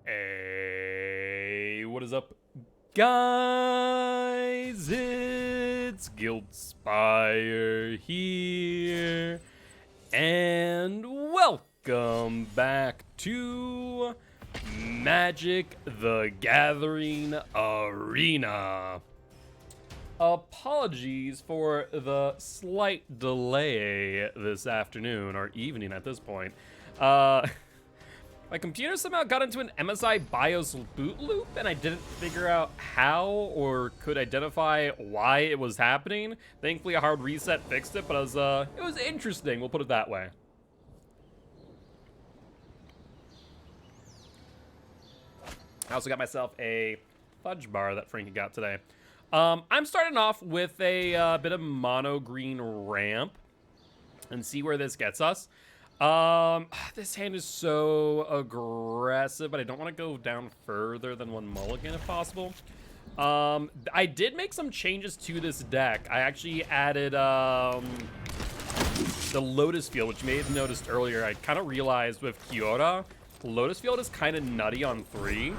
Hey, what is up, guys? It's Guildspire here, and welcome back to Magic the Gathering Arena. Apologies for the slight delay this afternoon, or evening at this point. My computer somehow got into an MSI BIOS boot loop, and I didn't figure out how or could identify why it was happening. Thankfully, a hard reset fixed it, but it was interesting, we'll put it that way. I also got myself a fudge bar that Frankie got today. I'm starting off with a bit of mono green ramp and see where this gets us. This hand is so aggressive, but I don't want to go down further than one mulligan if possible. I did make some changes to this deck. I actually added the Lotus Field, which you may have noticed earlier. I kind of realized with Kyora, Lotus Field is kind of nutty on 3.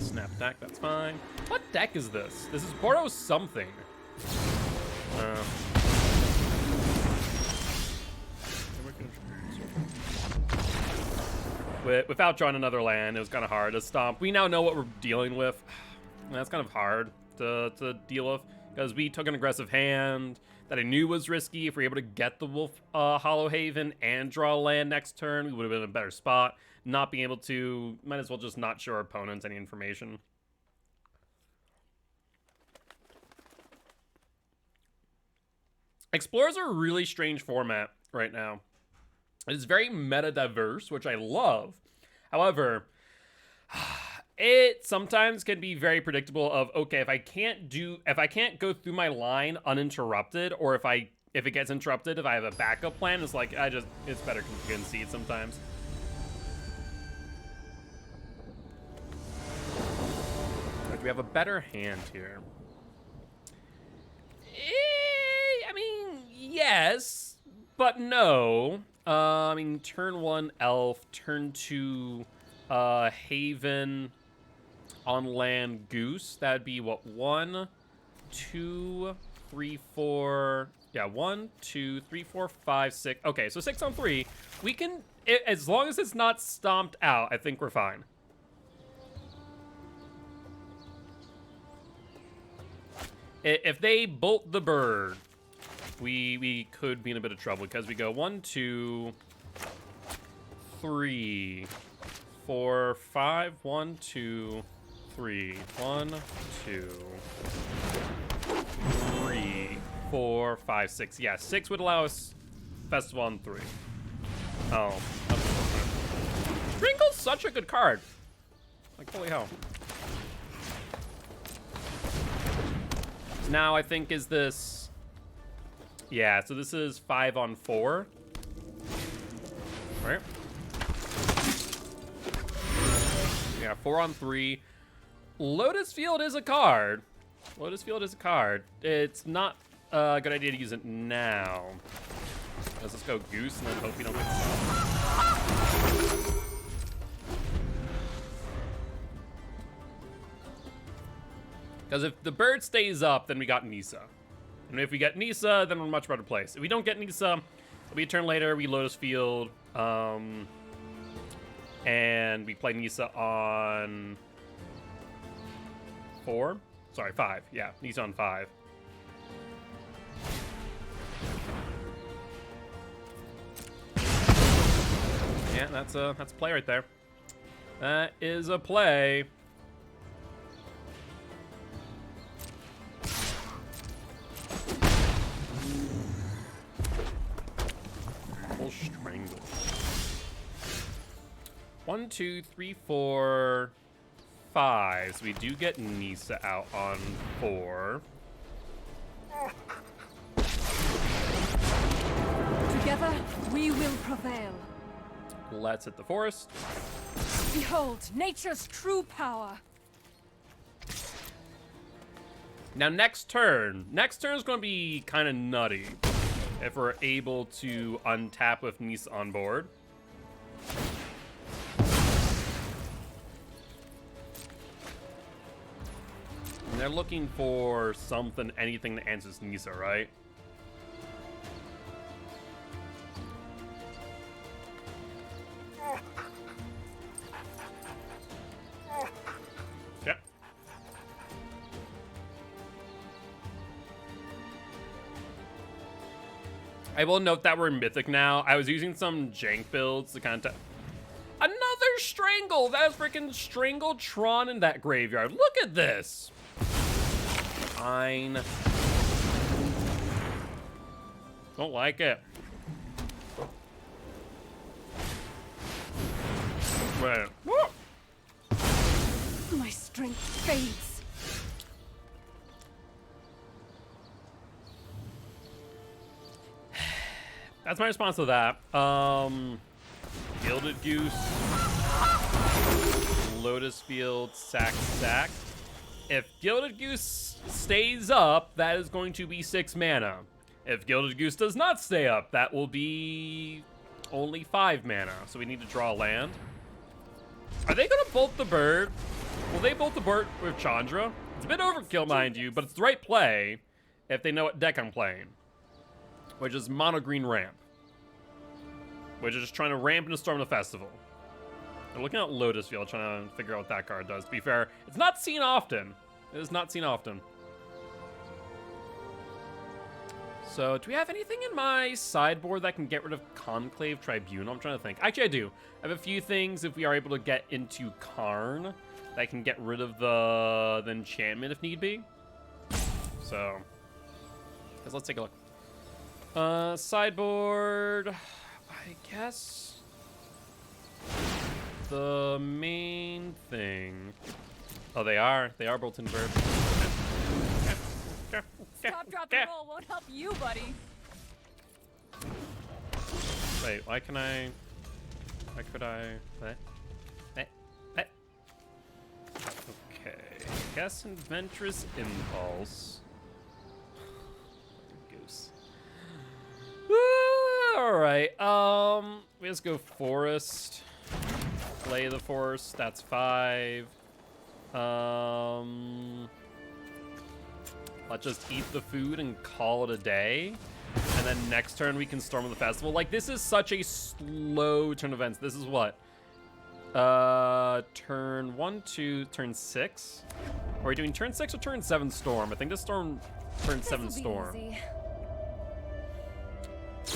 Snap deck, that's fine. What deck is this? This is Boros something. Without drawing another land, it was kind of hard to stomp. We now know what we're dealing with. That's kind of hard to deal with, because we took an aggressive hand that I knew was risky. If we were able to get the Wolf Hollow Haven and draw a land next turn, we would have been in a better spot. Not being able to, might as well just not show our opponents any information. Explorers are a really strange format right now. It's very meta diverse, which I love. However, it sometimes can be very predictable of, okay, if I can't go through my line uninterrupted, or if it gets interrupted, if I have a backup plan, it's like it's better to concede sometimes. Right, we have a better hand here. I mean, yes, but no. I mean, turn 1 Elf, turn 2 Haven, on land Goose. That'd be what, 1, 2, 3, 4. Yeah, 1, 2, 3, 4, 5, 6. Okay, so 6 on 3. We can, as long as it's not stomped out, I think we're fine. If they bolt the bird, we could be in a bit of trouble, because we go 1, 2, 3, 4, 5. 1, 2, 3. 1, 2, 3, 4, 5, 6. Yeah, 6 would allow us Festival on 3. Oh, Wrinkle's such a good card. Like, holy hell. Now I think is this. Yeah, so this is 5 on 4. All right. Yeah, 4 on 3. Lotus Field is a card. Lotus Field is a card. It's not a good idea to use it now. Let's just go Goose and then hope we don't get stopped. Because if the bird stays up, then we got Nisa. And if we get Nisa, then we're in a much better place. If we don't get Nisa, it'll be a turn later, we Lotus Field, and we play Nisa on 4? Sorry, 5. Yeah, Nisa on 5. Yeah, that's a play right there. That is a play. Strangle. 1, 2, 3, 4, 5. So we do get Nisa out on 4. Together, we will prevail. Let's hit the forest. Behold, nature's true power. Now next turn is going to be kind of nutty. if we're able to untap with Nissa on board. And they're looking for something, anything that answers Nissa, right? Yep. I will note that we're Mythic now. I was using some jank builds to kind of... Another Strangle! That is freaking Strangletron in that graveyard. Look at this! Fine. Don't like it. Wait. My strength fades. That's my response to that. Gilded Goose. Lotus Field, sack. If Gilded Goose stays up, that is going to be 6 mana. If Gilded Goose does not stay up, that will be only 5 mana. So we need to draw land. Are they going to bolt the bird? Will they bolt the bird with Chandra? It's a bit overkill, mind you, but it's the right play if they know what deck I'm playing. Which is mono green ramp. Which is just trying to ramp into Storm the Festival. I'm looking at Lotus Field, trying to figure out what that card does. To be fair, it's not seen often. It is not seen often. So, do we have anything in my sideboard that can get rid of Conclave Tribunal? I'm trying to think. Actually, I do. I have a few things if we are able to get into Karn that can get rid of the enchantment if need be. So, let's take a look. Sideboard, I guess. The main thing. Oh, they are bolting bird. Stop, drop, and roll won't help you, buddy. Wait, why could I? What? Okay, guess Adventurous Impulse. Goose. Alright, we just go Forest. Play the Forest, that's 5. Let's just eat the food and call it a day. And then next turn we can Storm the Festival. Like, this is such a slow turn of events. This is what? Turn 1, 2, turn 6? Are we doing turn 6 or turn 7 Storm? I think this Storm, turn 7 Storm. Can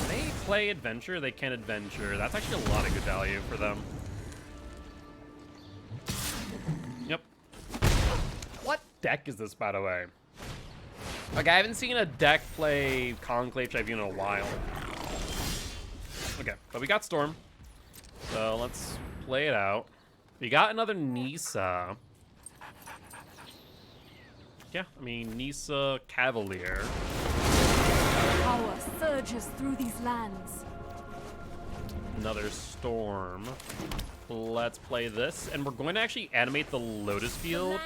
they play Adventure? They can Adventure. That's actually a lot of good value for them. Yep. What deck is this, by the way? Like, I haven't seen a deck play Conclave Tribunal in a while. Okay, but we got Storm. So let's play it out. We got another Nissa. Yeah, I mean, Nissa Cavalier. Power surges through these lands. Another Storm. Let's play this, and we're going to actually animate the Lotus Field.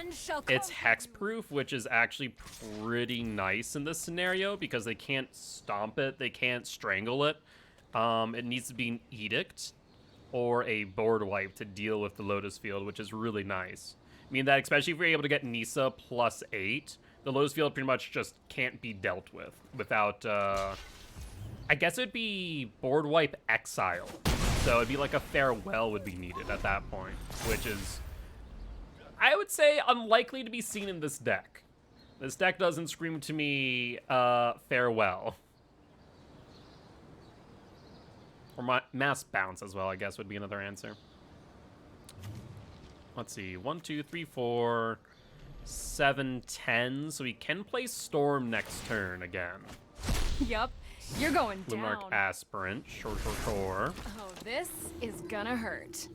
It's hexproof, which is actually pretty nice in this scenario because they can't stomp it, they can't strangle it. It needs to be an edict or a board wipe to deal with the Lotus Field, which is really nice. I mean that especially if we're able to get Nissa +8, the Lotus Field pretty much just can't be dealt with without, I guess it would be board wipe exile. So it'd be like a farewell would be needed at that point, which is, I would say, unlikely to be seen in this deck. This deck doesn't scream to me farewell. Or mass bounce as well, I guess, would be another answer. Let's see, 1, 2, 3, 4, 7, 10. So we can play Storm next turn again. Yup, you're going down. Luminarch Aspirant, sure. Oh, this is gonna hurt.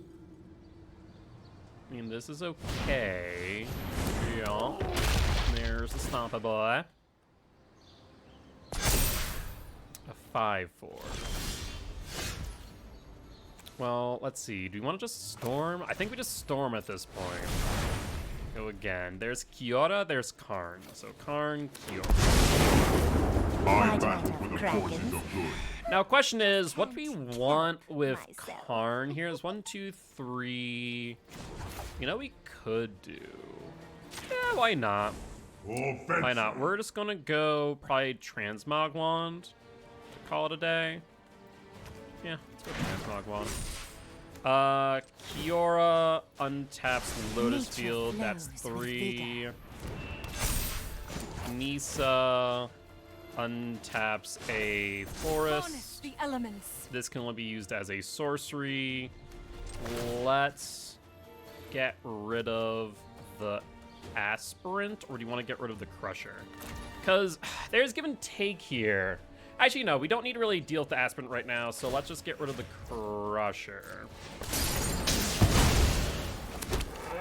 I mean, this is okay. Yeah. There's a Stompa Boy. A 5-4. Well, let's see. Do we want to just Storm? I think we just Storm at this point. Go again. There's Kiora, there's Karn. So Karn, Kiora. Why do I love dragons? Now, question is, what do we want with Karn here? Is 1, 2, 3. You know, we could do. Yeah, why not? Why not? We're just gonna go probably Transmog Wand to call it a day. Yeah, let's go Transmog Wand. Kiora untaps Lotus Field. That's 3. Nisa untaps a forest. The elements. This can only be used as a sorcery. Let's get rid of the aspirant, or do you want to get rid of the crusher? Because there's give and take here. Actually, no, we don't need to really deal with the aspirant right now, so let's just get rid of the crusher.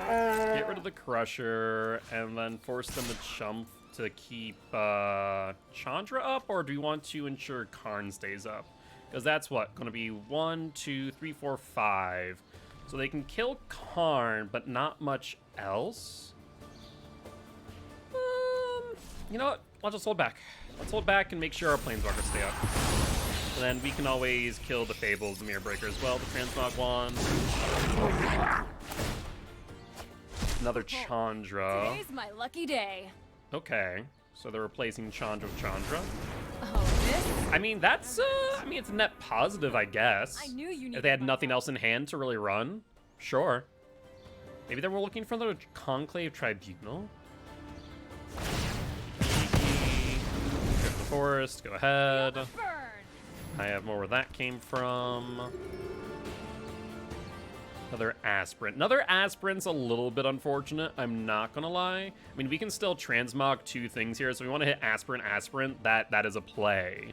Get rid of the crusher, and then force them to chump to keep Chandra up, or do we want to ensure Karn stays up? Because that's what, going to be 1, 2, 3, 4, 5. So they can kill Karn, but not much else. You know what? Let's just hold back. Let's hold back and make sure our planeswalkers stay up. And then we can always kill the Fables, the Mirror Breaker as well, the Transmog Wand. Another Chandra. Today's my lucky day. Okay, so they're replacing Chandra with Chandra. Oh, this? I mean, that's, I mean, it's a net positive, I guess. I knew you If they had needed nothing my else in hand to really run, sure. Maybe they were looking for the Conclave Tribunal? Go to the forest, go ahead. Burn. I have more where that came from. Another aspirant. Another aspirant's a little bit unfortunate, I'm not gonna lie. I mean, we can still transmog 2 things here, so we want to hit aspirant, that is a play.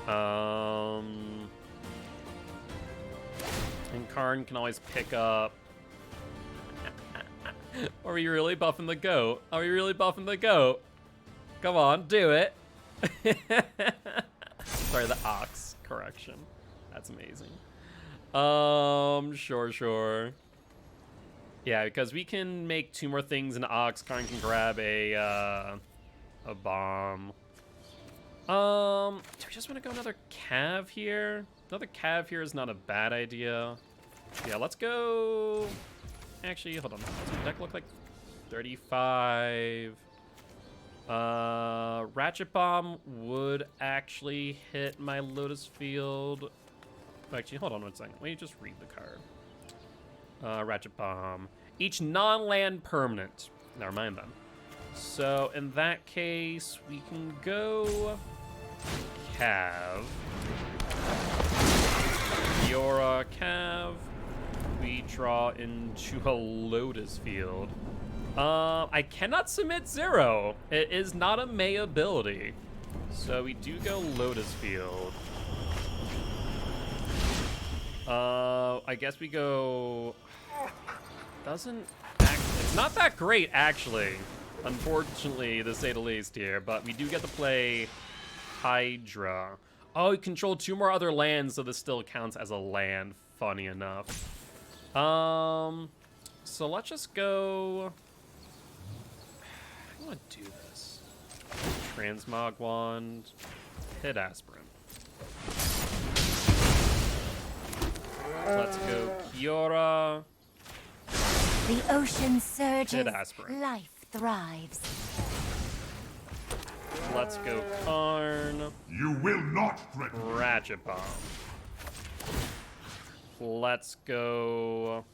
And Karn can always pick up. Are we really buffing the goat? Are we really buffing the goat? Come on, do it. Sorry, the ox correction. That's amazing. Sure. Yeah, because we can make 2 more things in ox. Karn can grab a bomb. Do we just want to go another cav here? Another cav here is not a bad idea. Yeah, let's go. Actually, hold on. Does my deck look like 35? Ratchet Bomb would actually hit my Lotus Field. Actually, hold on one second. Let me just read the card. Ratchet Bomb. Each non-land permanent. Never mind then. So in that case, we can go Cav. Fiora Cav. We draw into a Lotus Field. I cannot submit 0. It is not a May ability. So we do go Lotus Field. I guess we go... It's not that great, actually. Unfortunately, to say the least here. But we do get to play Hydra. Oh, we control 2 more other lands, so this still counts as a land. Funny enough. So let's just go... I want to do this. Transmog Wand. Hit Aspirant. Let's go Kiora. The ocean surges, Hit Aspirant. life thrives. Let's go Karn. You will not threaten. Ratchet Bomb. Let's go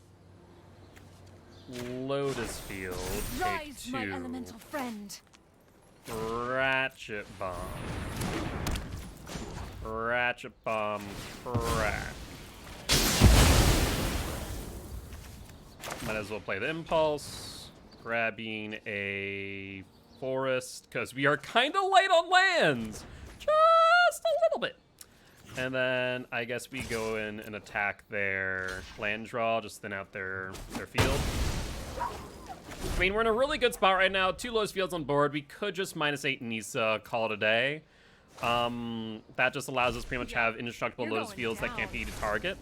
Lotus Field. Take Rise, my 2. elemental friend. Ratchet Bomb. Ratchet Bomb. Crack. Might as well play the Impulse. Grabbing a Forest, because we are kind of light on lands. Just a little bit. And then I guess we go in and attack their land draw, just thin out their field. I mean, we're in a really good spot right now. 2 Lotus Fields on board. We could just -8 Nisa, call it a day. That just allows us pretty much have indestructible You're Lotus going Fields that down. can't be to target.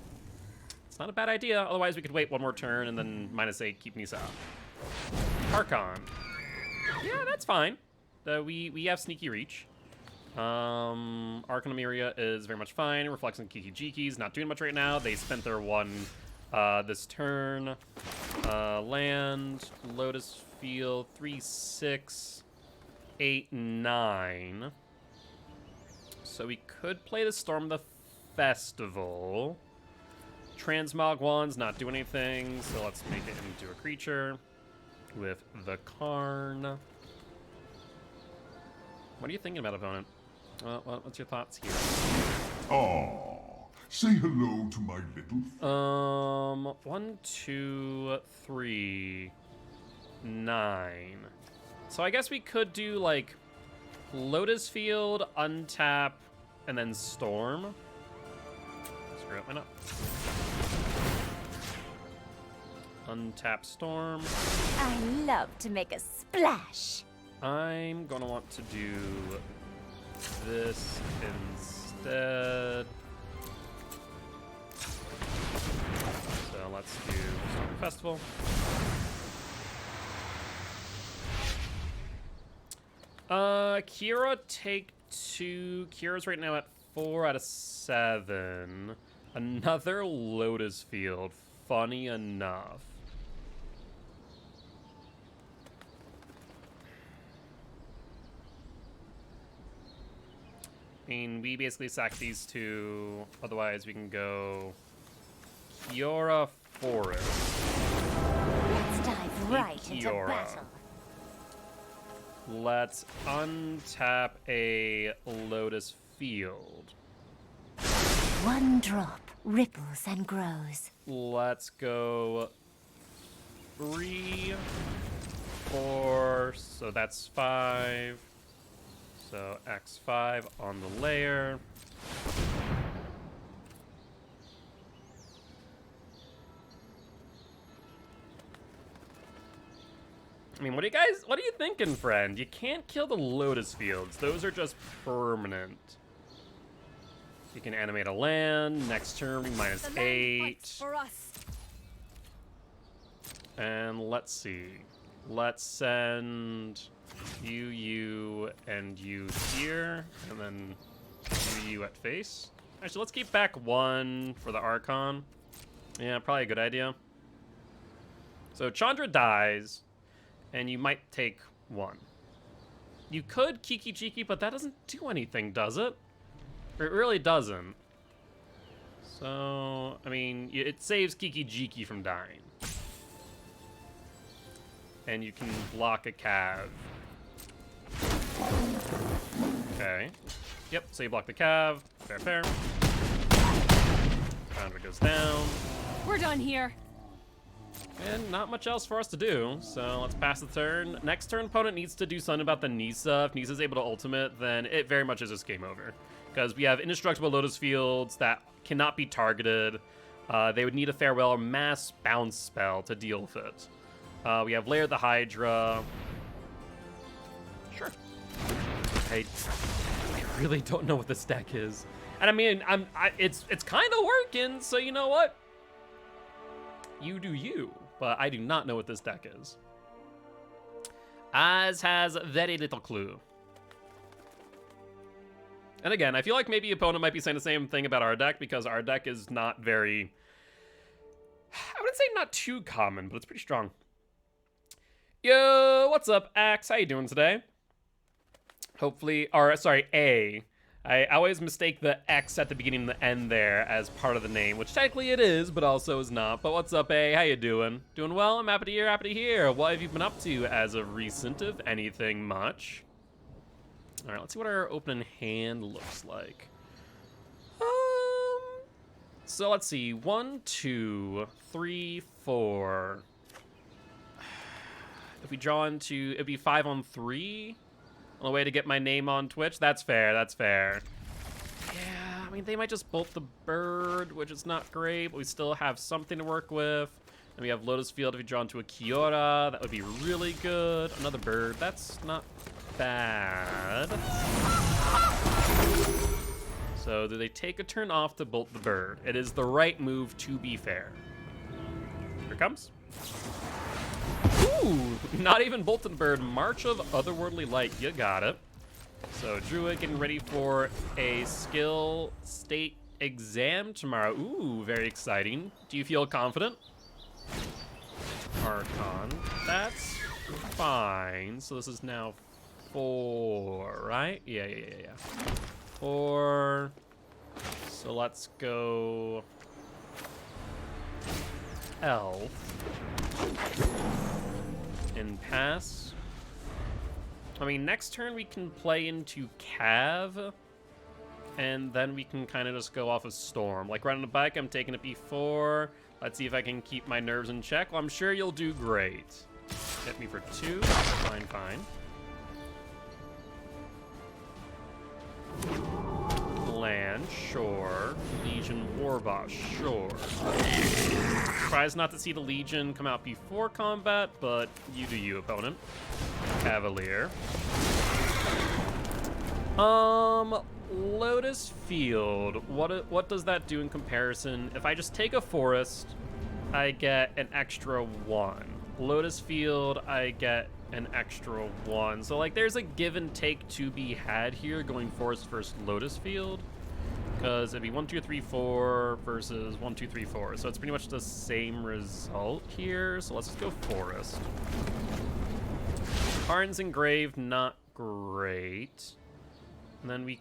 It's not a bad idea. Otherwise, we could wait 1 more turn and then -8, keep Nisa out. Archon. Yeah, that's fine. We have Sneaky Reach. Arcanum is very much fine. Reflex and Kiki Jiki's not doing much right now. They spent their one this turn. Land, Lotus Field, 3, 6, 8, 9. So we could play the Storm the Festival. Transmog Wand's not doing anything, so let's make it into a creature with the Karn. What are you thinking about, opponent? What's your thoughts here? Say hello to my little... 1, 2, 3, 9. So I guess we could do, like, Lotus Field, untap, and then Storm. Screw it, why not? Untap Storm. I love to make a splash. I'm gonna want to do this instead. So let's do Storm Festival. Kira take 2. Kira's right now at 4 out of 7. Another Lotus Field, funny enough. I mean, we basically sack these 2, otherwise we can go Kiora Forest. Let's dive right into Kiora. battle. Let's untap a Lotus Field. One drop ripples and grows. Let's go 3, 4, so that's 5. So X5 on the layer. I mean, what are you thinking, friend? You can't kill the Lotus Fields. Those are just permanent. You can animate a land. Next turn, minus 8. For us. And let's see. Let's send you, and you here, and then you at face. Actually, let's keep back 1 for the Archon. Yeah, probably a good idea. So Chandra dies, and you might take 1. You could Kiki Jiki, but that doesn't do anything, does it? Or it really doesn't. So, I mean, it saves Kiki Jiki from dying. And you can block a Cav. Okay. Yep, so you block the Cav. Fair, fair. Chandra goes down. We're done here. And not much else for us to do, so let's pass the turn. Next turn, opponent needs to do something about the Nisa. If Nisa's able to ultimate, then it very much is just game over. Because we have indestructible Lotus Fields that cannot be targeted. They would need a Farewell or Mass Bounce spell to deal with it. We have Lair the Hydra. Sure. I really don't know what this deck is. And I mean, it's kind of working, so you know what? You do you. But I do not know what this deck is. As has very little clue. And again, I feel like maybe opponent might be saying the same thing about our deck, because our deck is not very... I wouldn't say not too common, but it's pretty strong. Yo, what's up, Axe? How you doing today? Hopefully, or sorry, A. I always mistake the X at the beginning and the end there as part of the name, which technically it is, but also is not. But what's up, A? How you doing? Doing well? I'm happy to hear, happy to hear. What have you been up to as of recent, if anything much? All right, let's see what our opening hand looks like. So let's see. 1, 2, 3, 4. If we draw into, it'd be 5 on 3. On the way to get my name on Twitch. That's fair, that's fair. Yeah, I mean, they might just bolt the bird, which is not great, but we still have something to work with. And we have Lotus Field if we draw into a Kiora. That would be really good. Another bird. That's not bad. So do they take a turn off to bolt the bird? It is the right move, to be fair. Here it comes. Ooh, not even bolted bird. March of Otherworldly Light. You got it. So Druid getting ready for a skill state exam tomorrow. Ooh, very exciting. Do you feel confident? Archon. That's fine. So this is now 4, right? Yeah. 4. So let's go Elf and pass. I mean, next turn we can play into Cav, and then we can kind of just go off of Storm. Like riding a bike, I'm taking it before. Let's see if I can keep my nerves in check. Well, I'm sure you'll do great. Hit me for 2. Fine. Land, sure. Legion Warboss, sure. Tries not to see the Legion come out before combat, but you do you, opponent. Cavalier. Lotus Field. What does that do in comparison? If I just take a forest, I get an extra 1. Lotus Field, I get an extra 1. So like there's a give and take to be had here going forest versus Lotus Field. Because it'd be 1, 2, 3, 4 versus 1, 2, 3, 4. So it's pretty much the same result here. So let's just go forest. Carn's Engraved, not great. And then we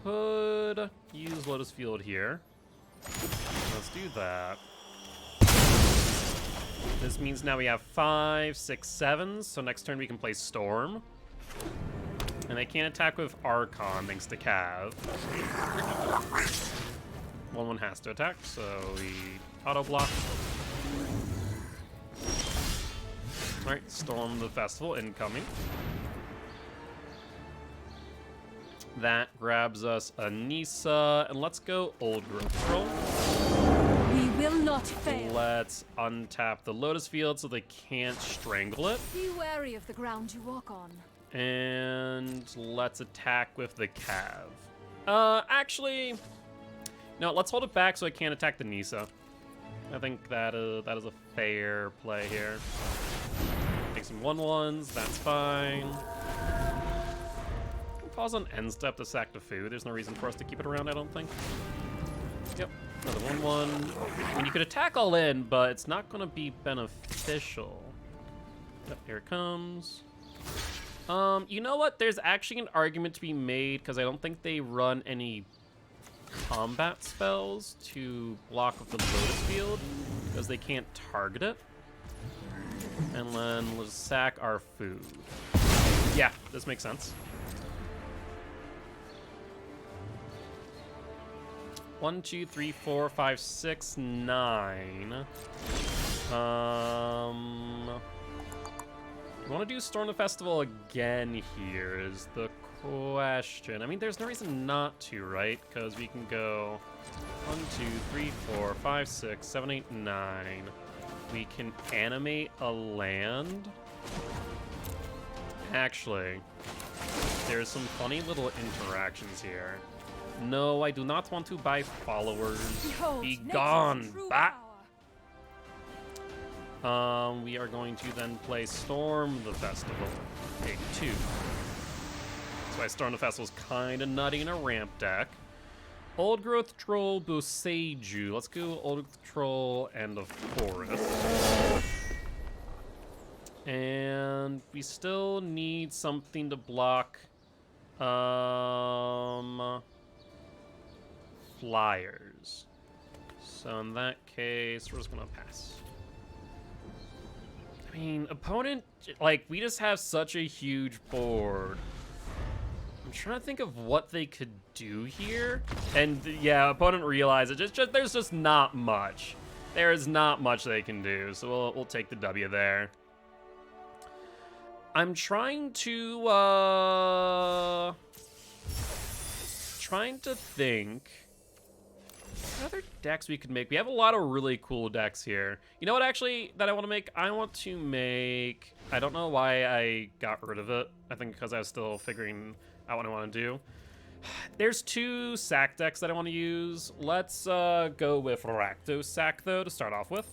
could use Lotus Field here. Let's do that. This means now we have 5, 6, 7s. So next turn we can play Storm. And they can't attack with Archon thanks to Cav. 1/1 has to attack, so we auto block. Alright, Storm the Festival incoming. That grabs us a Nisa, and let's go Old Growth Troll. We will not fail. Let's untap the Lotus Field so they can't strangle it. Be wary of the ground you walk on. And let's attack with the Cav. Actually, no, let's hold it back so I can't attack the Nisa. I think that is a fair play here. Take some 1/1s, that's fine. Pause on end step to sack the food. There's no reason for us to keep it around, I don't think. Yep, another 1/1. I mean, you could attack all in, but it's not going to be beneficial. Yep, here it comes. You know what? There's actually an argument to be made because I don't think they run any combat spells to block with the Lotus Field because they can't target it. And then let's sack our food. Yeah, this makes sense. 1, 2, 3, 4, 5, 6, 9. You want to do Storm the Festival again here is the question. I mean, there's no reason not to, right? Because we can go 1, 2, 3, 4, 5, 6, 7, 8, 9. We can animate a land. Actually, there's some funny little interactions here. No, I do not want to buy followers. Behold, Be nature's gone, true bat! power. We are going to then play Storm the Festival. Take 2. That's why Storm the Festival is kind of nutty in a ramp deck. Old Growth Troll Boseiju. Let's go Old Growth Troll and the Forest. And we still need something to block flyers. So in that case, we're just gonna pass. I mean, opponent, like, we just have such a huge board. I'm trying to think of what they could do here. And yeah, opponent realized it. There's just not much. There is not much they can do. So we'll take the W there. I'm trying to think what other decks we could make. We have a lot of really cool decks here. You know what, actually, that I want to make? I want to make... I don't know why I got rid of it. I think because I was still figuring out what I want to do. There's 2 sack decks that I want to use. Let's go with Rakdos Sack, though, to start off with.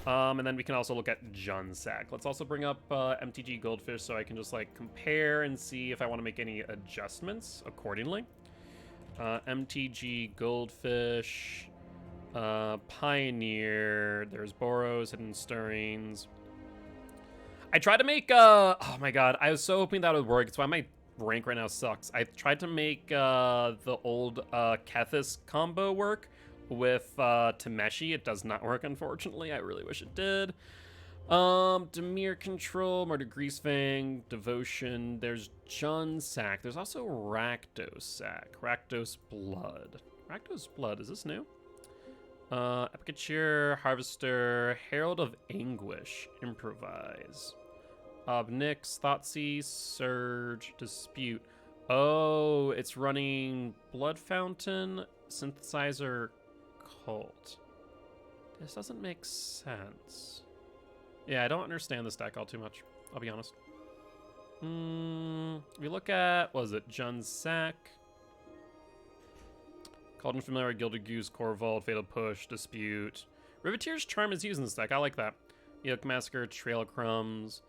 And then we can also look at Junsack. Let's also bring up MTG Goldfish so I can just like compare and see if I want to make any adjustments accordingly. MTG Goldfish, Pioneer, there's Boros, Hidden Stirrings. I tried to make, oh my god, I was so hoping that would work. It's why my rank right now sucks. I tried to make the old Kethis combo work with Tameshi. It does not work, unfortunately. I really wish it did. Demir Control, Murder Greasefang, Devotion. There's Junsack. There's also Rakdos Sack. Rakdos Blood. Rakdos Blood, is this new? Epicature, Harvester, Herald of Anguish, Improvise. Obnix, Thoughtseize, Surge, Dispute. Oh, it's running Blood Fountain, Synthesizer, Cult. This doesn't make sense. Yeah, I don't understand this deck all too much, I'll be honest. We look at, what is it, Junsack, Cauldron Familiar, Gilded Goose, Corvold, Fatal Push, Dispute. Riveteer's Charm is used in this deck, I like that. Yoke Massacre, Trail Crumbs.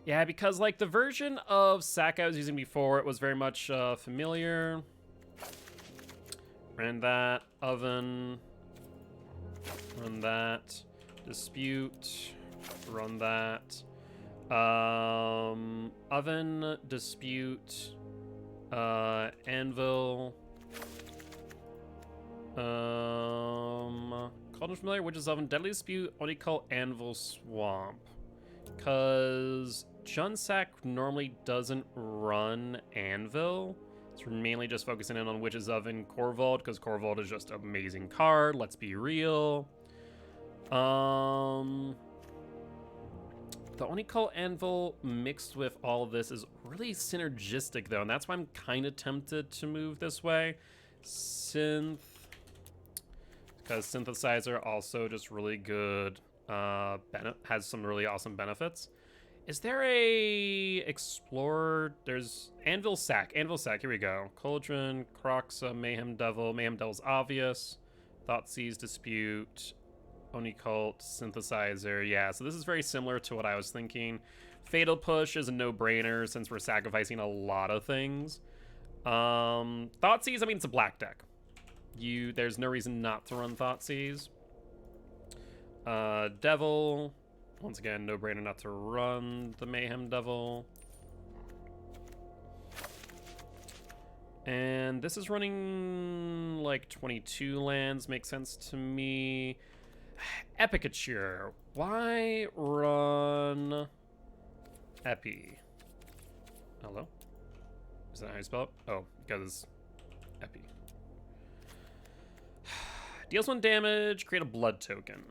Yeah, because like the version of Sack I was using before, it was very much familiar. Ran that, Oven, run that, Dispute, run that, Oven, Dispute, Anvil, Cauldron Familiar, Witch's Oven, Deadly Dispute, only call Anvil, Swamp. Because Junsack normally doesn't run Anvil. It's mainly just focusing in on Witch's Oven, Corvold, because Corvold is just an amazing card, let's be real. The Oni-Call Anvil mixed with all of this is really synergistic, though, and that's why I'm kind of tempted to move this way. Synth, because Synthesizer also just really good, has some really awesome benefits. Is there a Explorer? There's Anvil Sack, here we go. Cauldron, Croxa, Mayhem Devil's obvious. Thoughtseize, Dispute, Oni Cult, Synthesizer. Yeah, so this is very similar to what I was thinking. Fatal Push is a no-brainer since we're sacrificing a lot of things. Thoughtseize, I mean, it's a black deck. There's no reason not to run Thoughtseize. Devil. Once again, no-brainer not to run the Mayhem Devil. And this is running like 22 lands, makes sense to me. Epicature. Why run Epi? Hello? Is that how you spell it? Oh, because Epi. Deals 1 damage, create a blood token.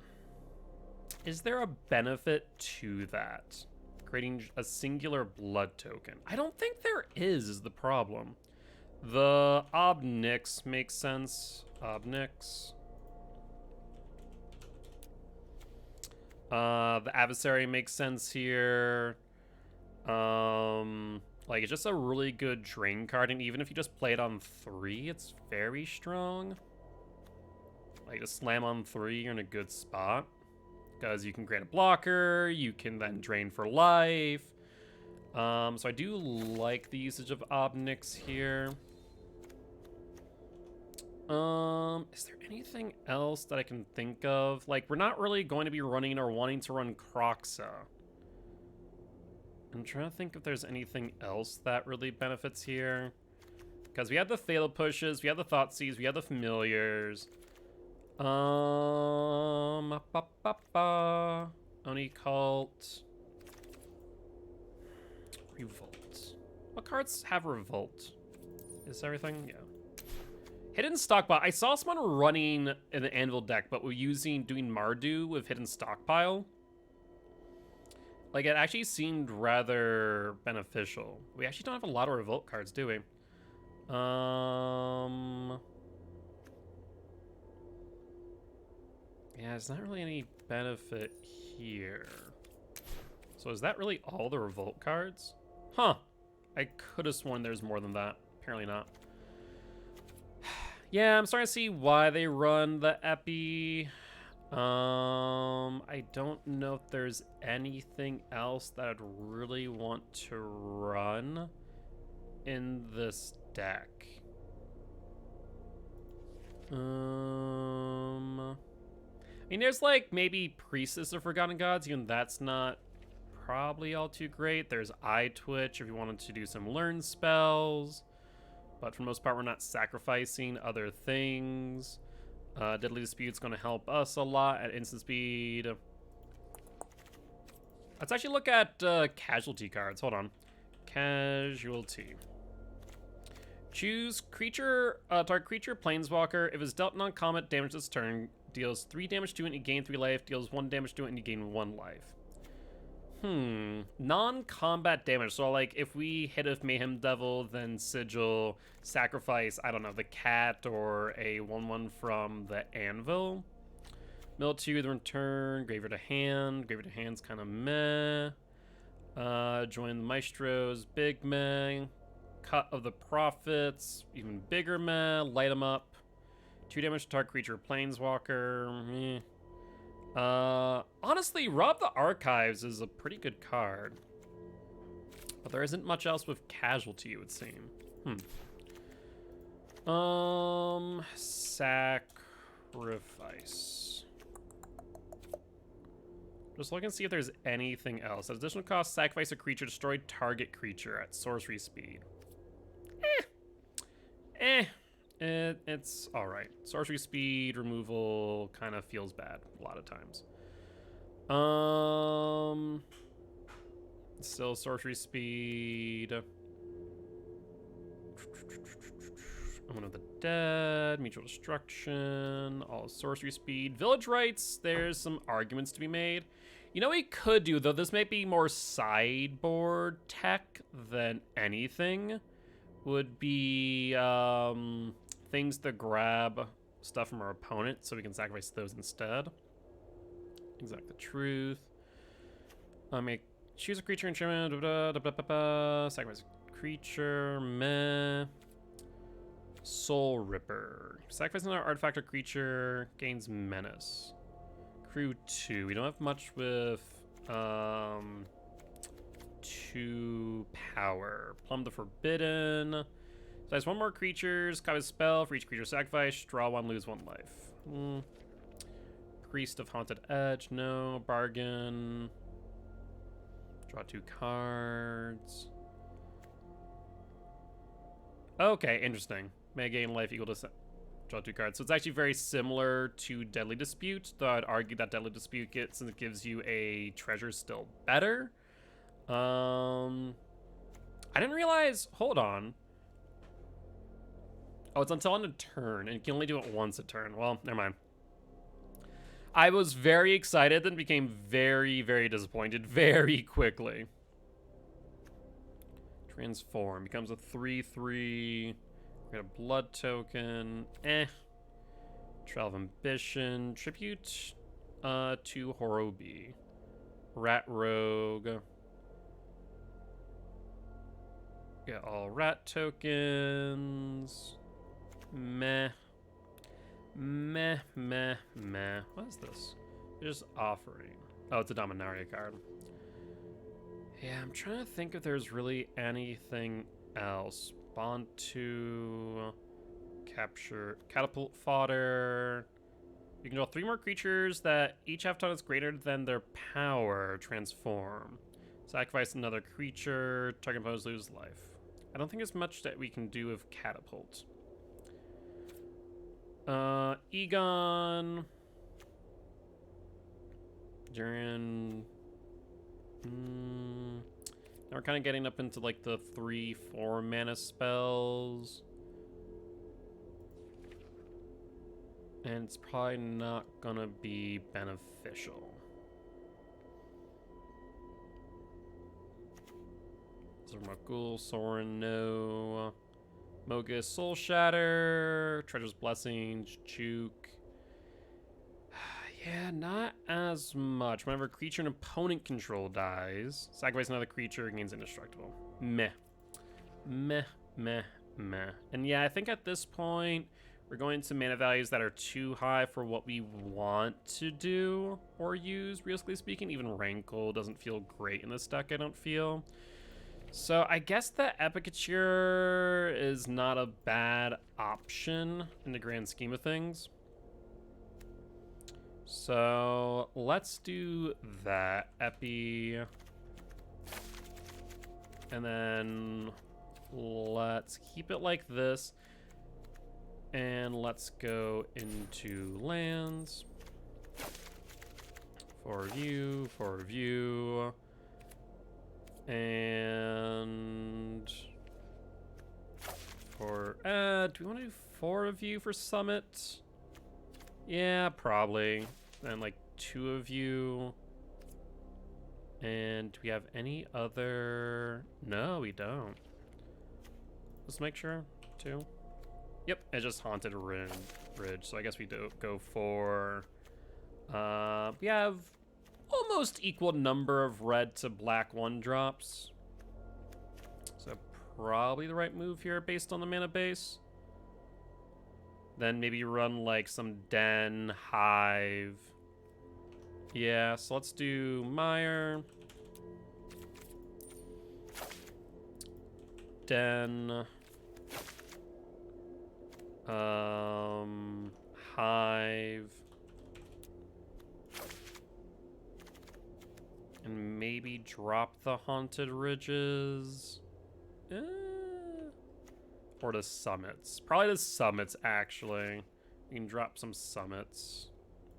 Is there a benefit to that? Creating a singular blood token. I don't think there is the problem. The Obnix makes sense. Obnix. The Adversary makes sense here. Like, it's just a really good drain card, and even if you just play it on 3, it's very strong. Like, just slam on 3, you're in a good spot. Because you can create a blocker, you can then drain for life. So I do like the usage of Obnix here. Is there anything else that I can think of? Like, we're not really going to be running or wanting to run Croxa. I'm trying to think if there's anything else that really benefits here. Because we have the Fatal Pushes, we have the Thoughtseize, we have the Familiars. Oni Cult. Revolt. What cards have Revolt? Is everything? Yeah. Hidden Stockpile. I saw someone running an Anvil deck, but we're doing Mardu with Hidden Stockpile. Like, it actually seemed rather beneficial. We actually don't have a lot of Revolt cards, do we? Yeah, there's not really any benefit here. So is that really all the Revolt cards? Huh. I could have sworn there's more than that. Apparently not. Yeah, I'm starting to see why they run the Epi. I don't know if there's anything else that I'd really want to run in this deck. I mean, there's like maybe Priestess of Forgotten Gods, even that's not probably all too great. There's Eye Twitch if you wanted to do some learn spells, but for the most part, we're not sacrificing other things. Deadly Dispute's going to help us a lot at instant speed. Let's actually look at casualty cards. Hold on. Casualty. Choose creature, target creature, planeswalker. If it's dealt non-combat damage this turn, deals 3 damage to it and you gain 3 life. Deals 1 damage to it and you gain 1 life. Non-combat damage. So, like, if we hit with Mayhem Devil, then Sigil, sacrifice, I don't know, the cat or a 1/1 from the Anvil. Mill 2, the return, Graveyard to Hand. Graveyard to Hand's kind of meh. Join the Maestros, big meh. Cut of the Prophets, even bigger meh. Light them up. 2 damage to target creature, planeswalker, meh. Honestly, Rob the Archives is a pretty good card. But there isn't much else with Casualty, it would seem. Sacrifice. Just looking to see if there's anything else. At additional cost, sacrifice a creature, destroy target creature at sorcery speed. It's alright. Sorcery speed removal kind of feels bad a lot of times. Still sorcery speed. Omen of the Dead, Mutual Destruction, all sorcery speed. Village Rites, there's some arguments to be made. You know what we could do, though? This might be more sideboard tech than anything. Would be things to grab stuff from our opponent so we can sacrifice those instead. Exact the truth. Choose a creature enchantment. Sacrifice a creature. Meh. Soul Ripper. Sacrifice another artifact or creature. Gains menace. Crew 2. We don't have much with 2 power. Plumb the Forbidden. Sacrifice 1 more creatures. Copy a spell for each creature sacrifice. Draw 1, lose 1 life. Priest of Haunted Edge. No. Bargain. Draw 2 cards. Okay, interesting. May gain life equal to draw 2 cards. So it's actually very similar to Deadly Dispute, though I'd argue that Deadly Dispute since it gives you a treasure, still better. I didn't realize. Hold on. Oh, it's until end of turn, and you can only do it once a turn. Well, never mind. I was very excited, then became very, very disappointed very quickly. Transform becomes a 3/3. Get a blood token. Trail of Ambition. Tribute to Horobi. Rat Rogue. Get all rat tokens. Meh. Meh, meh, meh. What is this? Just offering. Oh, it's a Dominaria card. Yeah, I'm trying to think if there's really anything else. Bond to capture catapult fodder. You can draw 3 more creatures that each have tokens greater than their power. Transform. Sacrifice another creature. Target opponents lose life. I don't think there's much that we can do with catapult. Egon. Durin. Now we're kind of getting up into like the 3/4 mana spells. And it's probably not gonna be beneficial. Zermagul, Sorin, no. Mogus, Soul Shatter, Treasure's Blessings, Juke. Yeah, not as much. Whenever a creature an opponent control dies, sacrifice another creature, gains indestructible. Meh. Meh, meh, meh. And yeah, I think at this point, We're going to mana values that are too high for what we want to do or use, realistically speaking. Even Rankle doesn't feel great in this deck, I don't feel. So I guess the Epicure is not a bad option in the grand scheme of things. So let's do that. Epi. And then let's keep it like this. And let's go into lands. For review, for review. And for do we want to do 4 of you for Summit? Yeah, probably. And like 2 of you. And do we have any other? No, we don't. Let's make sure. 2. Yep, it's just Haunted Ridge. So I guess we do go for. We have almost equal number of red to black 1-drops. So probably the right move here based on the mana base. Then maybe run like some Den, Hive. Yeah, so let's do Mire. Den. Hive. And maybe drop the Haunted Ridges. Or the Summits. Probably the Summits, actually. We can drop some Summits.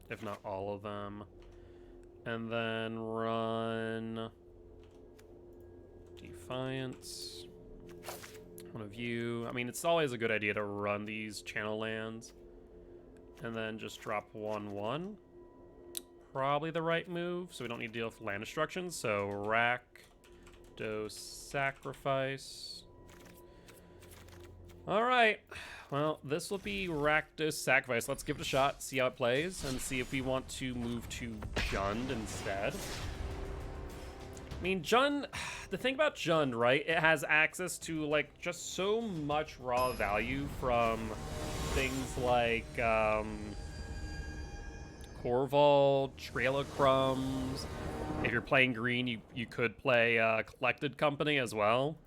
If not all of them. And then run Defiance. 1 of you. I mean, it's always a good idea to run these channel lands. And then just drop 1/1. Probably the right move, so we don't need to deal with land destruction. So Rack, Dose, Sacrifice. All right. Well, this will be Rakdos Sacrifice. Let's give it a shot, see how it plays, and see if we want to move to Jund instead. I mean, Jund, the thing about Jund, right, it has access to, like, just so much raw value from things like, Corval, Trail of Crumbs. If you're playing green, you could play Collected Company as well.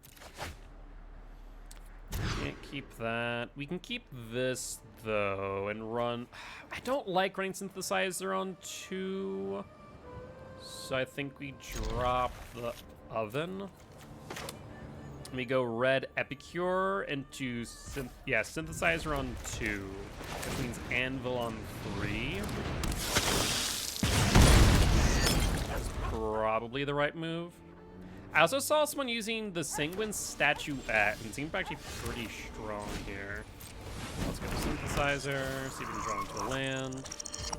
Can't keep that. We can keep this, though, and run. I don't like running Synthesizer on 2. So I think we drop the Oven. We go red Epicure into Synthesizer on 2. Which means Anvil on 3. That's probably the right move. I also saw someone using the Sanguine Statuette, and it seemed actually pretty strong here. Let's go to Synthesizer, see if we can draw into a land.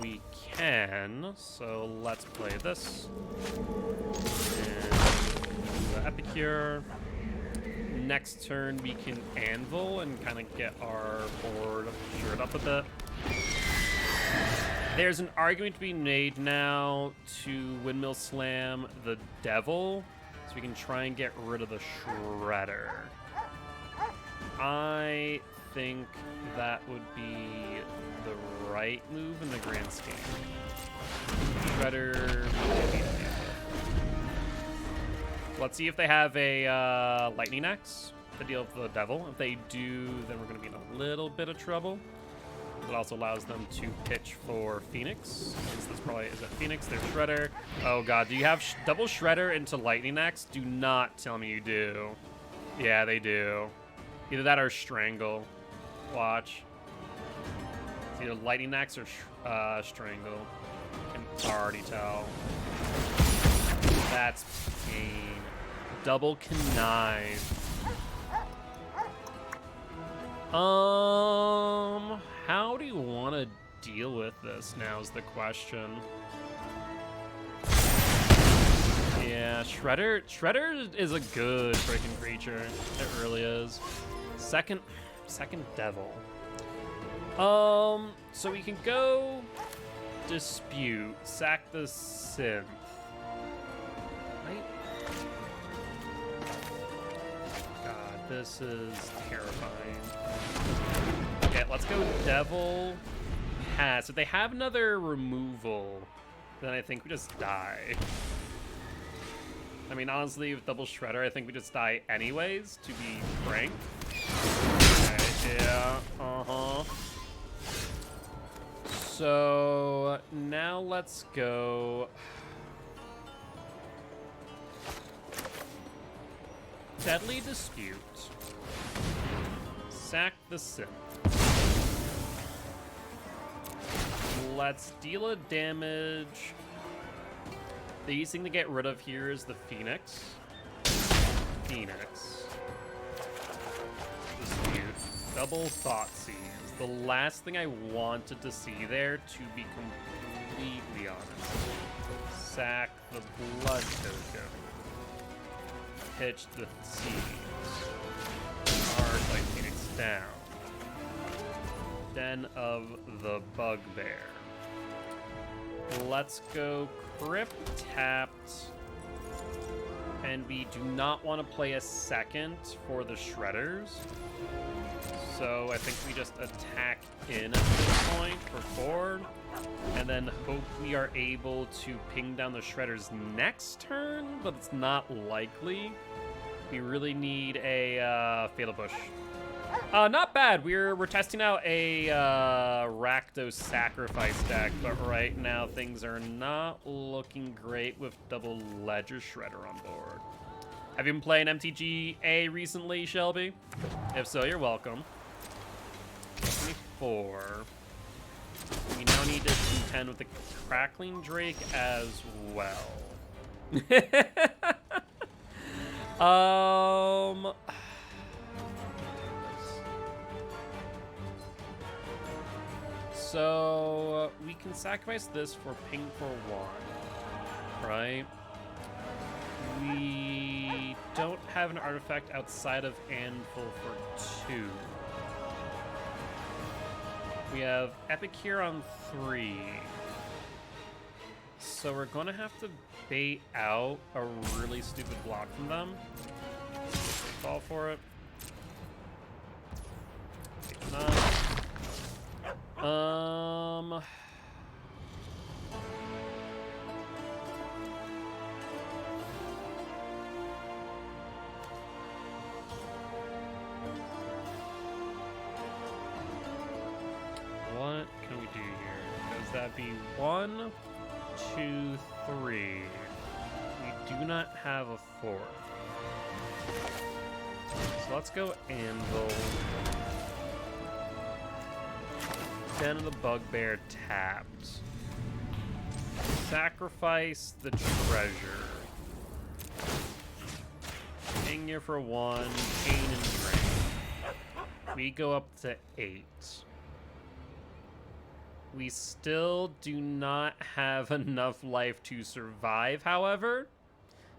We can, so let's play this. And the Epicure. Next turn, we can Anvil and kind of get our board shored up a bit. There's an argument to be made now to Windmill Slam the Devil, so we can try and get rid of the Shredder. I think that would be the right move in the grand scheme. Shredder. Let's see if they have a Lightning Axe to deal with the Devil. If they do, then we're going to be in a little bit of trouble. It also allows them to pitch for Phoenix. Since this probably is a Phoenix, there's Shredder. Oh god, do you have double Shredder into Lightning Axe? Do not tell me you do. Yeah, they do. Either that or Strangle. Watch. It's either Lightning Axe or Strangle. I can already tell. That's pain. Double Connive. How do you want to deal with this now is the question. Yeah, Shredder is a good freaking creature. It really is. Second Devil. So we can go Dispute, sack the Synth. Right? God, this is terrifying. Okay, let's go Devil Pass. If they have another removal, then I think we just die. I mean, honestly, with Double Shredder, I think we just die anyways, to be frank. Okay, yeah, So, now let's go... Deadly Dispute. Sack the Synth. Let's deal a damage. The easiest thing to get rid of here is the Phoenix. Dispute. Double Thoughtseize. The last thing I wanted to see there, to be completely honest. Sack the Blood Token. Pitch the Seeds. Hard like Phoenix down. Den of the Bugbear. Let's go Crypt tapped. And we do not want to play a second for the Shredders. So I think we just attack in at this point for 4. And then hope we are able to ping down the Shredders next turn, but it's not likely. We really need a Fatal Push. Not bad. We're testing out a Rakdos Sacrifice deck, but right now things are not looking great with double Ledger Shredder on board. Have you been playing MTGA recently, Shelby? If so, you're welcome. 24. We now need to contend with the Crackling Drake as well. So we can sacrifice this for ping for 1, right? We don't have an artifact outside of Anvil for 2. We have Epic here on 3. So we're gonna have to bait out a really stupid block from them. Fall for it. What can we do here? Does that be 1, 2, 3? We do not have a 4th. So let's go Anvil. Den of the Bugbear tapped. Sacrifice the treasure. Hang here for 1. Pain and Drain. We go up to 8. We still do not have enough life to survive, however.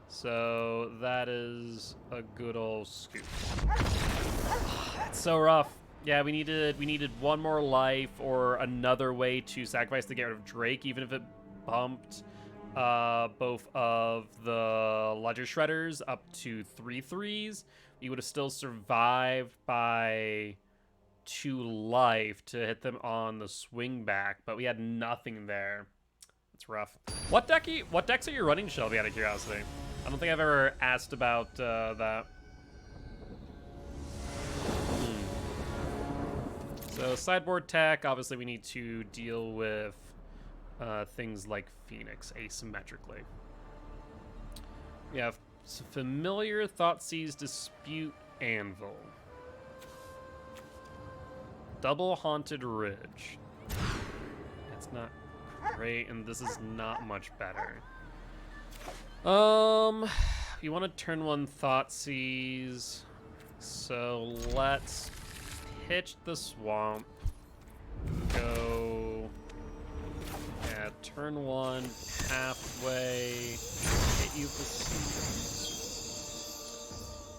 So that is a good old scoop. That's so rough. Yeah, we needed 1 more life or another way to sacrifice to get rid of Drake, even if it bumped both of the Ledger Shredders up to 3/3s. We would have still survived by 2 life to hit them on the swing back, but we had nothing there. It's rough. What decks are you running, Shelby, out of curiosity? I don't think I've ever asked about that. So sideboard tech, obviously we need to deal with things like Phoenix asymmetrically. We have Familiar, Thoughtseize, Dispute, Anvil. Double Haunted Ridge. It's not great, and this is not much better. You want to turn 1 Thoughtseize, so let's pitch the Swamp. Go. Yeah, turn 1, halfway. Hit you for Seeds.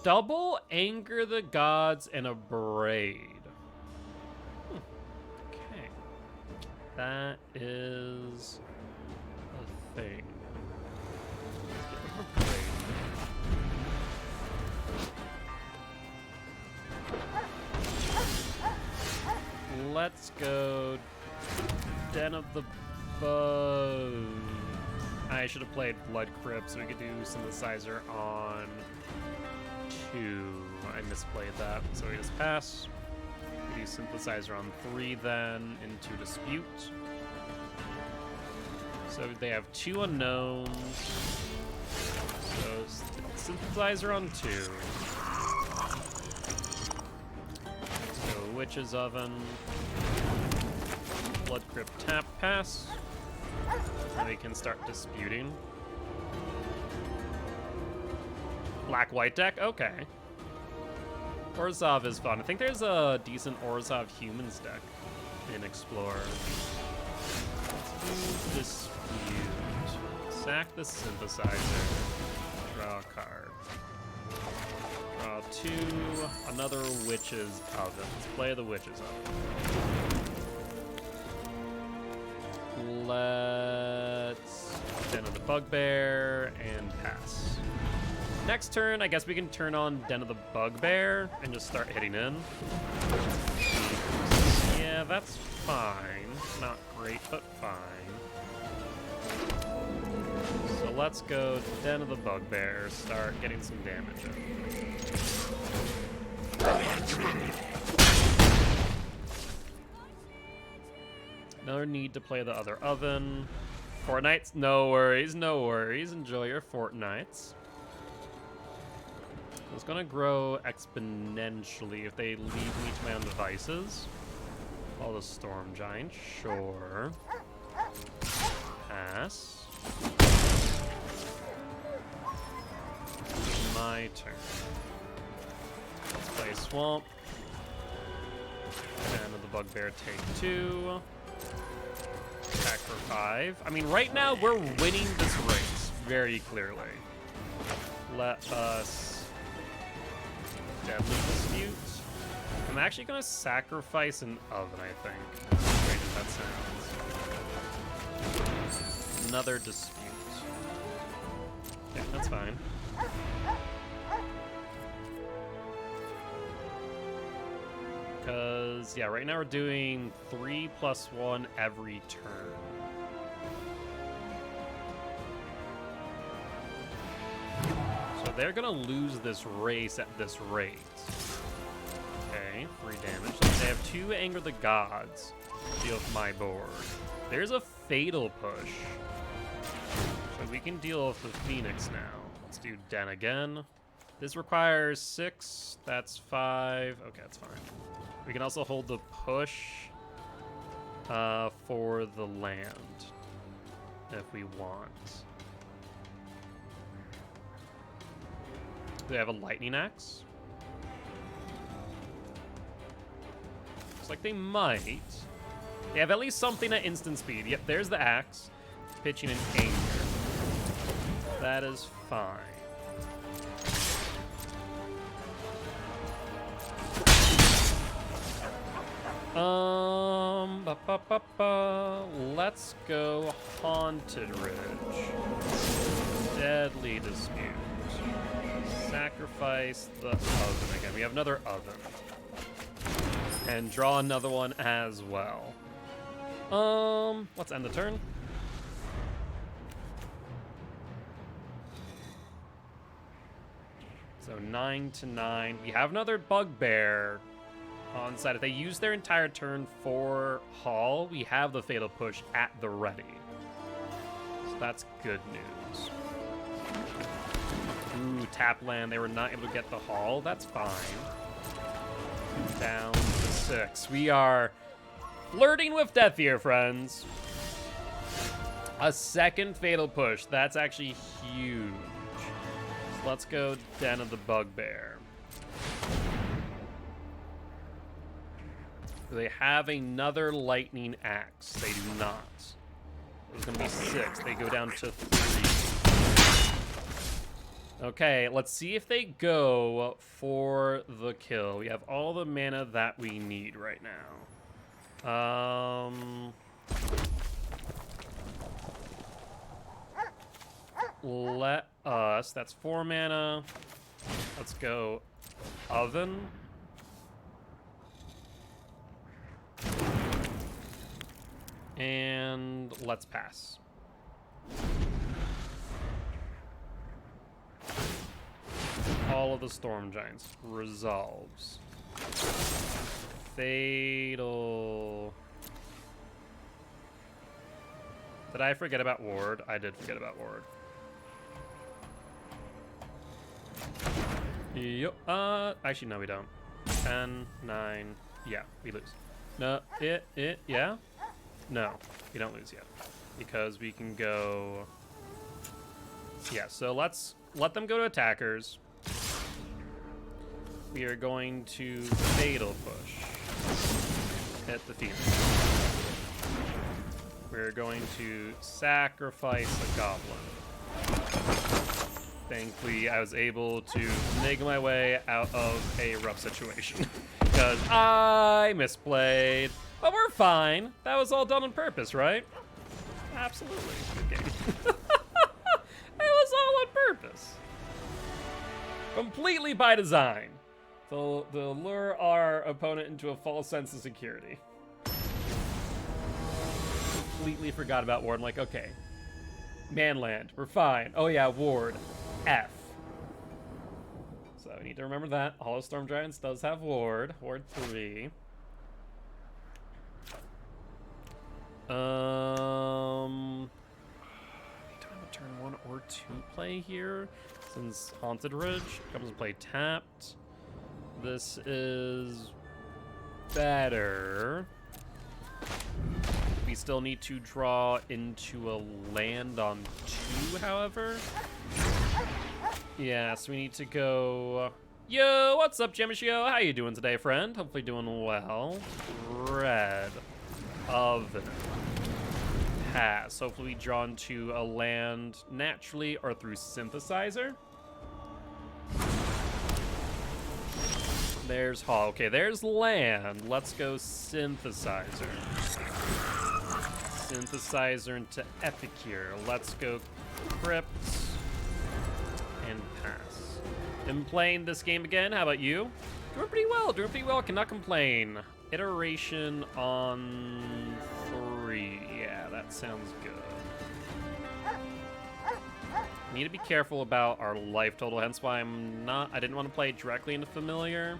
Double Anger the Gods and a Braid. Okay. That is a thing. let's go Den of the Bug. I should have played Blood Crypt so we could do Synthesizer on 2. I misplayed that, so we just pass. We do Synthesizer on 3 then into Dispute. So they have 2 unknowns. So Synthesizer on 2. Let's go Witch's Oven. Blood Crypt tap pass. And we can start disputing. Black-white deck? Okay. Orzhov is fun. I think there's a decent Orzhov humans deck in Explorer. Let's do dispute. Sack the Synthesizer. Draw a card. Draw 2. Another Witch's Oven. Let's play the Witch's Oven. Let's Den of the Bugbear and pass. Next turn, I guess we can turn on Den of the Bugbear and just start hitting in. Yeah, that's fine. Not great, but fine. So let's go Den of the Bugbear, start getting some damage in. No need to play the other oven. Fortnites? No worries, no worries. Enjoy your Fortnites. It's gonna grow exponentially if they leave me to my own devices. All the Storm Giant, sure. Pass. My turn. Let's play Swamp. And the Bugbear take 2. Attack for 5. I mean, right now we're winning this race very clearly. Let us Deadly Dispute. I'm actually gonna sacrifice an oven, I think. As strange as that sounds. Another dispute. Yeah, that's fine. Because, yeah, right now we're doing 3+1 every turn. So they're gonna lose this race at this rate. Okay, 3 damage. So they have 2 Anger the Gods to deal with my board. There's a Fatal Push. So we can deal with the Phoenix now. Let's do Den again. This requires 6. That's 5. Okay, that's fine. We can also hold the push for the land if we want. Do they have a lightning axe? Looks like they might. They have at least something at instant speed. Yep, there's the axe. Pitching an anger. That is fine. Let's go Haunted Ridge. Deadly Dispute. Sacrifice the oven again. We have another oven. And draw another one as well. Let's end the turn. So 9-9. We have another Bugbear on side. If they use their entire turn for haul, we have the Fatal Push at the ready. So that's good news. Ooh, tap land. They were not able to get the haul. That's fine. Down to 6. We are flirting with death here, friends. A second Fatal Push. That's actually huge. So let's go Den of the Bugbear. Do they have another lightning axe? They do not. There's gonna be 6. They go down to 3. Okay, let's see if they go for the kill. We have all the mana that we need right now. Let us. That's 4 mana. Let's go Oven. And let's pass. All of the Storm Giants. Resolves. Fatal. Did I forget about Ward? I did forget about Ward. Yep. Actually, no, we don't. 10, 9. Yeah, we lose. No, yeah? No, we don't lose yet. Because we can go... Yeah, so let's let them go to attackers. We are going to Fatal Push. Hit the Phoenix. We're going to sacrifice a Goblin. Thankfully, I was able to make my way out of a rough situation. Because I misplayed. But we're fine. That was all done on purpose, right? Absolutely. Good game. It was all on purpose. Completely by design. To lure our opponent into a false sense of security. Completely forgot about Ward. I'm like, okay. Manland, we're fine. Oh yeah, Ward. F. So we need to remember that. Hollow Storm Giants does have Ward. Ward 3. We don't have a turn 1 or 2 play here, since Haunted Ridge comes and play tapped. This is better. We still need to draw into a land on 2, however. Yeah, so we need to go... Yo, what's up, Jamishio? How you doing today, friend? Hopefully doing well. Red. Oven. Pass. Hopefully we draw into a land naturally or through Synthesizer. There's Hall. Okay, there's land. Let's go Synthesizer. Synthesizer into Epicure. Let's go Crypt. And pass. Been playing this game again. How about you? Doing pretty well. Doing pretty well. Cannot complain. Iteration on 3. Yeah, that sounds good. Need to be careful about our life total, hence why I didn't want to play directly into Familiar.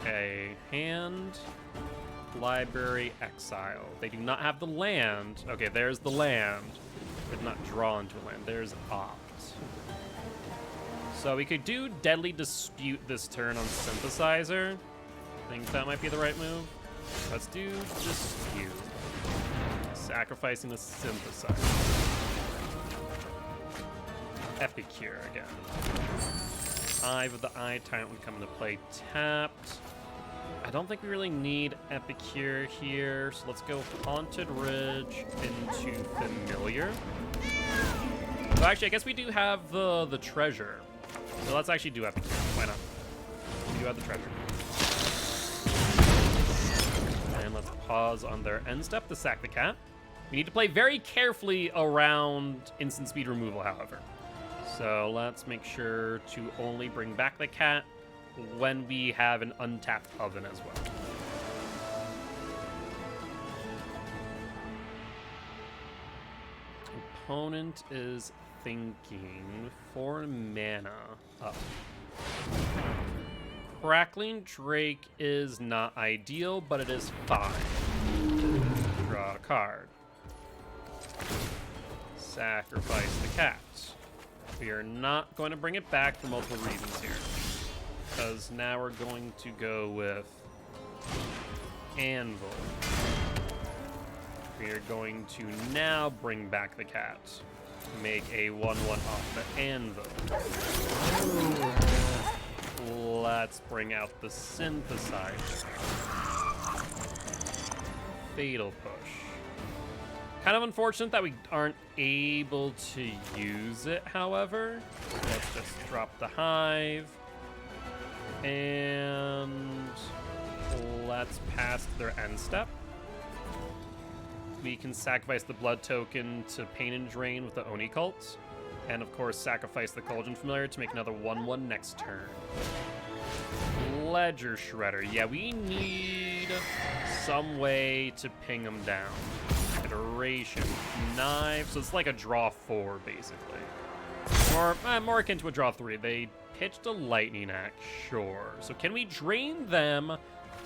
Okay, hand, library, exile. They do not have the land. Okay, there's the land. Did not draw into a land. There's opt. So we could do Deadly Dispute this turn on Synthesizer. I think that might be the right move. Let's do Dispute. Sacrificing the Synthesizer. Epicure again. Eye of the Eye Tyrant would come into play tapped. I don't think we really need Epicure here, so let's go Haunted Ridge into Familiar. So actually, I guess we do have the treasure. So let's actually do Epicure. Why not? We do have the treasure. And let's pause on their end step to sack the cat. We need to play very carefully around instant speed removal, however. So let's make sure to only bring back the cat when we have an untapped oven as well. Opponent is thinking 4 mana up. Crackling Drake is not ideal, but it is fine. Draw a card. Sacrifice the cat. We are not going to bring it back for multiple reasons here. Because now we're going to go with Anvil. We are going to now bring back the cat. Make a 1/1 off the Anvil. Let's bring out the Synthesizer. Fatal Push. Kind of unfortunate that we aren't able to use it, however. Let's just drop the Hive. And let's pass their end step. We can sacrifice the blood token to Pain and Drain with the Oni Cult. And of course, sacrifice the Cauldron Familiar to make another 1/1 next turn. Ledger Shredder. Yeah, we need some way to ping them down. Iteration. Knife. So it's like a draw 4, basically. More akin to a draw 3. They pitched a lightning axe, sure. So can we drain them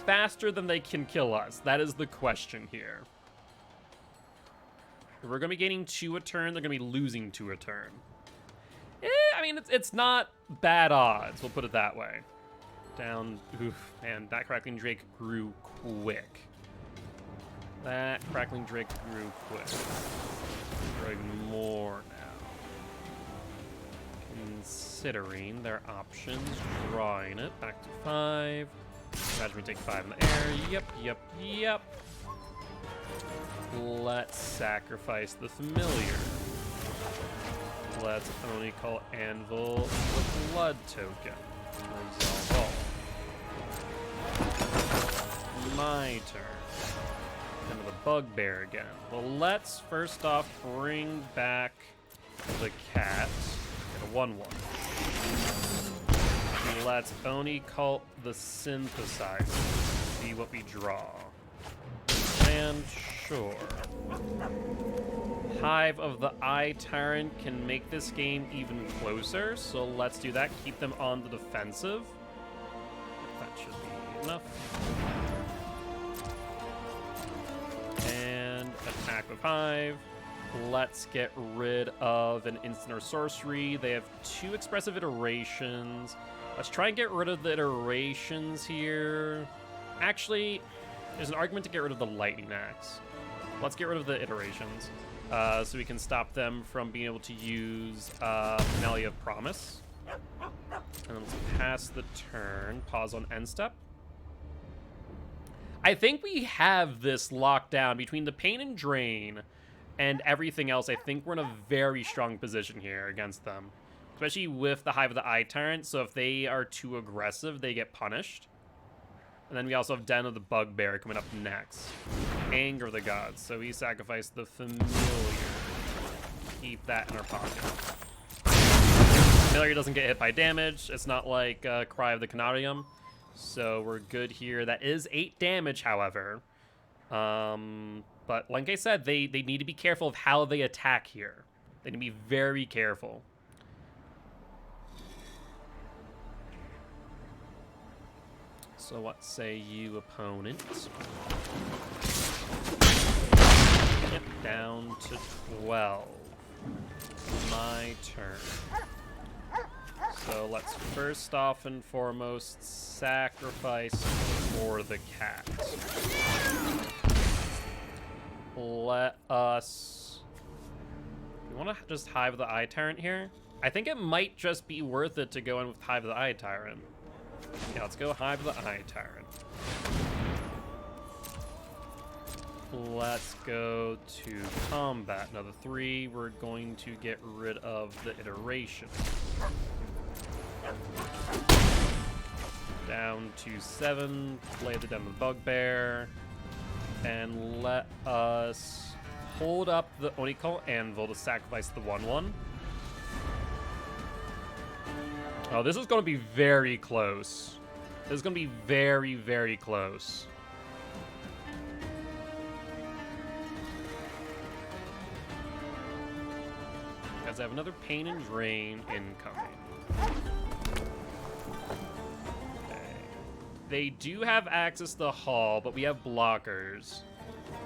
faster than they can kill us? That is the question here. We're going to be gaining 2 a turn. They're going to be losing 2 a turn. I mean, it's not bad odds. We'll put it that way. Down. Oof, man, that Crackling Drake grew quick. That Crackling Drake grew quick. Growing more now. Considering their options, drawing it back to 5. Imagine we take 5 in the air. Yep. Let's sacrifice the familiar. Let's only call Anvil the blood token. Resolve all. My turn. Into the bugbear again. Well, let's first off bring back the cat. Get a 1/1. Let's Oni cult the synthesizer. See what we draw. And sure. Hive of the Eye Tyrant can make this game even closer, so let's do that. Keep them on the defensive. That should be enough. And attack with Hive. Let's get rid of an instant or sorcery. They have 2 expressive iterations. Let's try and get rid of the iterations here. Actually, there's an argument to get rid of the lightning axe. Let's get rid of the iterations. So we can stop them from being able to use Finale of Promise. And let's pass the turn. Pause on end step. I think we have this locked down between the Pain and Drain and everything else. I think we're in a very strong position here against them, especially with the Hive of the Eye Tyrant. So if they are too aggressive, they get punished. And then we also have Den of the Bugbear coming up next. Anger of the Gods. So we sacrifice the Familiar. Keep that in our pocket. Familiar doesn't get hit by damage. It's not like Cry of the Canarium. So we're good here. That is 8 damage, however. But like I said, they need to be careful of how they attack here. They need to be very careful. So what say you, opponent? Yep, down to 12. My turn. So let's first off and foremost sacrifice for the cat. Let us... We want to just Hive the Eye Tyrant here? I think it might just be worth it to go in with Hive the Eye Tyrant. Yeah, let's go Hive the Eye Tyrant. Let's go to combat. Another 3. We're going to get rid of the iteration. Down to 7. Play the Den of the Bugbear. And let us hold up the Onikal Anvil to sacrifice the 1/1. Oh, this is going to be very close. This is going to be very, very close. Because I have another Pain and Drain incoming. Okay. They do have access to Hall, but we have blockers,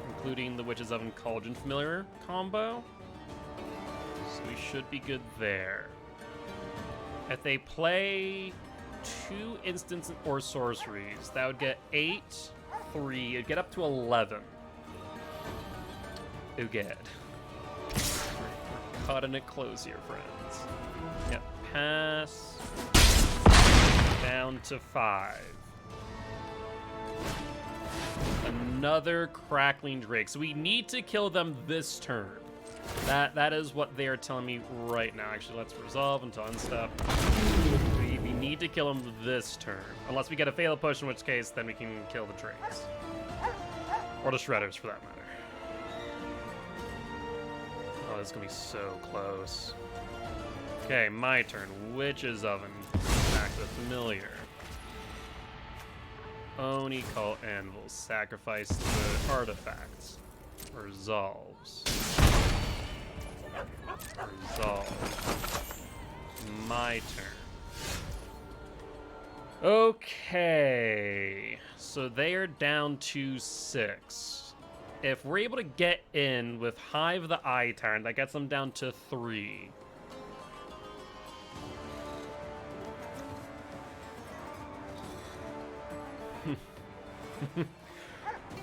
including the Witch's Oven Cauldron Familiar combo. So we should be good there. If they play 2 instants or sorceries, that would get 8, 3, it'd get up to 11. Oh, good. We're cutting it close here, friends. Yep, pass. Down to 5. Another Crackling Drake. So we need to kill them this turn. That is what they are telling me right now. Actually, let's resolve until unstep. We need to kill them this turn. Unless we get a fatal push, in which case, then we can kill the Drakes. Or the Shredders, for that matter. Oh, this is going to be so close. Okay, my turn. Witch's Oven. Back to Familiar. Oni cult anvil. Sacrifice the artifacts. Resolves. Resolve. My turn. Okay. So they are down to 6. If we're able to get in with Hive the Eye Tyrant, that gets them down to 3.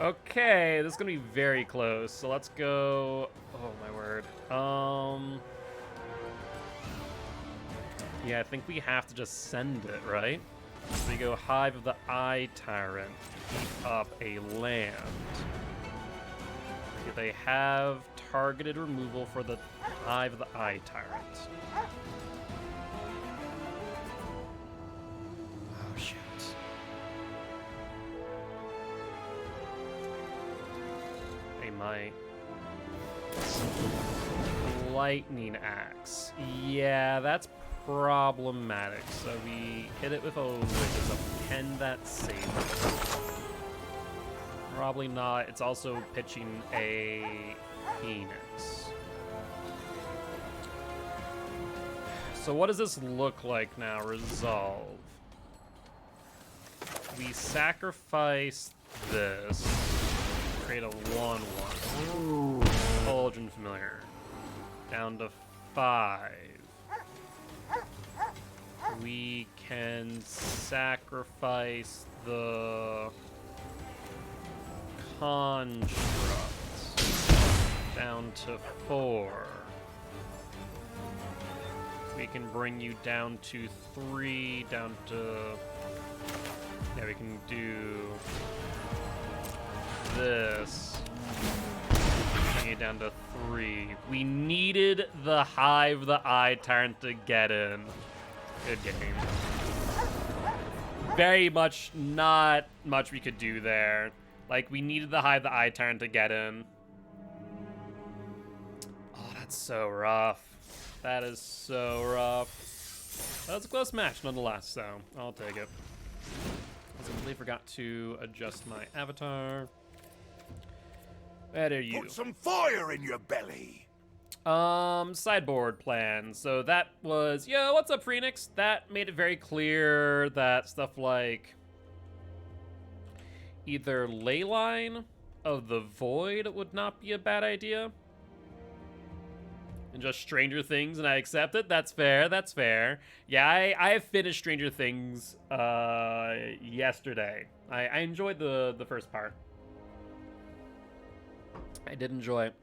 Okay, this is gonna be very close. So let's go. Oh my word. Yeah, I think we have to just send it, right? So we go Hive of the Eye Tyrant, keep up a land. Okay, they have targeted removal for the Hive of the Eye Tyrant. Oh shit. They might. Lightning Axe. Yeah, that's problematic. So we hit it with a which is a pen that saves it. Probably not. It's also pitching a Phoenix. So what does this look like now? Resolve. We sacrifice this. Create a 1/1. Fulgent Familiar. Down to 5. We can sacrifice the Construct. Down to 4. We can bring you down to 3, down to... Yeah, we can do this. Bring it down to 3. We needed the Hive the Eye Tyrant to get in. Good game. Very much not much we could do there. Like, we needed the Hive the Eye Tyrant to get in. Oh, that's so rough. That is so rough. That was a close match nonetheless, so I'll take it. I simply forgot to adjust my avatar. Better you. Put some fire in your belly. Sideboard plan. So that was, yo, what's up, Phoenix? That made it very clear that stuff like either Leyline of the Void would not be a bad idea. And just Stranger Things, and I accept it. That's fair, that's fair. Yeah, I have finished Stranger Things yesterday. I enjoyed the first part. I did enjoy it.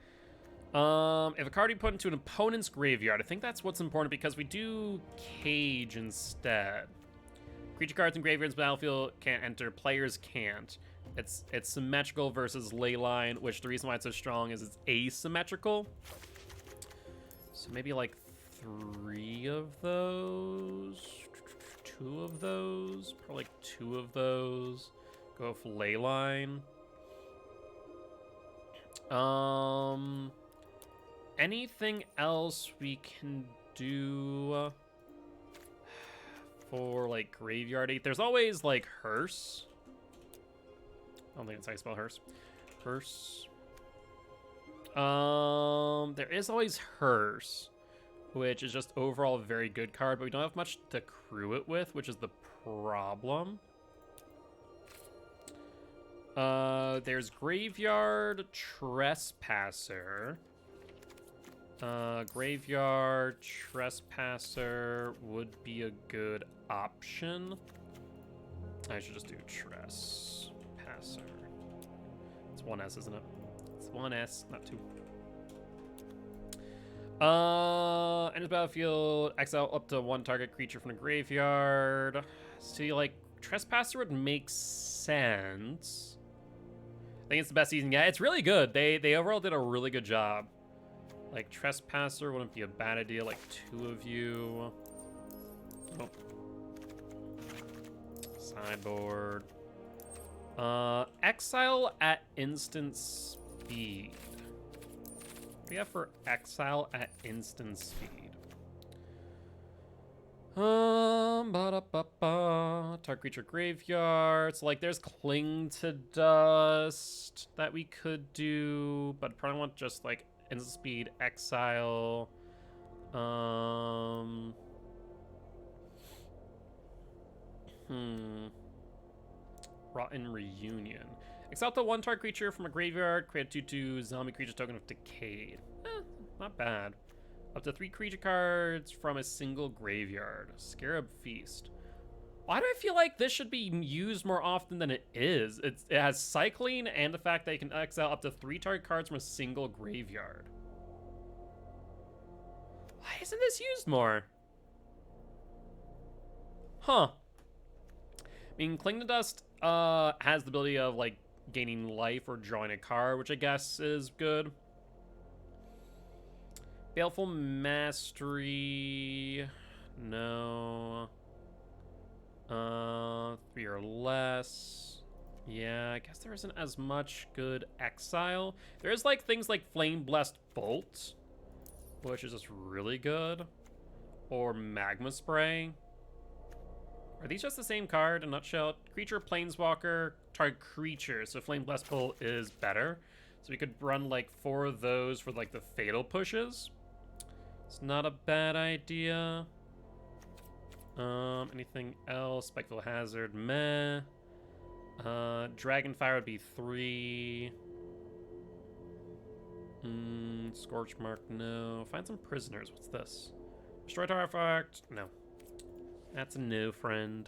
If a card you put into an opponent's graveyard, I think that's what's important because we do Cage instead. Creature cards in graveyards battlefield can't enter, players can't. It's symmetrical versus Leyline, which the reason why it's so strong is it's asymmetrical. So maybe like 3 of those, 2 of those, probably like 2 of those. Go for Leyline. Anything else we can do for like graveyard 8? There's always like Hearse. I don't think that's how you spell Hearse. Hearse. There is always Hearse, which is just overall a very good card, but we don't have much to crew it with, which is the problem. There's Graveyard Trespasser. Graveyard Trespasser would be a good option. I should just do Trespasser. It's 1S, isn't it? It's 1S, not 2. Enters battlefield, exile up to 1 target creature from the graveyard. See, like, Trespasser would make sense. I think it's the best season yet. It's really good. They overall did a really good job. Like, Trespasser wouldn't be a bad idea. Like, 2 of you. Oh. Sideboard. Exile at instant speed. What do we have for exile at instant speed? Ba-da-ba-ba. Target creature graveyard. So, like, there's Cling to Dust that we could do, but probably want just, like, instant speed exile. Rotten Reunion. Exile to one target creature from a graveyard. Create a 2/2 zombie creature token of Decayed. Not bad. Up to 3 creature cards from a single graveyard. Scarab Feast. Why do I feel like this should be used more often than it is? It has cycling and the fact that you can exile up to 3 target cards from a single graveyard. Why isn't this used more? Huh. I mean, Cling to Dust has the ability of, like, gaining life or drawing a card, which I guess is good. Baleful Mastery. No. 3 or less. Yeah, I guess there isn't as much good exile. There's, like, things like Flame Blessed Bolt, which is just really good. Or Magma Spray. Are these just the same card in a nutshell? Creature, Planeswalker, target creature. So Flame Blessed Bolt is better. So we could run like 4 of those for like the fatal pushes. It's not a bad idea. Anything else? Spectral Hazard, meh. Dragonfire would be 3. Scorch Mark, no. Find some prisoners. What's this? Destroy artifact? No. That's a no, friend.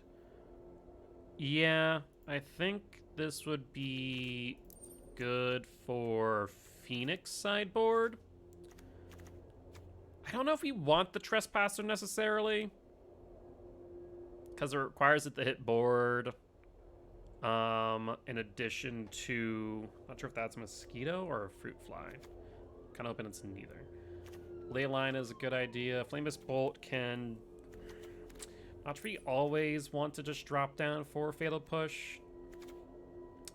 Yeah, I think this would be good for Phoenix sideboard. I don't know if we want the Trespasser necessarily, because it requires it to hit board. In addition to, not sure if that's a mosquito or a fruit fly. Kind of hoping it's neither. Leyline is a good idea. Flameless Bolt can. Not sure we always want to just drop down for Fatal Push.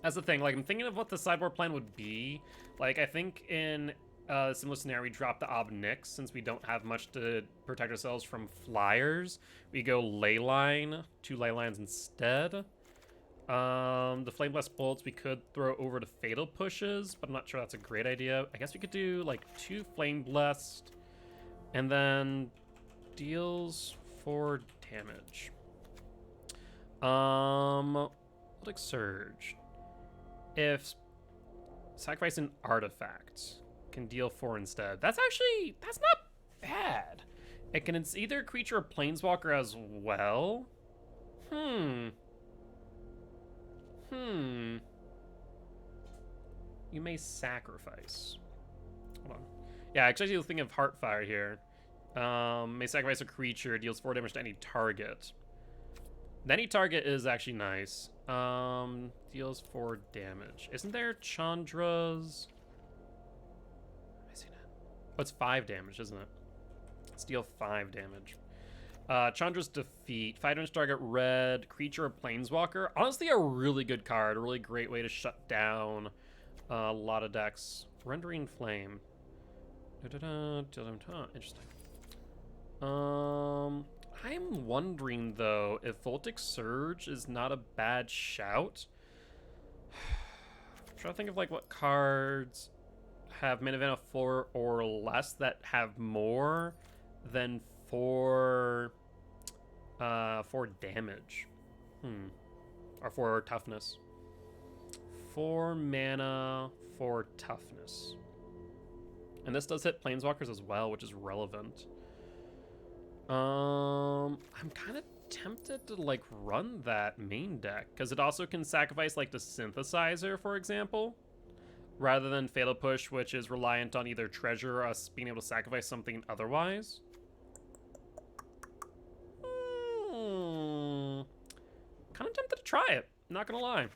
That's the thing, like, I'm thinking of what the sideboard plan would be. Like, I think in a similar scenario, we drop the Ob Nix, since we don't have much to protect ourselves from flyers. We go Leyline, 2 Leylines instead. The Flame Blessed Bolts we could throw over to Fatal Pushes, but I'm not sure that's a great idea. I guess we could do, like, 2 Flame Blessed, and then deals 4 damage. Like Surge. If sacrifice an artifact can deal 4 instead. That's not bad. It can, it's either creature or planeswalker as well. You may sacrifice. Hold on. Yeah, actually the thing of Heartfire here. May sacrifice a creature, deals 4 damage to any target. Any target is actually nice. Deals 4 damage. Isn't there Chandra's? Am I seeing it? Oh, it's 5 damage, isn't it? Let's deal 5 damage. Chandra's Defeat. 5 damage target, red, creature or planeswalker. Honestly, a really good card. A really great way to shut down a lot of decks. Rendering Flame. Interesting. I'm wondering, though, if Voltic Surge is not a bad shout. I'm trying to think of, like, what cards have mana of 4 or less that have more than 4 damage. Or 4 toughness. 4 mana, 4 toughness. And this does hit planeswalkers as well, which is relevant. I'm kind of tempted to, like, run that main deck, because it also can sacrifice, like, the Synthesizer, for example, rather than Fatal Push, which is reliant on either treasure or us being able to sacrifice something otherwise. Kind of tempted to try it, not gonna lie.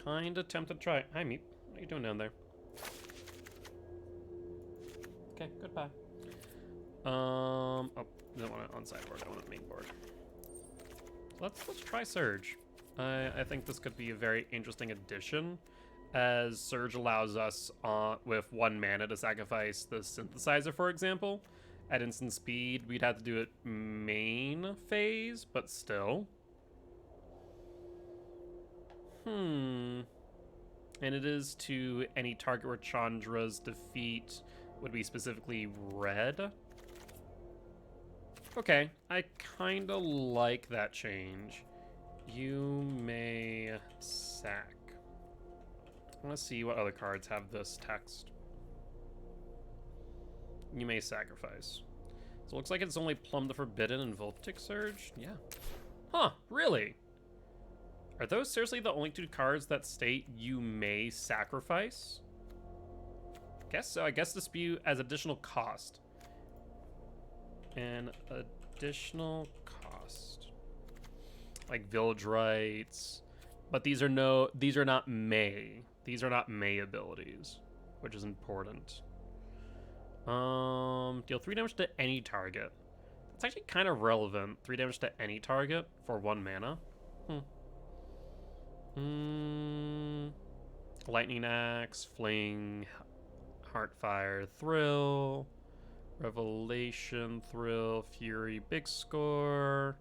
Kind of tempted to try it. Hi, Meep. What are you doing down there? Okay, goodbye. Oh, I don't want it on sideboard. I want it on main board. Let's try Surge. I think this could be a very interesting addition, as Surge allows us with 1 mana to sacrifice the Synthesizer, for example, at instant speed, we'd have to do it main phase, but still. And it is to any target where Chandra's defeat would be specifically red. Okay, I kind of like that change. You may sack. I want to see what other cards have this text. You may sacrifice. So it looks like it's only Plum the Forbidden and Volptic Surge? Yeah. Huh, really? Are those seriously the only two cards that state you may sacrifice? Guess so. I guess dispute as additional cost. An additional cost. Like Village Rights. But these are not May. These are not May abilities, which is important. Deal 3 damage to any target. That's actually kind of relevant. 3 damage to any target for 1 mana. Lightning Axe, Fling, Heartfire, Thrill, Revelation, Thrill, Fury, Big Score,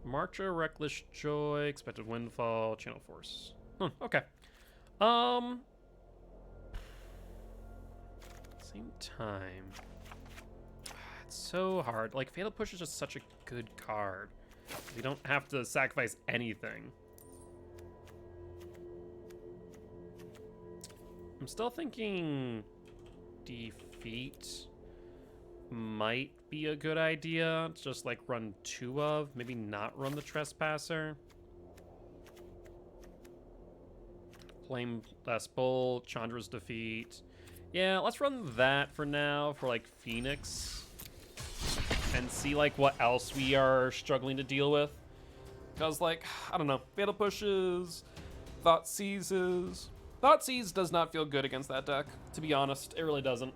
Marcher, Reckless Joy, Expected Windfall, Channel Force. Okay. Same time. It's so hard. Like, Fatal Push is just such a good card. You don't have to sacrifice anything. I'm still thinking defeat might be a good idea. Just like run 2 of, maybe not run the Trespasser. Flame Last Bolt, Chandra's defeat. Yeah, let's run that for now for like Phoenix and see like what else we are struggling to deal with. Because like, I don't know, Fatal Pushes, Thought Seizes. Thought Seize does not feel good against that deck, to be honest. It really doesn't.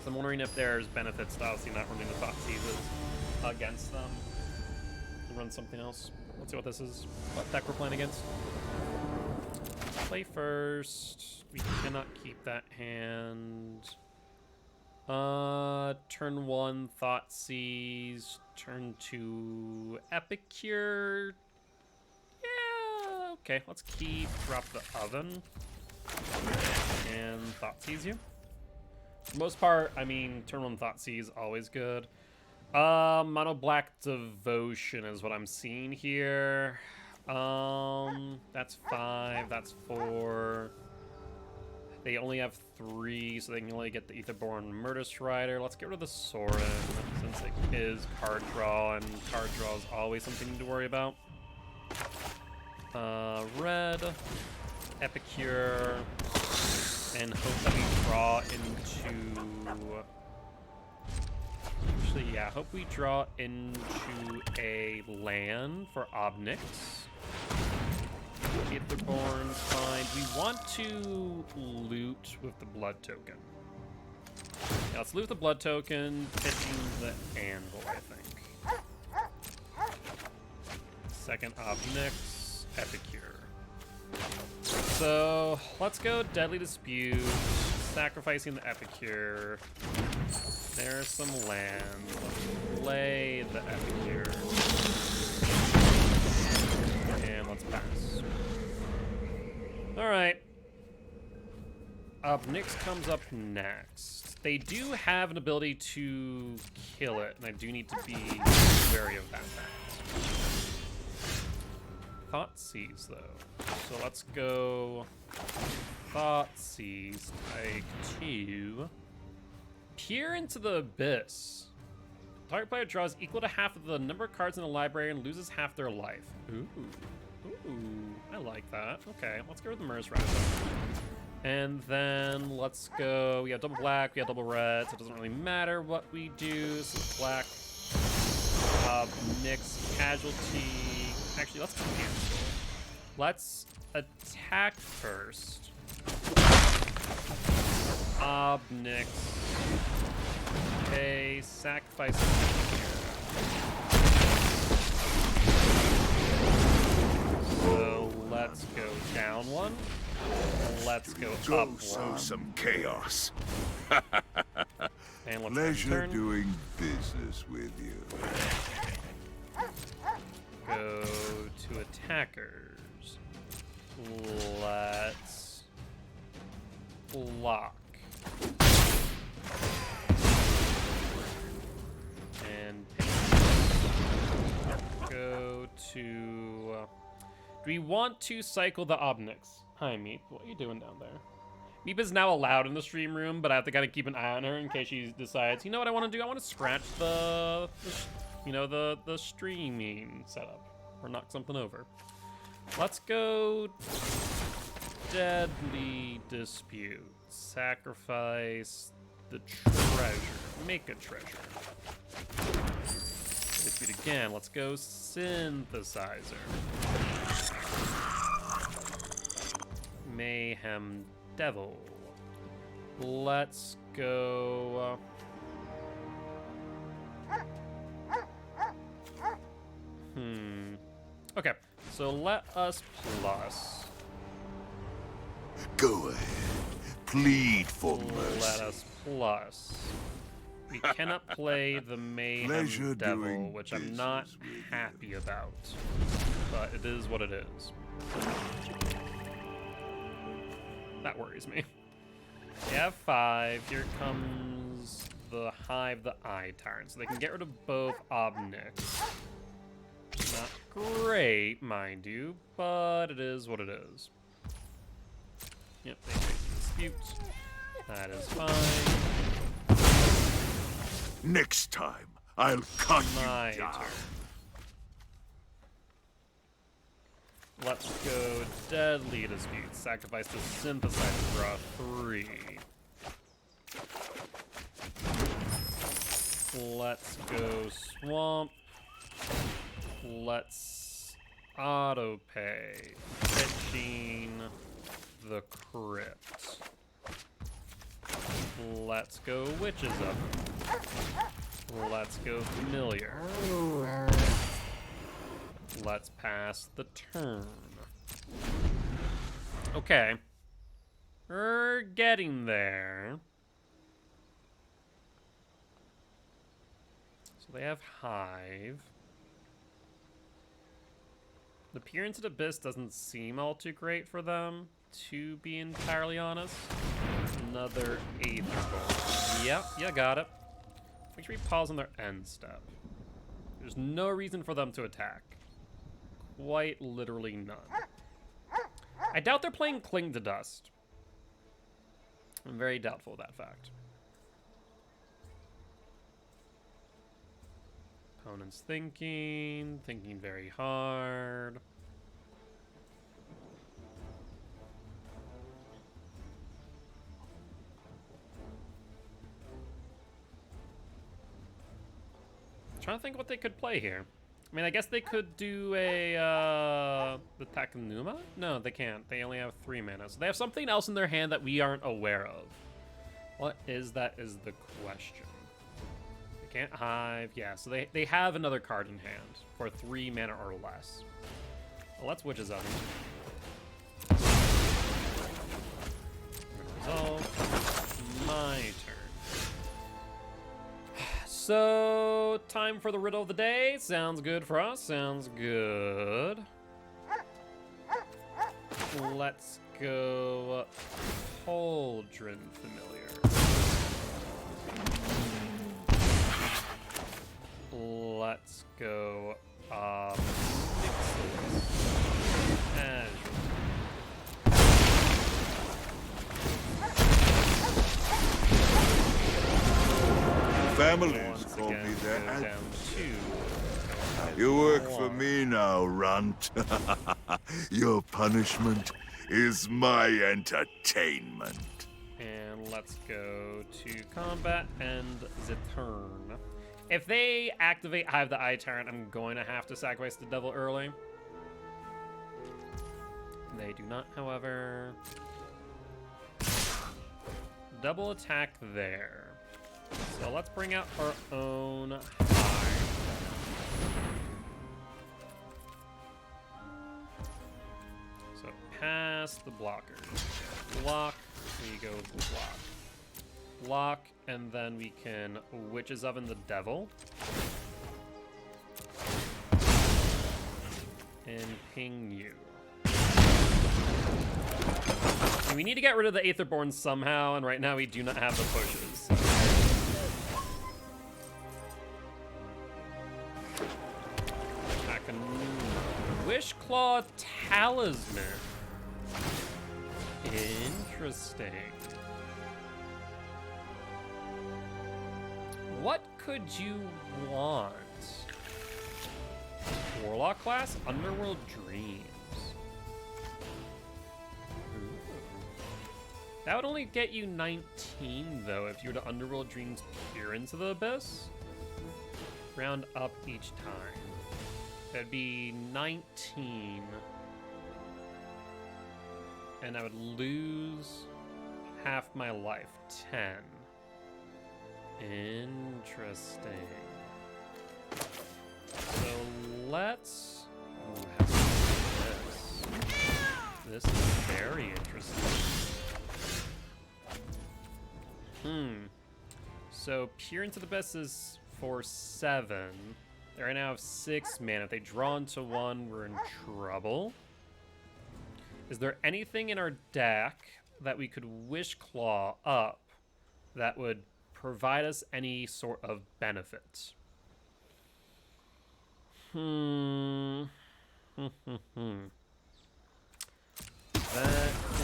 So I'm wondering if there's benefits to obviously not running the Thought Seizes against them. We'll run something else. Let's see what this is. What deck we're playing against. Play first. We cannot keep that hand. Turn 1, Thought Seize. Turn 2, Epicure. Yeah, okay. Let's keep, drop the Oven. And Thought Seize you. For the most part, I mean, turn 1 Thought Seize, always good. Mono Black Devotion is what I'm seeing here. That's 5, that's 4. They only have 3, so they can only get the Aetherborn Murder Strider. Let's get rid of the Sorin, since it is card draw, and card draw is always something to worry about. Red, Epicure, and hope that we draw into... Actually, yeah, hope we draw into a land for Obnix. Aetherborn, fine. We want to loot with the blood token. Yeah, let's loot with the blood token, pitching the anvil, I think. Second Obnix, Epicure. So let's go Deadly Dispute, sacrificing the Epicure. There's some land. Let's play the Epicure. And let's pass. Alright. Obnix comes up next. They do have an ability to kill it, and I do need to be wary of that fact. Thought Seize, though. So let's go Thought Seize, take 2. Peer into the Abyss. Target player draws equal to half of the number of cards in the library and loses half their life. Ooh. Ooh, I like that. Okay, let's go with the Murder's Rider. And then let's go, we have double black, we have double red, so it doesn't really matter what we do. So black, Nyx, casualty. Actually, let's cancel. Let's attack first. Obnix. Okay, sacrifice here. So Let's go down one. Let's go Go up sow one. some chaos. And let's Pleasure turn. doing business with you. Go to attackers. Let's block. And go to. Do we want to cycle the Obnix? Hi, Meep. What are you doing down there? Meep is now allowed in the stream room, but I have to kind of keep an eye on her in case she decides, you know what I want to do? I want to scratch the streaming setup or knock something over. Let's go Deadly Dispute. Sacrifice the treasure. Make a treasure. Dispute again. Let's go Synthesizer. Mayhem Devil. Let's go. Okay, so let us plus. Go ahead. Plead for Let mercy. us plus. We cannot play the Mayhem Pleasure Devil, doing which I'm not business with you. happy about. But it is what it is. That worries me. We have 5. Here comes the Hive, the Eye Tyrant. So they can get rid of both Obnix. Not great, mind you, but it is what it is. Yep, they face dispute. That is fine. Next time, I'll cut My you down. turn. Let's go Deadly Dispute. Sacrifice the Synthesizer for a 3. Let's go Swamp. Let's auto pay. Pitching the Crypt. Let's go Witches Oven. Let's go Familiar. Let's pass the turn. Okay. We're getting there. So they have Hive. The appearance of Abyss doesn't seem all too great for them, to be entirely honest. Another Aether Bolt. Yep, you got it. Make sure we pause on their end step. There's no reason for them to attack. Quite literally none. I doubt they're playing Cling to Dust. I'm very doubtful of that fact. Opponent's thinking very hard. Trying to think what they could play here. I mean, I guess they could do a the Takanuma? No, they can't. They only have 3 mana. So they have something else in their hand that we aren't aware of. What is that is the question. They can't Hive. Yeah, so they have another card in hand for 3 mana or less. Well, let's Witches Oven. Resolve. My turn. So, time for the riddle of the day. Sounds good for us. Sounds good. Let's go Cauldron Familiar. Let's go Azure. Families Once call again, me their go down adversary. 2. You work for me now, Runt. Your punishment is my entertainment. And let's go to combat and the turn. If they activate Hive the Eye Tyrant, I'm going to have to sacrifice the devil early. They do not, however. Double attack there. So let's bring out our own Hive. So pass the blocker. Block, there you go, block. Block, and then we can Witch's Oven the Devil. And ping you. And we need to get rid of the Aetherborn somehow, and right now we do not have the pushes. Wishclaw Talisman. Interesting. What could you want? Warlock class? Underworld Dreams. Ooh. That would only get you 19, though, if you were to Underworld Dreams peer into the Abyss. Round up each time. That'd be 19. And I would lose half my life. 10. Interesting. So let's... Ooh, how about this? This is very interesting. So peer into the Abyss is for 7. They right now have 6 mana. If they draw into 1, we're in trouble. Is there anything in our deck that we could Wishclaw up that would provide us any sort of benefit? That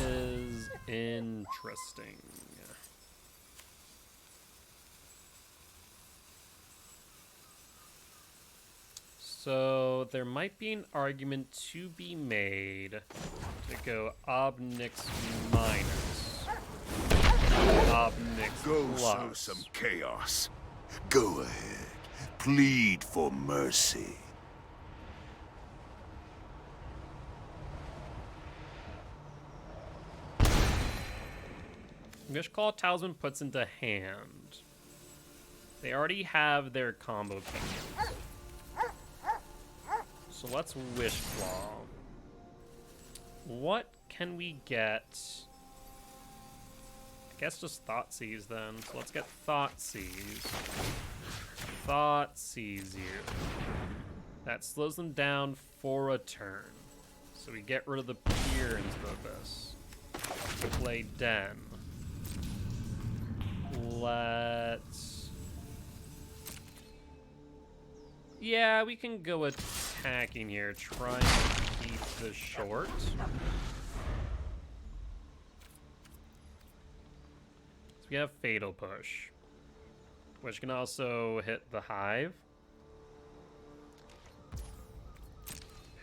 is interesting. So there might be an argument to be made to go Obnix minus. Obnix Go plus. sow some chaos. Go ahead. Plead for mercy. Wishclaw Talisman puts into hand. They already have their combo pinions. So let's Wishclaw. What can we get? I guess just Thoughtseize then. So let's get Thoughtseize. Thoughtseize you. That slows them down for a turn. So we get rid of the peer into the Abyss. Play Den. Let's... Yeah, we can go attacking here, trying to keep the short. So we have Fatal Push, which can also hit the Hive.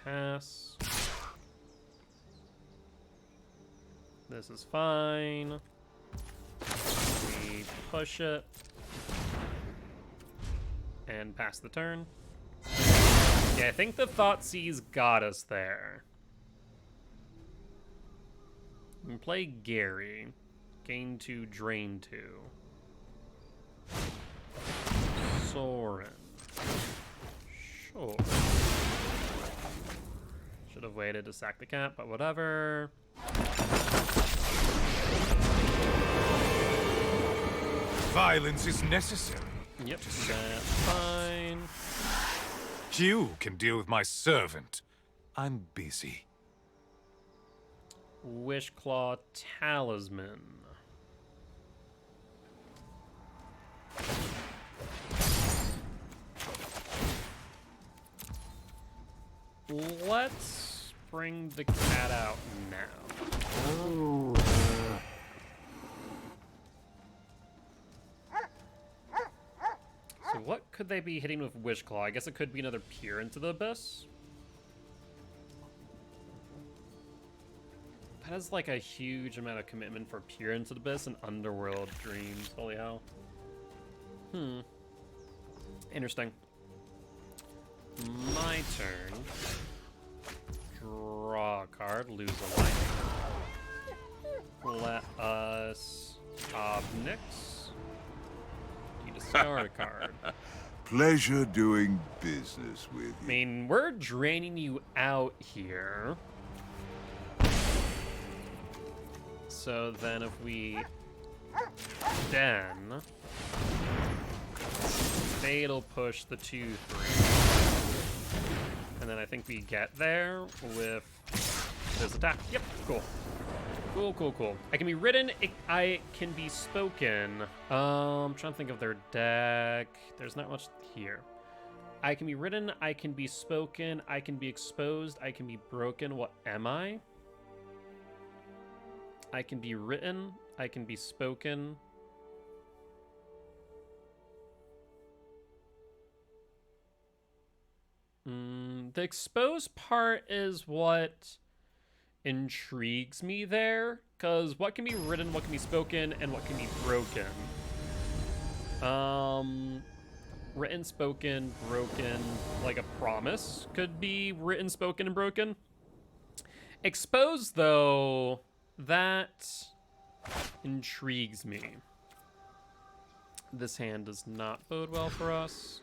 Pass. This is fine. We push it. And pass the turn. Yeah, I think the Thoughtseize got us there. We can play Gary. Gain 2, drain 2. Sorin. Sure. Should have waited to sack the cat, but whatever. Violence is necessary. Yep, that's fine. You can deal with my servant. I'm busy. Wishclaw Talisman. Let's bring the cat out now. So what could they be hitting with Wishclaw? I guess it could be another peer into the Abyss. That is like a huge amount of commitment for peer into the Abyss and Underworld Dreams. Holy hell. Interesting. My turn. Draw a card, lose a life. Let us Obnix. You discard a card. Pleasure doing business with you. I mean, we're draining you out here. So then if we den, fatal push the 2-3. And then I think we get there with this attack. Yep, cool. Cool. I can be written, I can be spoken. I'm trying to think of their deck. There's not much here. I can be written, I can be spoken, I can be exposed, I can be broken. What am I? I can be written, I can be spoken. The exposed part is what intrigues me there, because what can be written, what can be spoken, and what can be broken? Written, spoken, broken, like a promise could be written, spoken, and broken. Exposed, though, that intrigues me. This hand does not bode well for us.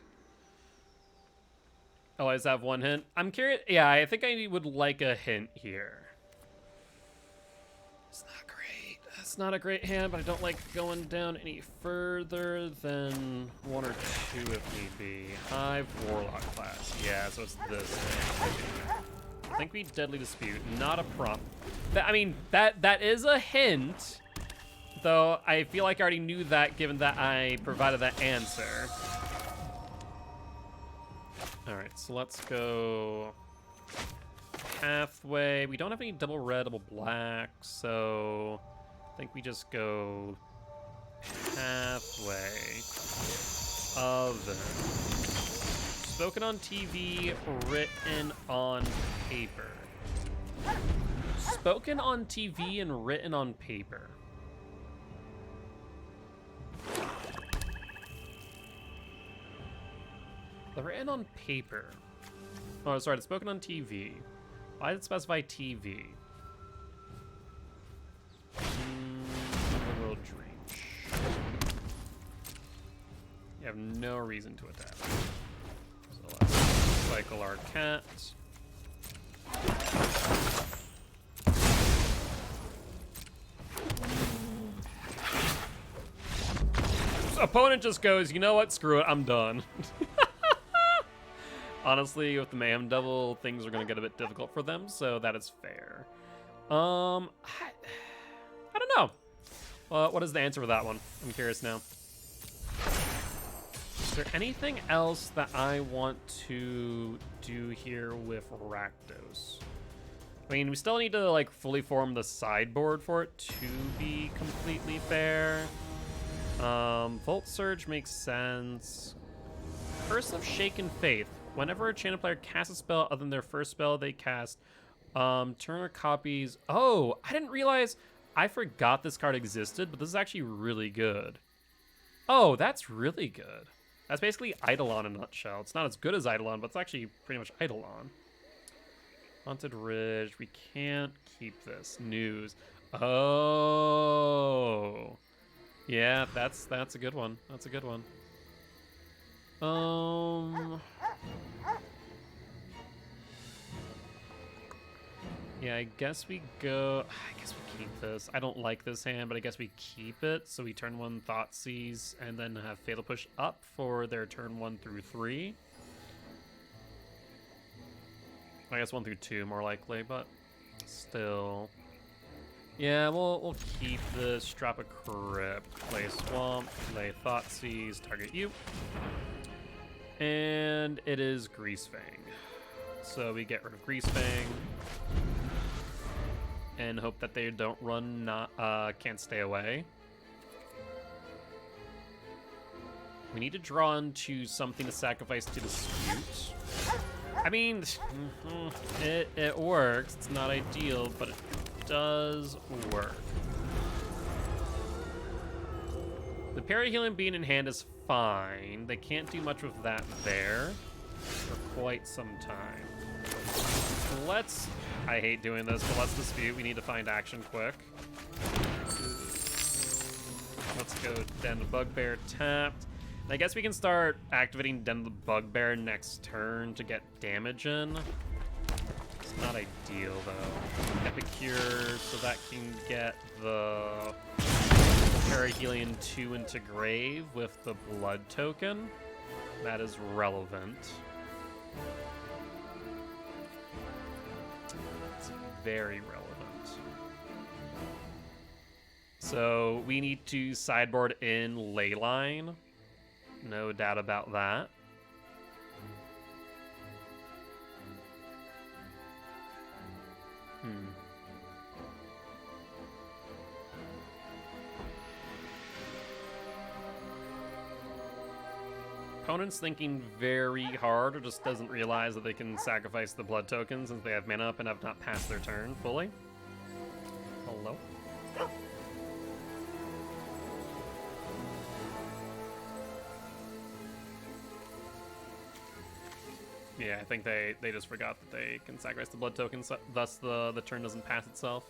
Oh, I just have one hint. I'm curious. Yeah, I think I would like a hint here. It's not great. It's not a great hand, but I don't like going down any further than 1 or 2 if need be. Hive Warlock class. Yeah, so it's this. I think we Deadly Dispute. Not a prompt. I mean, that is a hint, though I feel like I already knew that given that I provided that answer. All right, so let's go Pathway. We don't have any double red, double black, so I think we just go Pathway. Oven. Spoken on TV, written on paper. Spoken on TV and written on paper. The written on paper. Oh, sorry, it's spoken on TV. Why did it specify TV? World Reach. You have no reason to attack. So let's cycle our cat. So opponent just goes, you know what, screw it, I'm done. Honestly, with the Mayhem Devil, things are going to get a bit difficult for them, so that is fair. I don't know. What is the answer for that one? I'm curious now. Is there anything else that I want to do here with Rakdos? I mean, we still need to, like, fully form the sideboard for it to be completely fair. Volt Surge makes sense. Curse of Shaken Faith. Whenever a Enchanted player casts a spell other than their first spell they cast, Turner copies. Oh, I didn't realize. I forgot this card existed, but this is actually really good. Oh, that's really good. That's basically Eidolon in a nutshell. It's not as good as Eidolon, but it's actually pretty much Eidolon. Haunted Ridge. We can't keep this. News. Oh. Yeah, that's a good one. That's a good one. Yeah, I guess we keep this. I don't like this hand, but I guess we keep it. So we turn 1 Thoughtseize and then have Fatal Push up for their turn 1 through 3. I guess 1 through 2 more likely, but still. Yeah, we'll keep this. Drop a Crypt, play Swamp, play Thoughtseize, target you. And it is Greasefang. So we get rid of Greasefang. And hope that they don't run, can't stay away. We need to draw into something to sacrifice to Dispute. I mean, it works. It's not ideal, but it does work. The Parry Healing Being in hand is fine. They can't do much with that there for quite some time. Let's... I hate doing this, but let's Dispute. We need to find action quick. Let's go Den the Bugbear tapped. And I guess we can start activating Den the Bugbear next turn to get damage in. Not ideal, though. Epicure, so that can get the Perihelion 2 into Grave with the Blood token. That is relevant. It's very relevant. So we need to sideboard in Leyline. No doubt about that. Opponent's thinking very hard or just doesn't realize that they can sacrifice the blood token since they have mana up and have not passed their turn fully. Hello? Yeah, I think they just forgot that they can sacrifice the blood token, so thus the turn doesn't pass itself.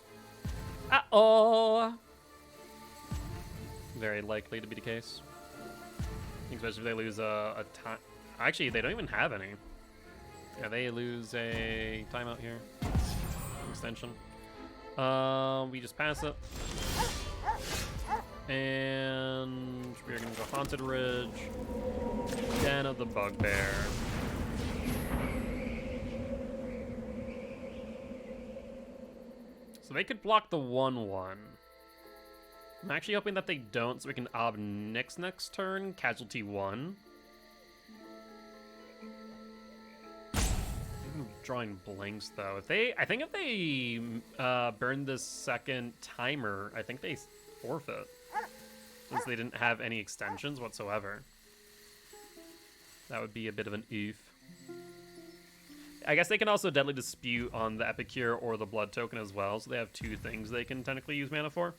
Uh-oh! Very likely to be the case. Especially if they lose a time. Actually, they don't even have any. Yeah, they lose a timeout here. Extension. We just pass it. And we're gonna go Haunted Ridge. Den of the Bugbear. So they could block the 1/1. I'm actually hoping that they don't, so we can Ob next turn, Casualty 1. I'm drawing blanks though. I think if they burn this second timer, I think they forfeit, since they didn't have any extensions whatsoever. That would be a bit of an oof. I guess they can also Deadly Dispute on the Epicure or the Blood token as well, so they have two things they can technically use mana for.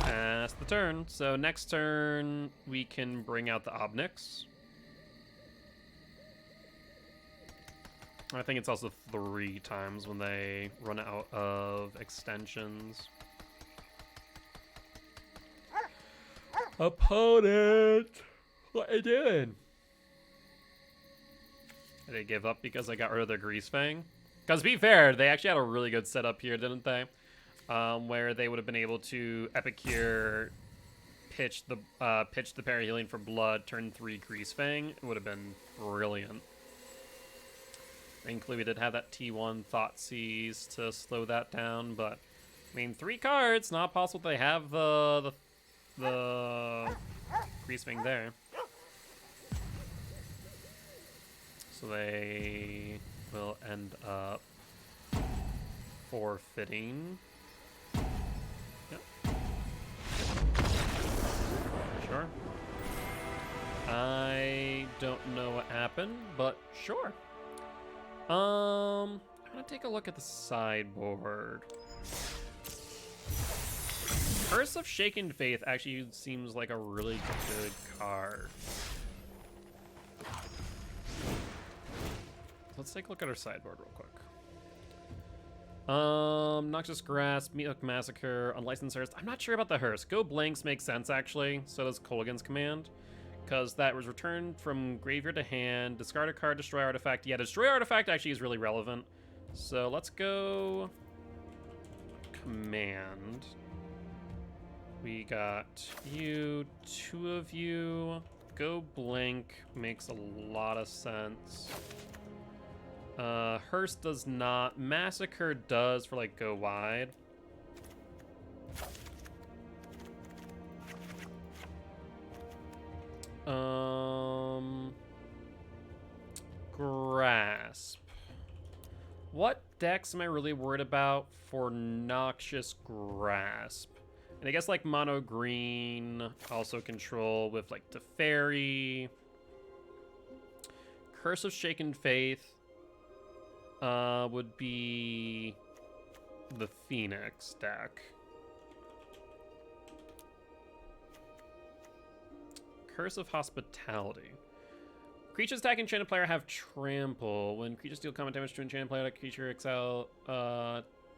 That's the turn. So next turn, we can bring out the Obnix. I think it's also 3 times when they run out of extensions. Opponent! What are you doing? Did they give up because I got rid of their Grease Fang? Because to be fair, they actually had a really good setup here, didn't they? Where they would have been able to Epicure, pitch the Perihelion for blood, turn 3 Grease Fang. It would have been brilliant. Thankfully, we did have that T1 Thoughtseize to slow that down, but I mean, 3 cards, not possible they have the Grease Fang there. So they will end up forfeiting. Yep. Sure. I don't know what happened, but sure. I'm gonna take a look at the sideboard. Curse of Shaken Faith actually seems like a really good card. Let's take a look at our sideboard real quick. Noxious Grasp, Meathook Massacre, Unlicensed Hearse. I'm not sure about the Hearse. Go Blanks makes sense, actually. So does Kolaghan's Command. Because that was returned from graveyard to hand. Discard a card, destroy artifact. Yeah, destroy artifact actually is really relevant. So let's go Command. We got you, 2 of you. Go Blank makes a lot of sense. Hearse does not. Massacre does for like go wide. Grasp. What decks am I really worried about for Noxious Grasp? And I guess like mono green, also control with like Teferi. Curse of Shaken Faith would be the Phoenix deck. Curse of Hospitality. Creatures attacking enchanted player have trample. When creatures deal combat damage to enchanted player, creature exile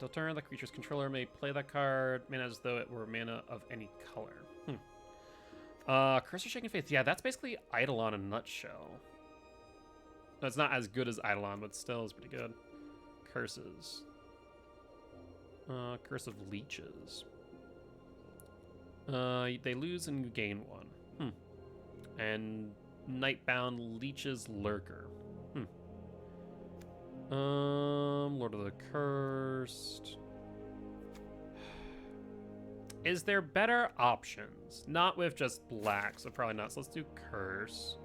Till turn, the creature's controller may play that card, mana as though it were mana of any color. Curse or Shaken Faith. Yeah, that's basically Eidolon in a nutshell. No, it's not as good as Eidolon, but still is pretty good. Curses. Curse of Leeches. They lose and you gain one. And Nightbound Leech's Lurker. Lord of the Cursed. Is there better options? Not with just black, so probably not. So let's do Curse.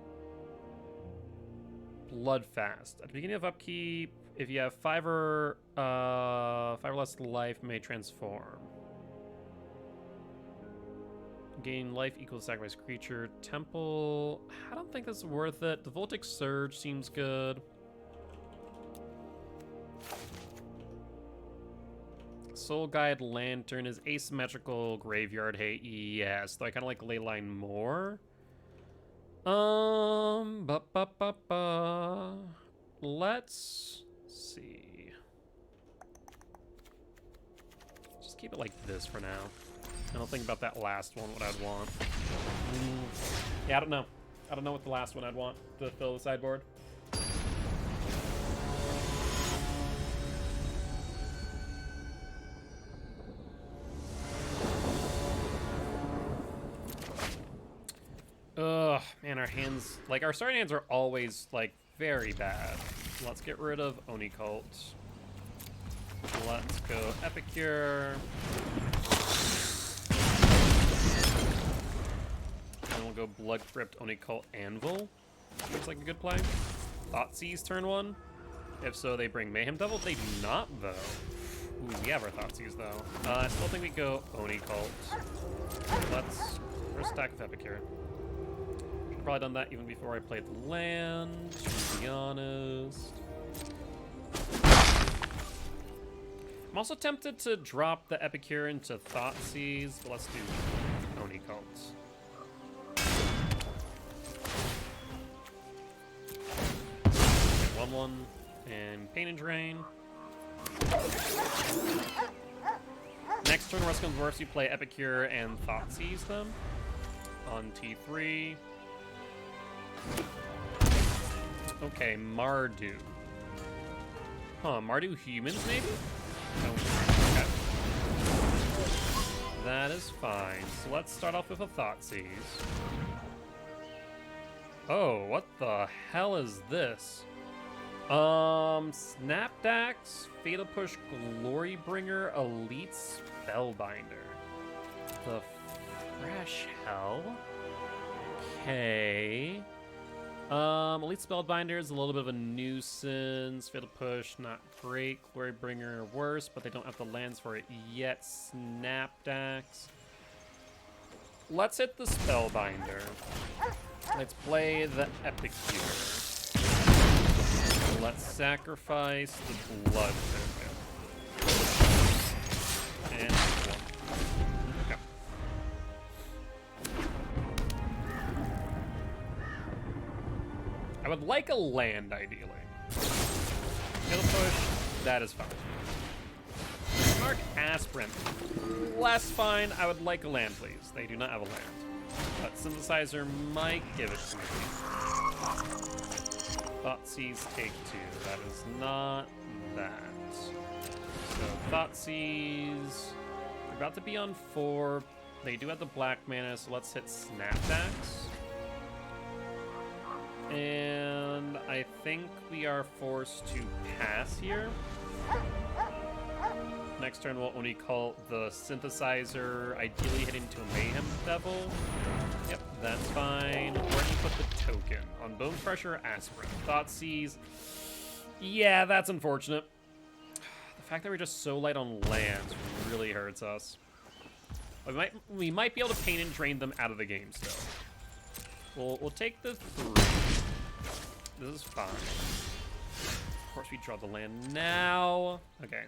Bloodfast. At the beginning of upkeep, if you have 5 or less life, may transform. Gain life equals sacrifice creature. Temple. I don't think that's worth it. The Voltic Surge seems good. Soul Guide Lantern is asymmetrical graveyard hate. Yes, though I kind of like Leyline more. Let's see. Just keep it like this for now. I don't think about that last one, what I'd want. Yeah, I don't know. I don't know what the last one I'd want to fill the sideboard. Ugh, man, our hands, like, our starting hands are always, like, very bad. Let's get rid of Oni Cult. Let's go Epicure. And we'll go Blood Crypt, Oni Cult, Anvil. Looks like a good play. Thoughtseize turn 1. If so, they bring Mayhem Devil. They do not, though. Ooh, we have our Thoughtseize, though. I still think we go Oni Cult. Let's first stack of Epicure. Probably done that even before I played the land, to be honest. I'm also tempted to drop the Epicure into Thoughtseize, but let's do Oni Cults. Get 1/1 and Pain and Drain. Next turn, Rust comes worse, you play Epicure and Thoughtseize them on T3. Okay, Mardu. Huh, Mardu humans, maybe? Oh, okay. That is fine. So let's start off with a Thoughtseize. Oh, what the hell is this? Snapdax, Fatal Push, Glorybringer, Elite Spellbinder. The fresh hell? Okay. Elite Spellbinder is a little bit of a nuisance. Fatal Push, not great. Glorybringer, worse, but they don't have the lands for it yet. Snapdax. Let's hit the Spellbinder. Let's play the Epicure. Let's sacrifice the Blood token. And one. Okay. I would like a land, ideally. Fatal Push, that is fine. Mark Aspirin, less fine. I would like a land, please. They do not have a land. But Synthesizer might give it to me. Thoughtseize take 2. That is not that. So Thoughtseize. They're about to be on 4. They do have the black mana, so let's hit Snapdax. And I think we are forced to pass here. Next turn we'll only call the Synthesizer, ideally hitting into a Mayhem Devil. Yep, that's fine. Or you put the token on Bone Crusher, Aspirin. Thoughtseize. Yeah, that's unfortunate. The fact that we're just so light on lands really hurts us. We might be able to Pain and Drain them out of the game still. We'll take the 3. This is fine. Of course, we draw the land now. Okay.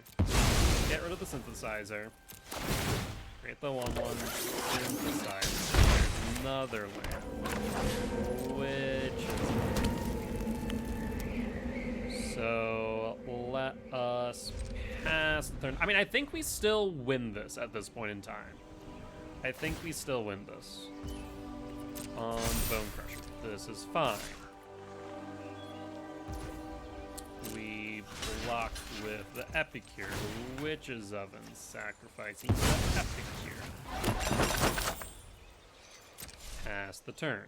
Get rid of the Synthesizer. Create the 1/1. Synthesizer. Another land. Which is... So, let us pass the turn. I mean, I think we still win this at this point in time. I think we still win this. On Bone Crusher. This is fine. We block with the Epicure, the Witch's Oven, sacrificing the Epicure. Pass the turn.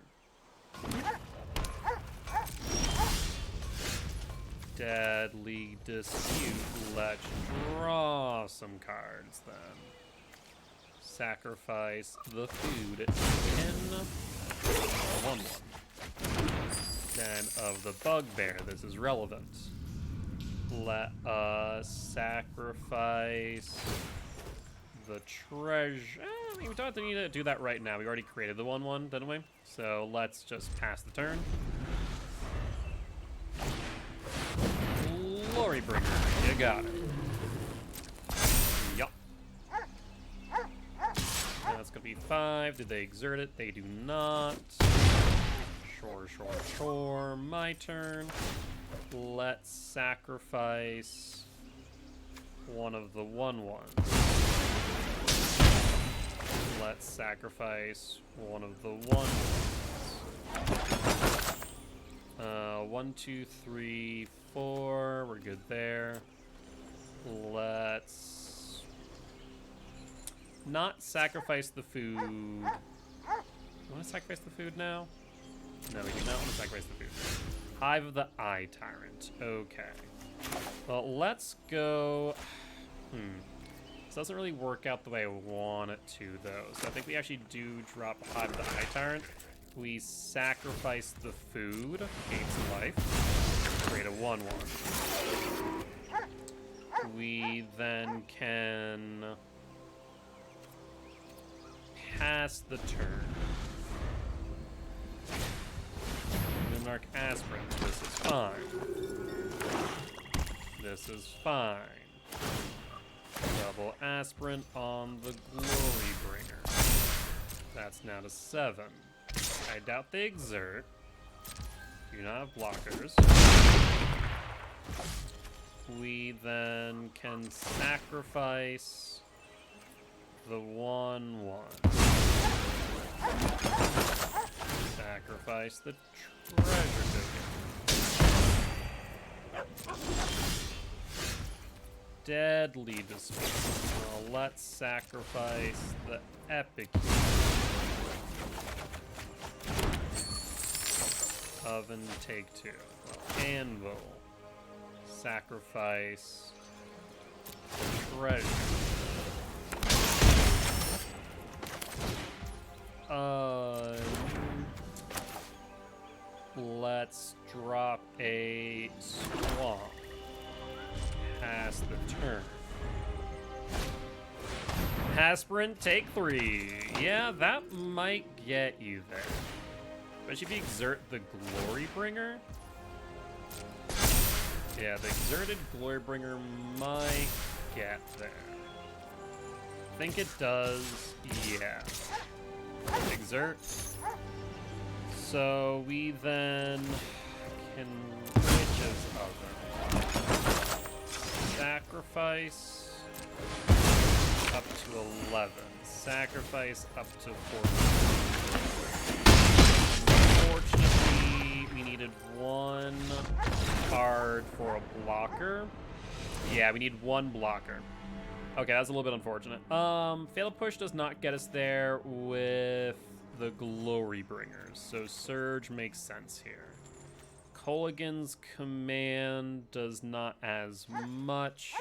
Deadly Dispute. Let's draw some cards then. Sacrifice the food. 1/1. Den of the Bugbear. This is relevant. Let us sacrifice the treasure. I mean, we don't have to need to do that right now. We already created the 1/1, didn't we? So let's just pass the turn. Glory Bringer, you got it. Yup. That's gonna be 5. Did they exert it? They do not. Sure. My turn. Let's sacrifice one of the 1/1s. Let's sacrifice one of the 1/1s. 1, 2, 3, 4. We're good there. Let's not sacrifice the food. You want to sacrifice the food now? No, we do not want to sacrifice the food. Hive of the Eye Tyrant. Okay. Well, let's go... This doesn't really work out the way I want it to, though. So I think we actually do drop Hive of the Eye Tyrant. We sacrifice the food. Gain some life. Create a 1/1. We then can... pass the turn. Monarch Aspirin. This is fine. This is fine. Double Aspirin on the Glory Bringer. That's now to 7. I doubt they exert. Do not have blockers. We then can sacrifice the 1/1. Sacrifice the treasure token. Deadly Dispute. Well, let's sacrifice the Epicure. Oven, take 2. Well, Anvil. Sacrifice treasure. Let's drop a swamp. Pass the turn. Aspirin, take 3. Yeah, that might get you there. Especially if you exert the Glory Bringer. Yeah, the exerted Glory Bringer might get there. I think it does. Yeah. Exert. So we then can Witch's Oven. Sacrifice up to 11. Sacrifice up to 14. Unfortunately, we needed 1 card for a blocker. Yeah, we need 1 blocker. Okay, that's a little bit unfortunate. Fatal Push does not get us there with the Glory Bringers, so Surge makes sense here. Colligan's Command does not as much.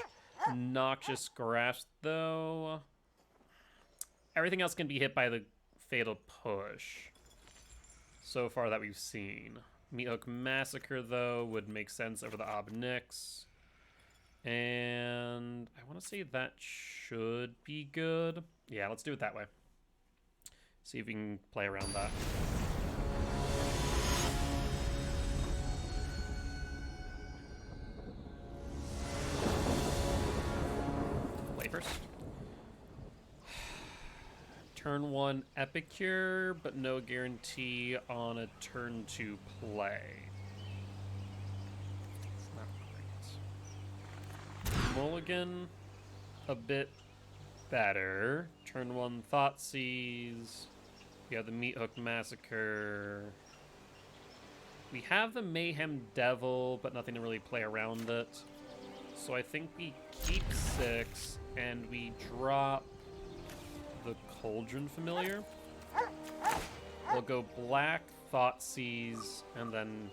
Noxious Grasp, though. Everything else can be hit by the Fatal Push so far that we've seen. Meathook Massacre, though, would make sense over the Obnix. And I want to say that should be good. Yeah, let's do it that way. See if we can play around that. Play first. Turn 1 Epicure, but no guarantee on a turn 2 play. mulligan a bit better. Turn 1 Thoughtseize. We have the Meat Hook Massacre. We have the Mayhem Devil, but nothing to really play around it. So I think we keep 6 and we drop the Cauldron Familiar. We'll go black Thoughtseize and then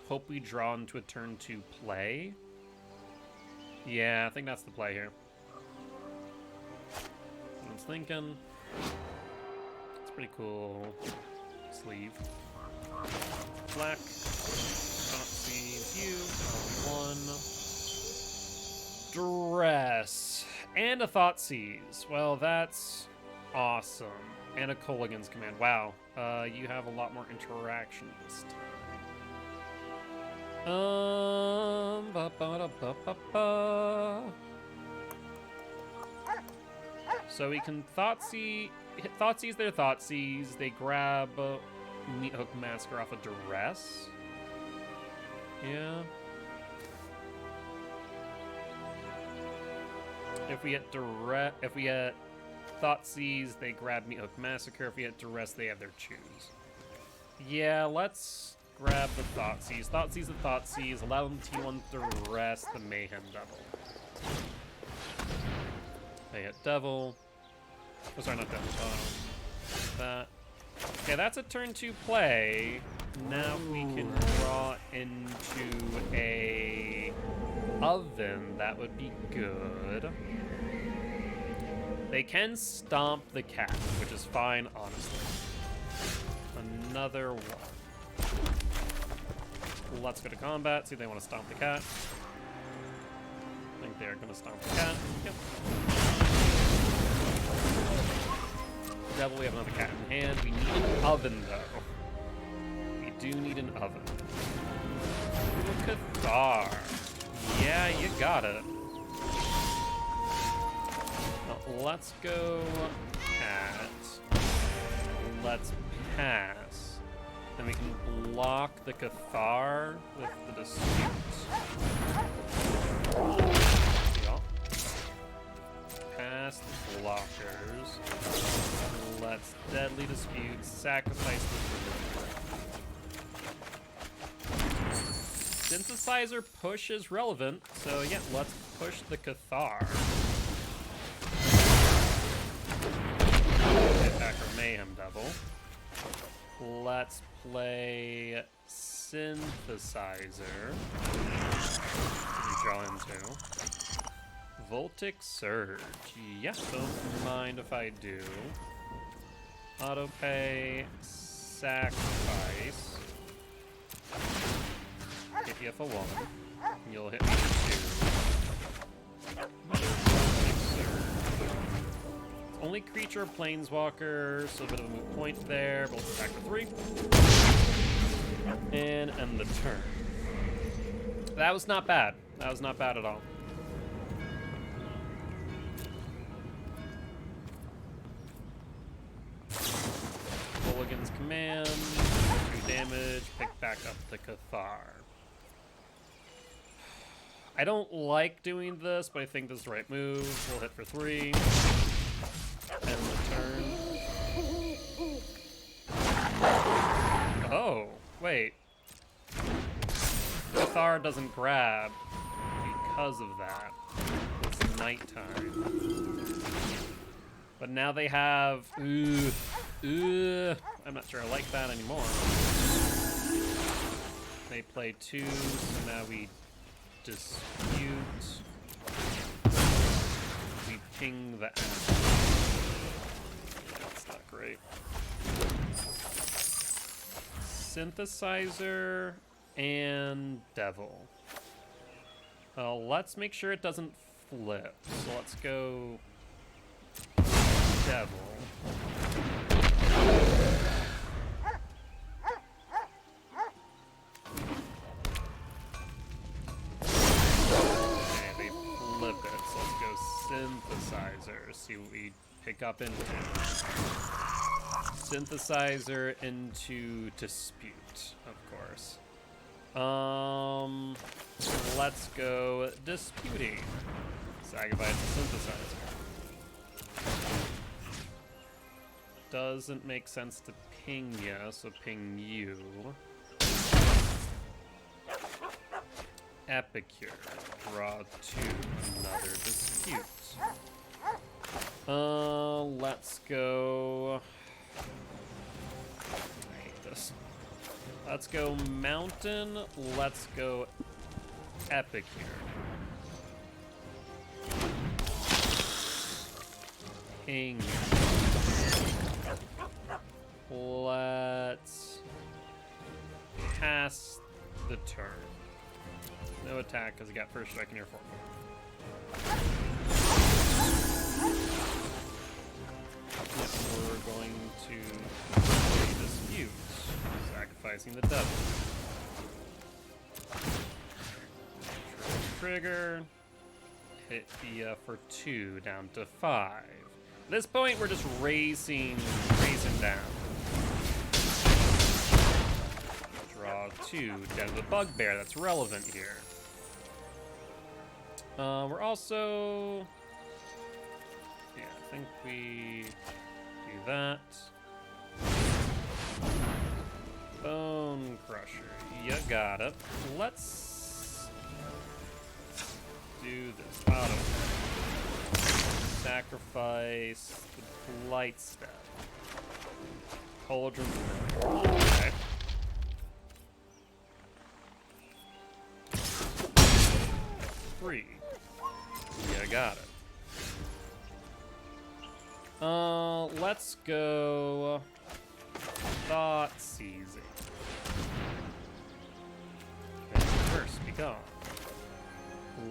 hope we draw into a turn 2 play. Yeah, I think that's the play here. I was thinking. It's pretty cool. Sleeve. Black. Thoughtseize you. 1. Dress. And a Thoughtseize. Well, that's awesome. And a Colligan's Command. Wow. You have a lot more interaction this time. So we can Thoughtseize their Thoughtseize. They grab Meat Hook Massacre off a Duress. Yeah. If we get Thoughtseize, they grab Meat Hook Massacre. If we get Duress, they have their choose. Yeah, let's grab the Thoughtseize. Thoughtseize the Thoughtseize. Allow them T1 Duress the Mayhem Devil. They hit Devil. Oh, sorry, not Devil. That. Okay, that's a turn 2 play. Now we can draw into a oven. That would be good. They can stomp the cat, which is fine, honestly. Another one. Let's go to combat, see if they want to stomp the cat. I think they're going to stomp the cat. Yep. Devil, we have another cat in hand. We need an oven, though. We do need an oven. Ooh, Cathar. Yeah, you got it. Let's go cat. Let's pass. Then we can block the Cathar with the Dispute. Yeah. Pass the blockers. Let's Deadly Dispute. Sacrifice the Synthesizer push is relevant, so yeah, let's push the Cathar. Attacker Mayhem Devil. Let's play Synthesizer. We draw into Voltic Surge. Yeah, don't mind if I do. Autopay, Sacrifice. Hit you for 1. You'll hit me for 2. Voltic Surge. Only creature or planeswalker, so a bit of a moot point there. Both attack for 3. And end the turn. That was not bad. That was not bad at all. Mulligan's Command, 2 damage, pick back up the Cathar. I don't like doing this, but I think this is the right move. We'll hit for 3. End the turn. Oh, wait. Cathar doesn't grab because of that. It's nighttime. But now they have... I'm not sure I like that anymore. They play 2, so now we dispute. We ping the ass. That's not great. Synthesizer and Devil. Let's make sure it doesn't flip. So let's go Devil. Okay, they flip it. So let's go Synthesizer. See what we pick up into. Synthesizer into Dispute, of course. Let's go disputing. Sacrifice the synthesizer. Doesn't make sense to ping ya, so ping you. Epicure. Draw 2. Another dispute. Let's go. I hate this. Let's go mountain. Let's go epicure. Ping. Let's pass the turn. No attack because I got first strike in your 4-4. We're going to play dispute, sacrificing the devil. Trigger. Hit the for 2 down to 5. At this point, we're just raising down. Draw 2 down to the bugbear. That's relevant here. We're also, yeah, I think we do that. Bone Crusher, you got it. Let's do this. Auto. Sacrifice the Blight Step. Cauldron. Okay. Free. Yeah, got it. Let's go Thought Seizing. First, be gone.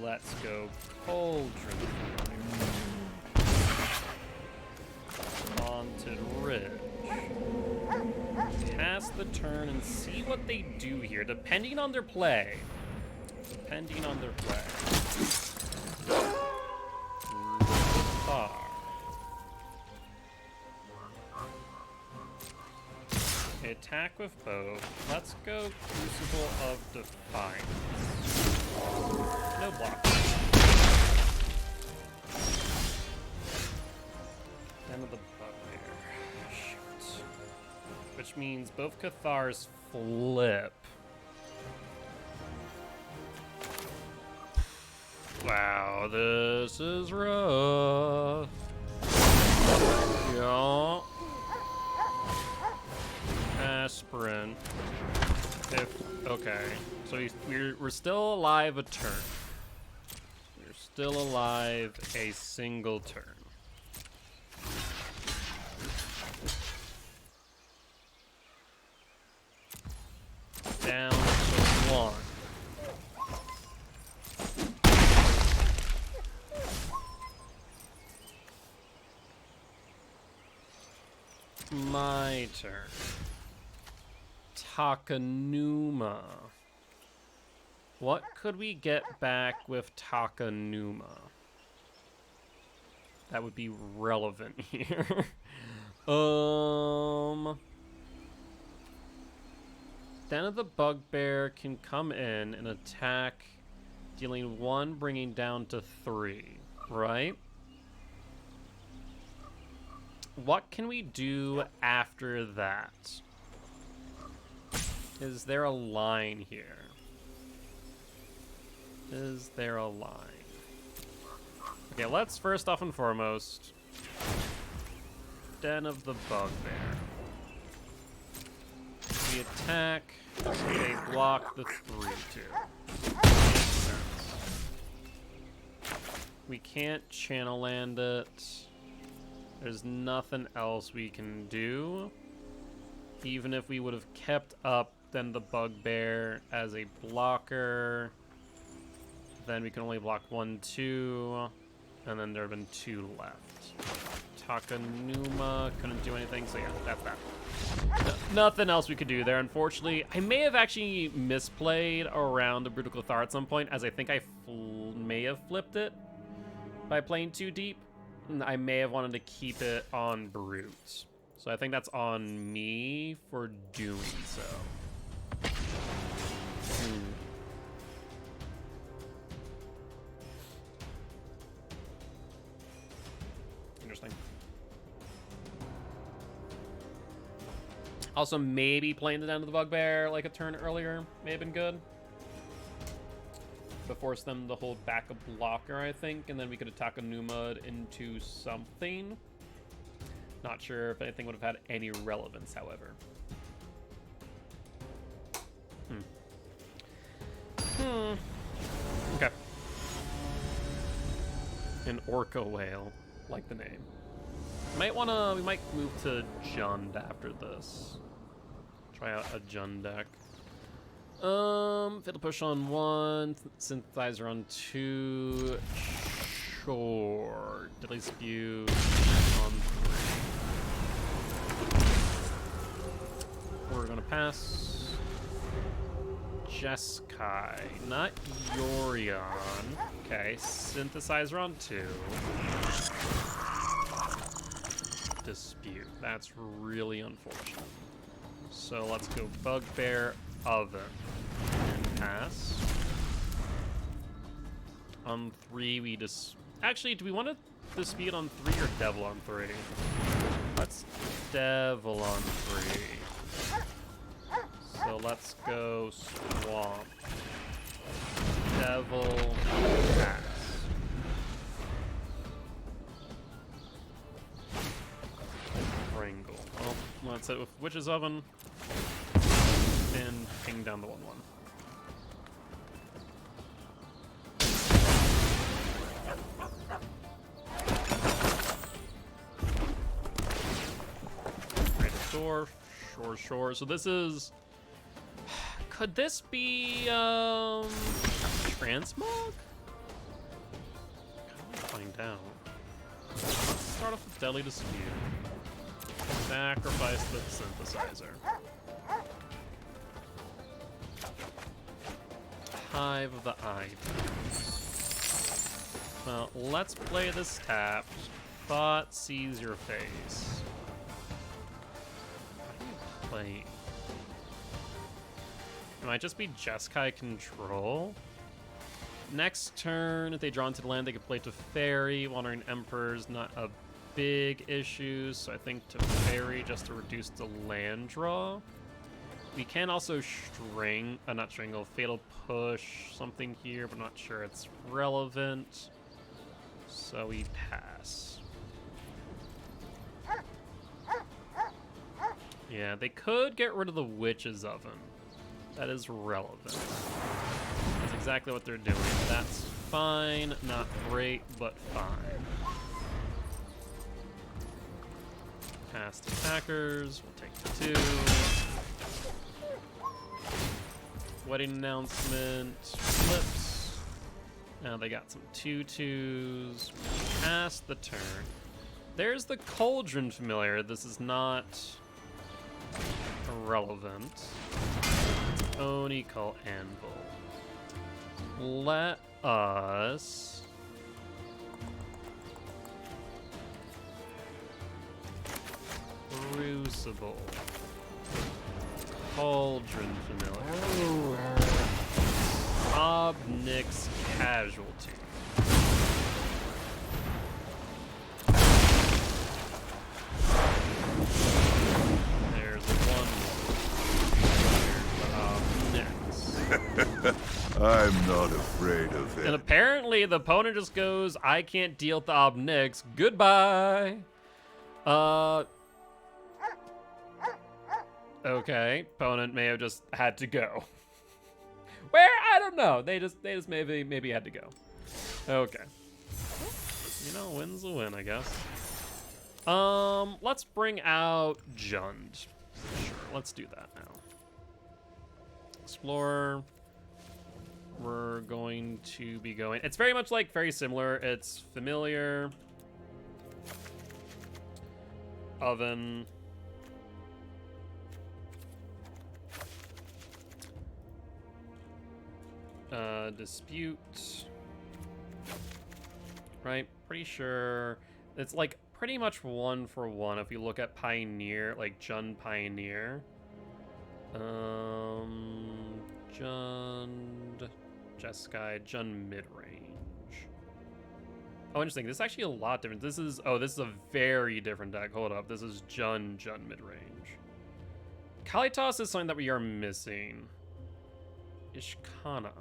Let's go Cauldron. Haunted Ridge. Pass the turn and see what they do here, depending on their play. Depending on their play. Far. Okay, attack with both. Let's go Crucible of Defiance. No block. End of the bugbear. Shoot. Which means both Cathars flip. Wow, this is rough. Yeah. Aspirin. Okay, so we're still alive a turn. We're still alive a single turn. Down to 1. My turn. Takanuma. What could we get back with Takanuma? That would be relevant here. Den of the Bugbear can come in and attack, dealing 1, bringing down to 3, right? What can we do after that? Is there a line here? Is there a line? Okay, let's first off and foremost, Den of the Bugbear. We attack, they block the 3/2. Makes sense. We can't channel land it. There's nothing else we can do. Even if we would have kept up then the Bugbear as a blocker, then we can only block 1, 2, and then there have been 2 left. Takanuma couldn't do anything, so yeah, that's that. Nothing else we could do there, unfortunately. I may have actually misplayed around the Brutal Cathar at some point, as I think I may have flipped it by playing too deep. I may have wanted to keep it on Brute. So I think that's on me for doing so. Interesting. Also, maybe playing it down to the Bugbear like a turn earlier may have been good. To force them to hold back a blocker, I think, and then we could attack a Numud into something. Not sure if anything would have had any relevance, however. Okay. An Orca Whale, like the name. We might move to Jund after this. Try out a Jund deck. Fatal Push on 1, Synthesizer on 2, sure. Deadly Spew on 3. We're gonna pass. Jeskai, not Yorion. Okay, Synthesizer on 2. Dispute. That's really unfortunate. So let's go Bugbear, Oven, and pass. On 3, we just... Actually, do we want to dispute on 3 or Devil on 3? Let's Devil on 3. So let's go Swamp. Devil, pass. Pringle. Well, let's hit with Witch's Oven. And ping down the 1/1. Right, door. Sure. So this is... Could this be, Transmog? I'll find out. Let's start off with Deadly Dispute. Sacrifice the Synthesizer. Hive of the Ivy. Well, let's play this tapped. Thought sees your face. What are you playing? It might just be Jeskai control. Next turn, if they draw into the land, they could play Teferi. Wandering Emperor's not a big issue, so I think Teferi just to reduce the land draw. We can also not strangle, Fatal Push something here, but I'm not sure it's relevant. So we pass. Yeah, they could get rid of the Witch's Oven. That is relevant. That's exactly what they're doing. That's fine, not great, but fine. Past attackers, we'll take the 2. Wedding announcement, flips. Now they got some 2/2s. Past the turn. There's the Cauldron Familiar. This is not irrelevant. Oni call Anvil. Let us Crucible. Cauldron Familiar. Obnix Casualty. There's one more. I'm not afraid of it. And apparently the opponent just goes, I can't deal with the Obnix. Goodbye. Okay, opponent may have just had to go. Where? I don't know. They just maybe had to go. Okay. You know, win's a win, I guess. Let's bring out Jund. Sure, let's do that now. Explorer. We're going to be going... It's very much like, very similar. It's familiar. Oven. Dispute. Right? Pretty sure it's like pretty much 1-for-1 if you look at Pioneer, like Jund Pioneer. Jund, Jeskai, Jund mid-range. Oh, interesting. This is actually a lot different. This is a very different deck. Hold up. This is Jund mid-range. Kalitas is something that we are missing. Ishkana.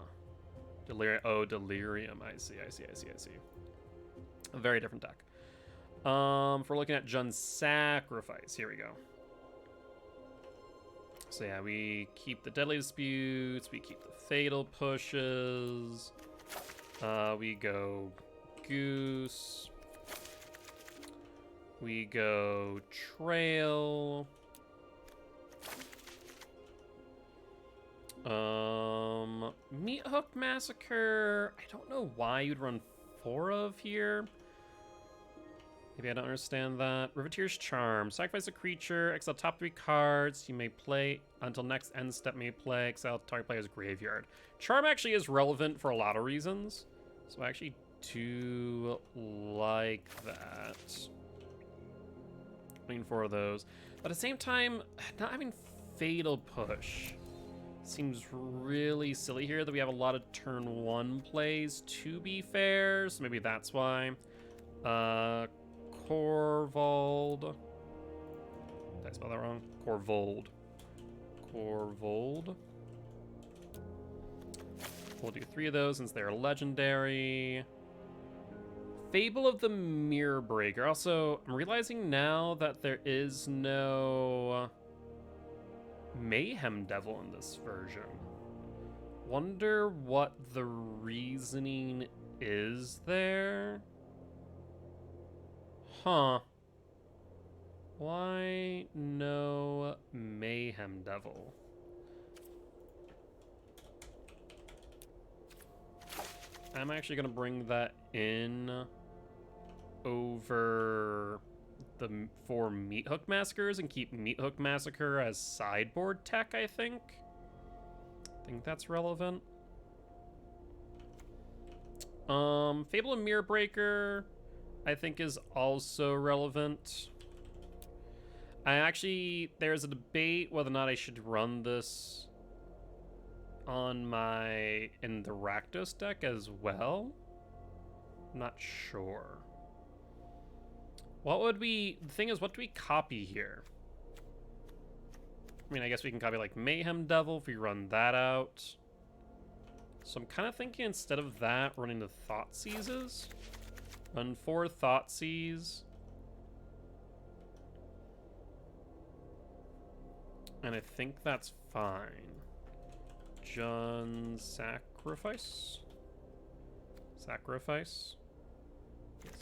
Delirium. Oh, Delirium. I see. A very different deck. If we're looking at Jund Sacrifice, here we go. So yeah, we keep the Deadly Disputes, we keep the Fatal Pushes, we go Goose, we go Trail, Meat Hook Massacre, I don't know why you'd run 4 of here. Maybe I don't understand that. Riveteer's Charm. Sacrifice a creature, exile top 3 cards. You may play until next end step, may play, exile target player's graveyard. Charm actually is relevant for a lot of reasons. So I actually do like that. I mean, 4 of those. But at the same time, not having Fatal Push seems really silly here that we have a lot of turn 1 plays, to be fair. So maybe that's why. Corvold. Did I spell that wrong? Corvold. We'll do 3 of those since they're legendary. Fable of the Mirror Breaker. Also, I'm realizing now that there is no Mayhem Devil in this version. Wonder what the reasoning is there. Huh. Why no Mayhem Devil? I'm actually going to bring that in over the 4 Meat Hook Massacres and keep Meat Hook Massacre as sideboard tech, I think. I think that's relevant. Fable of Mirror Breaker, I think, is also relevant. There's a debate whether or not I should run this in the Rakdos deck as well. I'm not sure. The thing is, what do we copy here? I mean, I guess we can copy like Mayhem Devil if we run that out. So I'm kind of thinking instead of that, running the Thoughtseizes. Run 4 Thoughtseize. And I think that's fine. Jund Sacrifice? Sacrifice? Yes.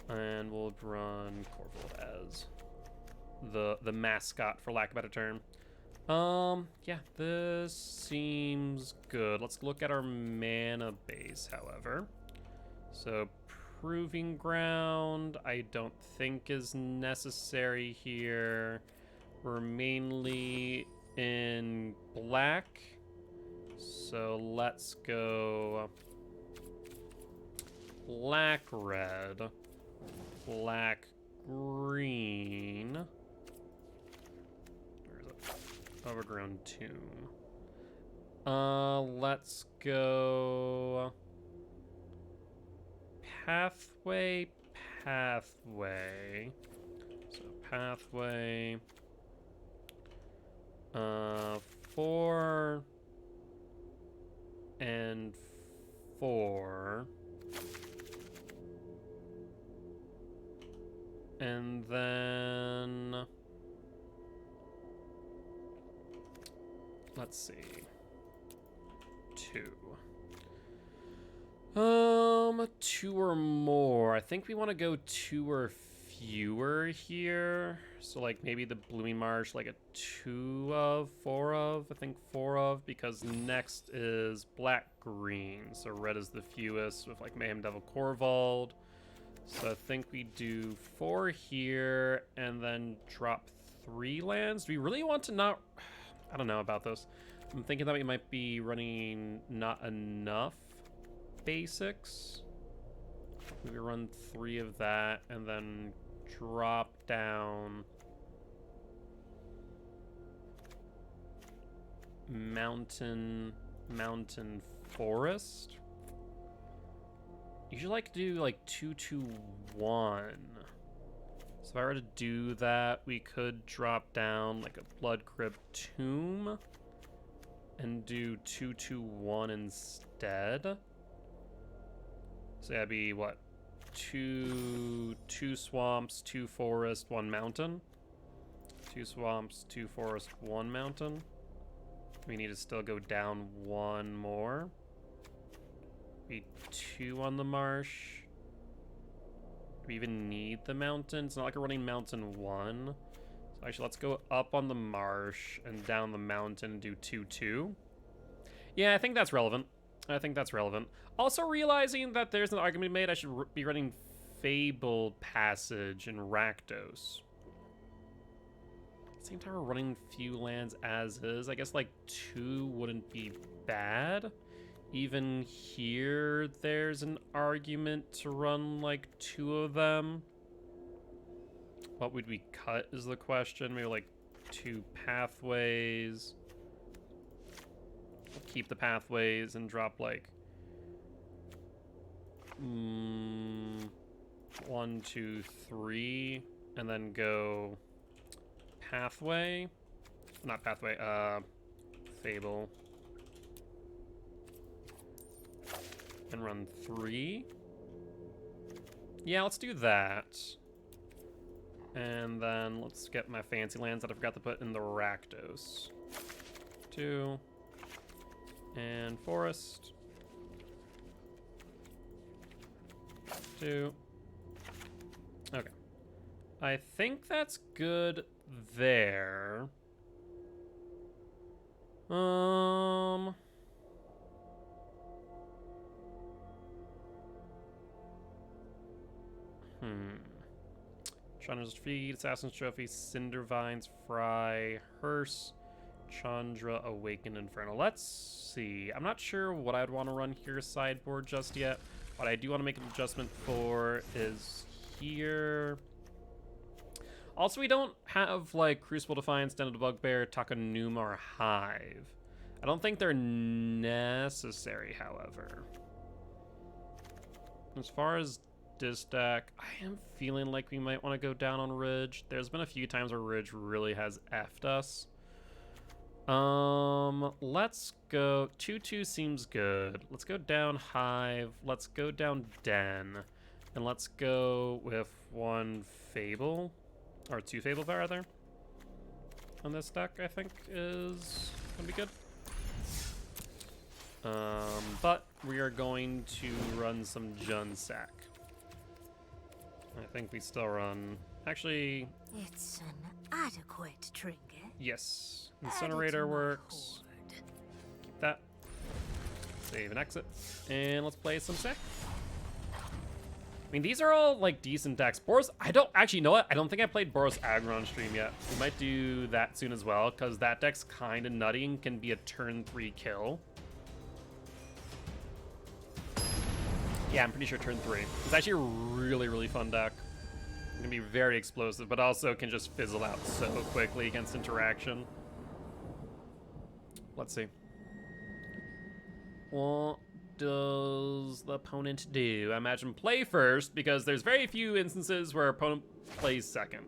And we'll run Corvold as the mascot, for lack of a better term. Yeah, this seems good. Let's look at our mana base, however. So Proving Ground, I don't think is necessary here. We're mainly in black, so let's go black red, black green. Where is it? Overgrown Tomb. Let's go pathway. So pathway. 4 and 4. And then let's see. 2. 2 or more. I think we want to go 2 or fewer here. So like maybe the Blooming Marsh, like a 2 of, 4 of, I think 4 of, because next is black green. So red is the fewest with like Mayhem Devil Corvold. So I think we do 4 here and then drop 3 lands. Do we really want to not... I don't know about this. I'm thinking that we might be running not enough basics. Maybe run 3 of that and then drop down mountain, forest. You should like do like 2-2-1. So if I were to do that, we could drop down like a blood crypt tomb and do 2-2-1 instead. So that'd be what? Two swamps, 2 forest, 1 mountain. 2 swamps, 2 forest, 1 mountain. We need to still go down 1 more. Be 2 on the marsh. Do we even need the mountain? It's not like we're running mountain 1. So actually, let's go up on the marsh and down the mountain and do 2-2. Yeah, I think that's relevant. Also realizing that there's an argument made I should be running Fabled Passage in Rakdos. At the same time, we're running few lands as is. I guess like 2 wouldn't be bad. Even here, there's an argument to run like 2 of them. What would we cut is the question. Maybe like 2 pathways. We'll keep the pathways and drop like 1, 2, 3, and then go pathway. Not pathway, Fable. And run 3. Yeah, let's do that. And then let's get my fancy lands that I forgot to put in the Rakdos. 2. And forest. 2. Okay. I think that's good there. Chandra's Feed, Assassin's Trophy, Cinder Vines, Fry, Hearse, Chandra, Awakened Inferno. Let's see. I'm not sure what I'd want to run here sideboard just yet. What I do want to make an adjustment for is here. Also, we don't have, like, Crucible Defiance, Den of the Bugbear, Takanuma, or Hive. I don't think they're necessary, however. As far as this deck, I am feeling like we might want to go down on Ridge. There's been a few times where Ridge really has effed us. Let's go. 2-2 seems good. Let's go down Hive. Let's go down Den. And let's go with 1 Fable. Or 2 Fable, rather. On this deck, I think is gonna be good. But we are going to run some Junsack. I think we still run. Actually, It's an adequate trinket. yes. Incinerator works. Keep that. Save and exit. And let's play some Sack. I mean, these are all like decent decks. Boros, I don't actually know what. I don't think I played Boros Aggro on stream yet. We might do that soon as well, because that deck's kind of nutty and can be a turn 3 kill. Yeah, I'm pretty sure turn 3. It's actually a really, really fun deck. It can be very explosive, but also can just fizzle out so quickly against interaction. Let's see. What does the opponent do? I imagine play first, because there's very few instances where opponent plays second.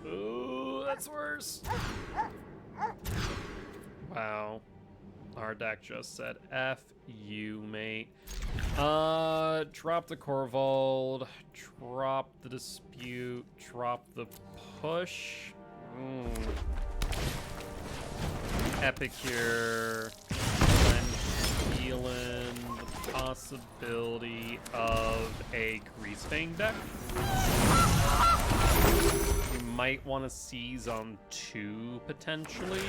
Ooh, that's worse. Wow. Our deck just said, F you, mate. Drop the Corvold, drop the Dispute, drop the Push. Epicure, and Healin, the possibility of a Greasefang deck. You might want to seize on 2, potentially.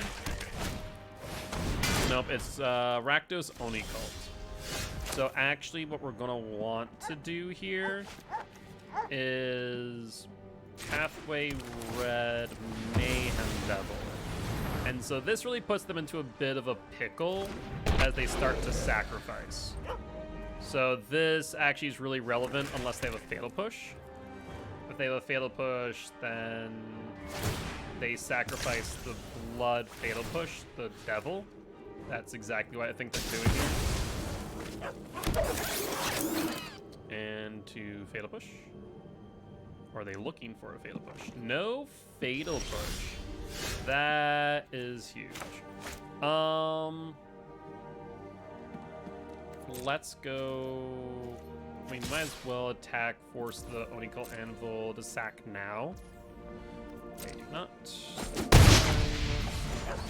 Nope, it's Rakdos Oni Cult. So actually what we're gonna want to do here is Pathway Red Mayhem Devil. And so this really puts them into a bit of a pickle as they start to sacrifice. So this actually is really relevant unless they have a Fatal Push. With If they have a fatal push, then they sacrifice the blood fatal push, the devil. That's exactly what I think they're doing here. And to fatal push. Or are they looking for a fatal push? No fatal push. That is huge. Let's go. I mean, might as well attack, force the Onicult Anvil to sack now. They do not. So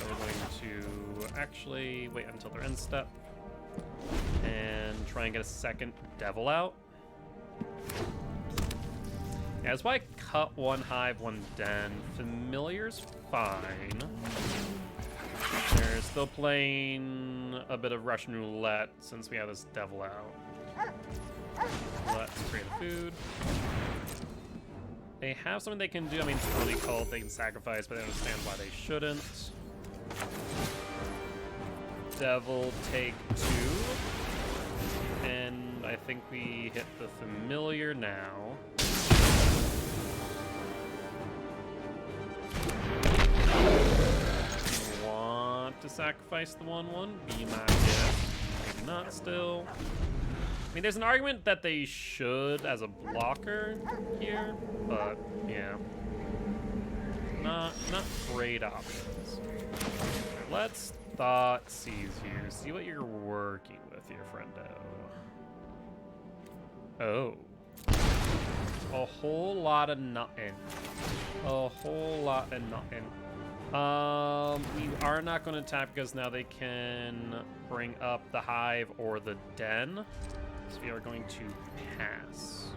we're going to actually wait until their end step and try and get a second devil out. Yeah, that's why I cut one hive, one den. Familiar's fine. They're still playing a bit of Russian roulette since we have this devil out. Let's create a food. They have something they can do. I mean, it's really cult, they can sacrifice, but I understand why they shouldn't. Devil take 2. And I think we hit the familiar now. Want to sacrifice the 1/1? Be my guest. Maybe not still. I mean, there's an argument that they should as a blocker here, but yeah. Not great options. Let's thought seize you. See what you're working with here, friendo. Oh. A whole lot of nothing. A whole lot of nothing. We are not going to attack because now they can bring up the hive or the den. So we are going to pass.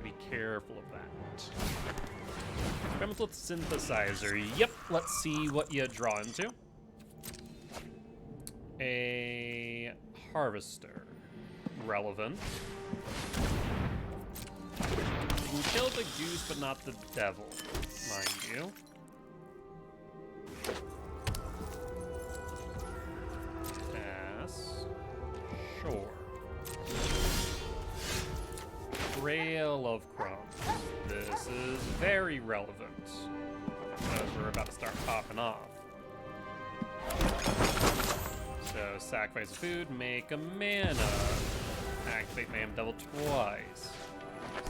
Be careful of that. Chemical synthesizer. Yep, let's see what you draw into. A harvester. Relevant. You can kill the goose, but not the devil, mind you. Pass. Sure. Trail of crumbs. This is very relevant, as we're about to start popping off. So, sacrifice food, make a mana. Activate Mayhem Devil twice.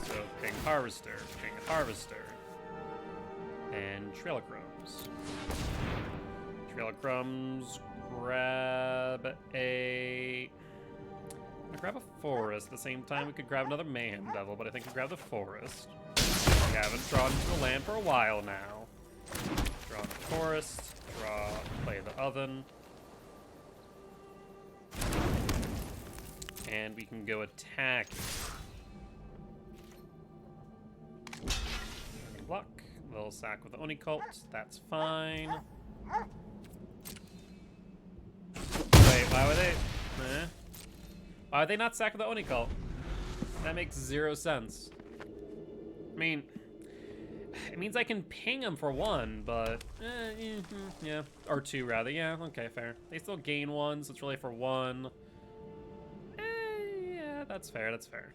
So, ping Harvester, and Trail of Crumbs. Trail of Crumbs, grab a... I'm gonna grab a forest. At the same time, we could grab another Mayhem Devil, but I think we'll grab the forest. We haven't drawn into the land for a while now. Draw the forest, play the oven. And we can go attack. Block. They'll sack with the Onicult. That's fine. Wait, why were they... Why would they not sack with the Onicult? That makes 0 sense. I mean, it means I can ping them for 1, but... yeah. Or 2, rather. Yeah, okay, fair. They still gain 1, so it's really for 1. Yeah, that's fair, that's fair.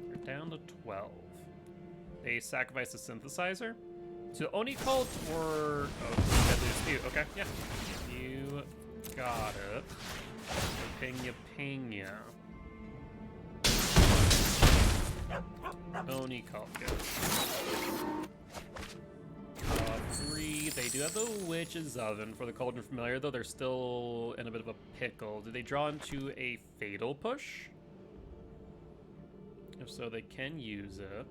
We're down to 12. They sacrifice the synthesizer. To Onicult or... Oh, dispute. Okay, yeah. You got it. Ping ya. Onicult, good. 3. They do have the Witch's Oven for the Cauldron Familiar, though they're still in a bit of a pickle. Do they draw into a Fatal Push? If so, they can use it.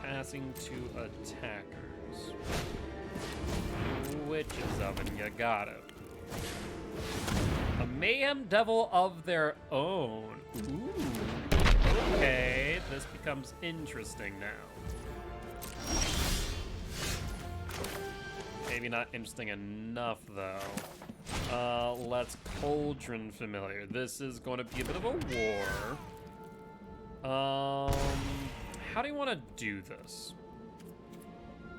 Passing to attackers. Witch's Oven, you got it. A Mayhem Devil of their own. Ooh. Okay, this becomes interesting now. Maybe not interesting enough, though. Let's Cauldron Familiar. This is going to be a bit of a war. How do you want to do this?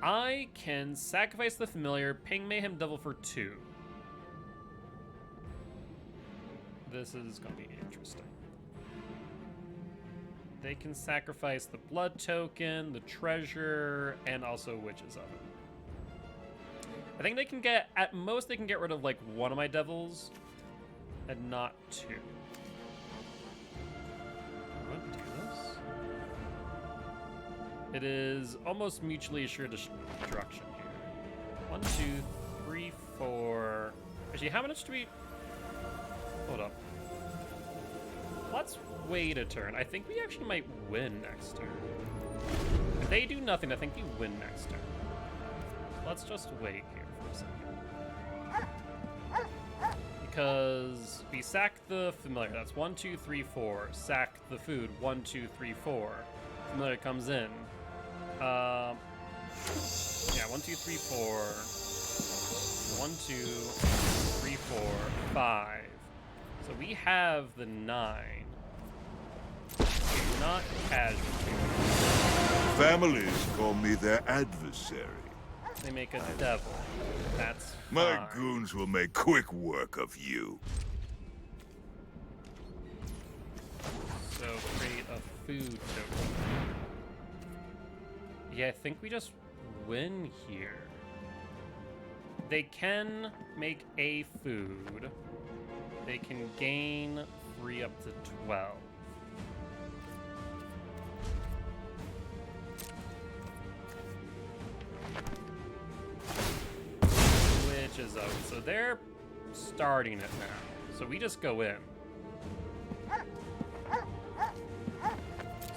I can sacrifice the familiar, ping Mayhem Devil for 2. This is going to be interesting. They can sacrifice the blood token, the treasure, and also Witch's Oven. I think they can get, at most, they can get rid of like one of my devils, and not 2. I'm gonna do this. It is almost mutually assured destruction here. 1, 2, 3, 4. Actually, how much do we? Hold up. Let's wait a turn. I think we actually might win next turn. If they do nothing, I think we win next turn. Let's just wait here for a second. Because we sack the familiar. That's 1, 2, 3, 4. Sack the food. 1, 2, 3, 4. Familiar comes in. Yeah, 1, 2, 3, 4. 1, 2, 3, 4, 5. So we have the 9. Not casualty. Families call me their adversary. They make a devil. That's My fine. goons will make quick work of you. So create a food token. Yeah, I think we just win here. They can make a food. They can gain 3 up to 12. Which is up. So they're starting it now. So we just go in.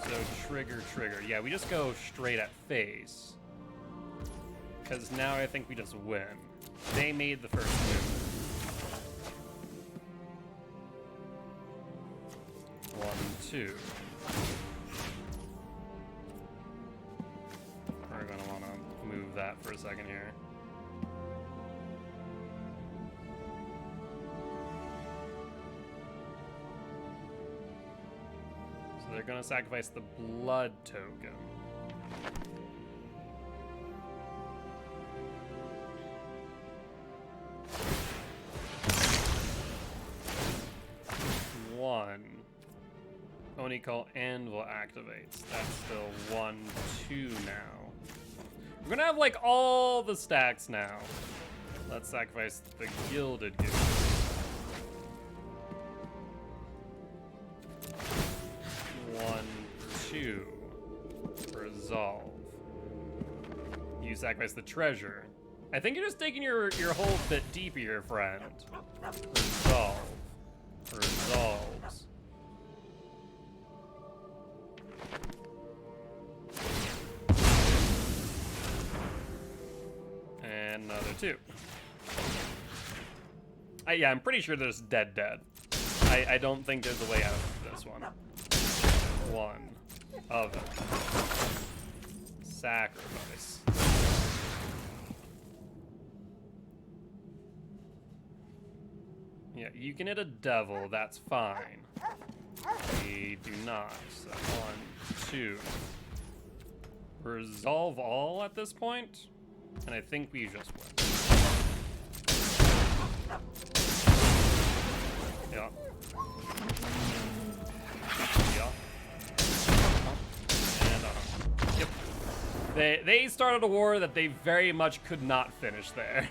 So trigger. Yeah, we just go straight at face. Because now I think we just win. They made the first move. 1, 2. We're gonna wanna move that for a second here. So they're gonna sacrifice the blood token. One. Oni call Anvil activates. That's still 1, 2 now. We're gonna have like all the stacks now. Let's sacrifice the Gilded Goose. 1, 2. Resolve. You sacrifice the treasure. I think you're just taking your whole bit deeper here, friend. Resolve. Resolves. And another 2. Yeah, I'm pretty sure there's dead. I don't think there's a way out of this one. 1 of it. Sacrifice. Yeah, you can hit a devil, that's fine. We do not. So 1, 2. Resolve all at this point, and I think we just win. Yeah. Yeah. And yep. They started a war that they very much could not finish there.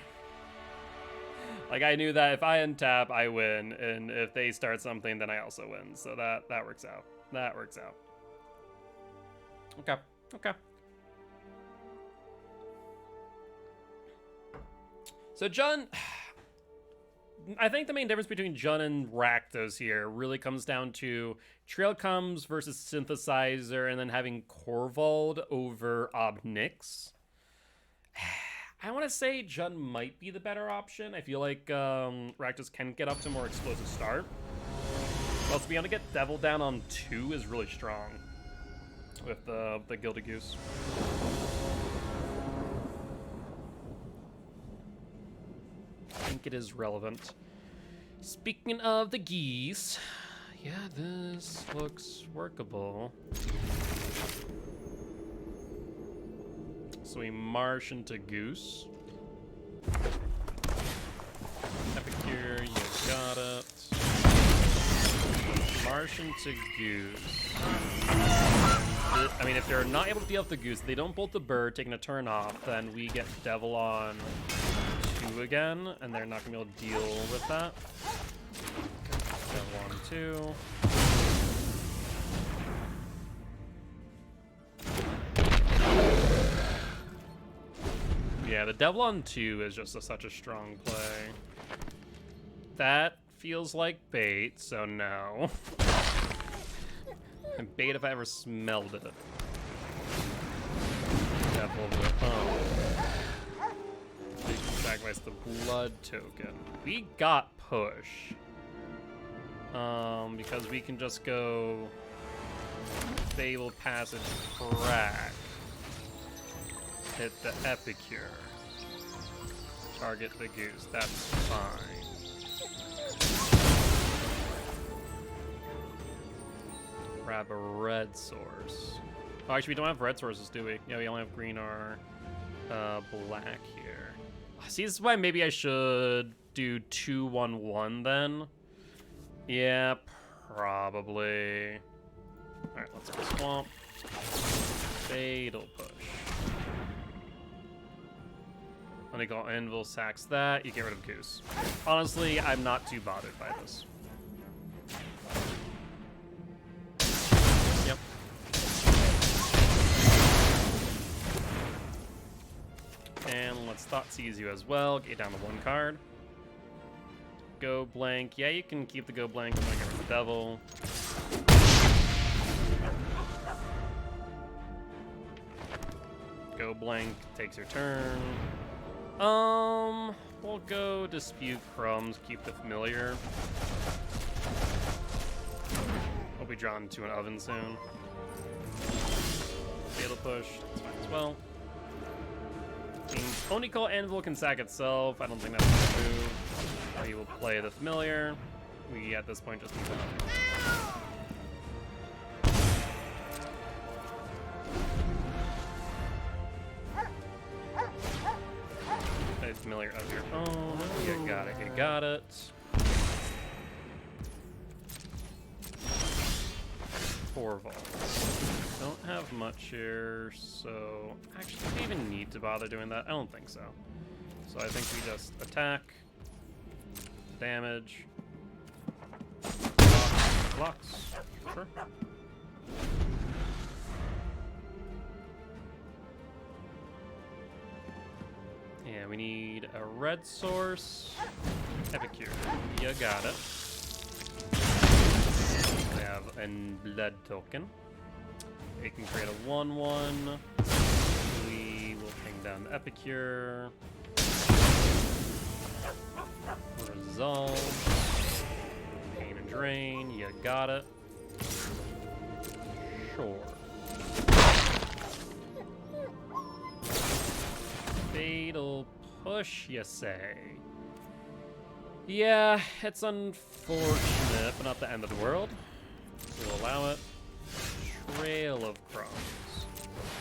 Like, I knew that if I untap, I win, and if they start something, then I also win. So that works out. That works out. Okay. So Jun, I think the main difference between Jun and Rakdos here really comes down to Trail Comes versus Synthesizer, and then having Korvald over Obnix. I want to say Jun might be the better option. I feel like Rakdos can get up to a more explosive start. Well, to be able to get Devil down on 2 is really strong with the Gilded Goose. I think it is relevant. Speaking of the geese, yeah, this looks workable. So we march into goose. Epicure, you got it. March into goose. I mean, if they're not able to deal with the goose, they don't bolt the bird, taking a turn off, then we get devil on 2 again, and they're not gonna be able to deal with that. Devil on 2. Yeah, the devil on 2 is just such a strong play. That feels like bait, so no. And bait if I ever smelled it. Devil over the sacrifice the blood token. We got push. Because we can just go Fable Passage crack. Hit the Epicure. Target the goose. That's fine. Grab a red source. Oh, actually, we don't have red sources, do we? Yeah, we only have green or black here. See, this is why maybe I should do 2-1-1 then. Yeah, probably. Alright, let's go swamp. Fatal push. Let me go Anvil, sacks that. You get rid of Goose. Honestly, I'm not too bothered by this. Yep. And let's Thought Seize you as well. Get down to 1 card. Go blank. Yeah, you can keep the go blank. I'm gonna get rid of the devil. Go blank takes your turn. We'll go Dispute Crumbs, keep the familiar. We'll be drawn to an oven soon. Fatal push, that's fine as well. Pony Call Anvil can sack itself. I don't think that's gonna do. We will play the familiar. We at this point just need to. Play familiar of your own. You got it. You got it. Four vaults. Don't have much here, so actually, do we even need to bother doing that? I don't think so. So I think we just attack, damage, blocks, sure. Yeah, we need a red source. Epicure, you got it. We have a blood token. It can create a 1/1. We will ping down the Epicure. Resolve. Pain and Drain. You got it. Sure. Fatal Push, you say? Yeah, it's unfortunate, but not the end of the world. We'll allow it. Trail of Crumbs.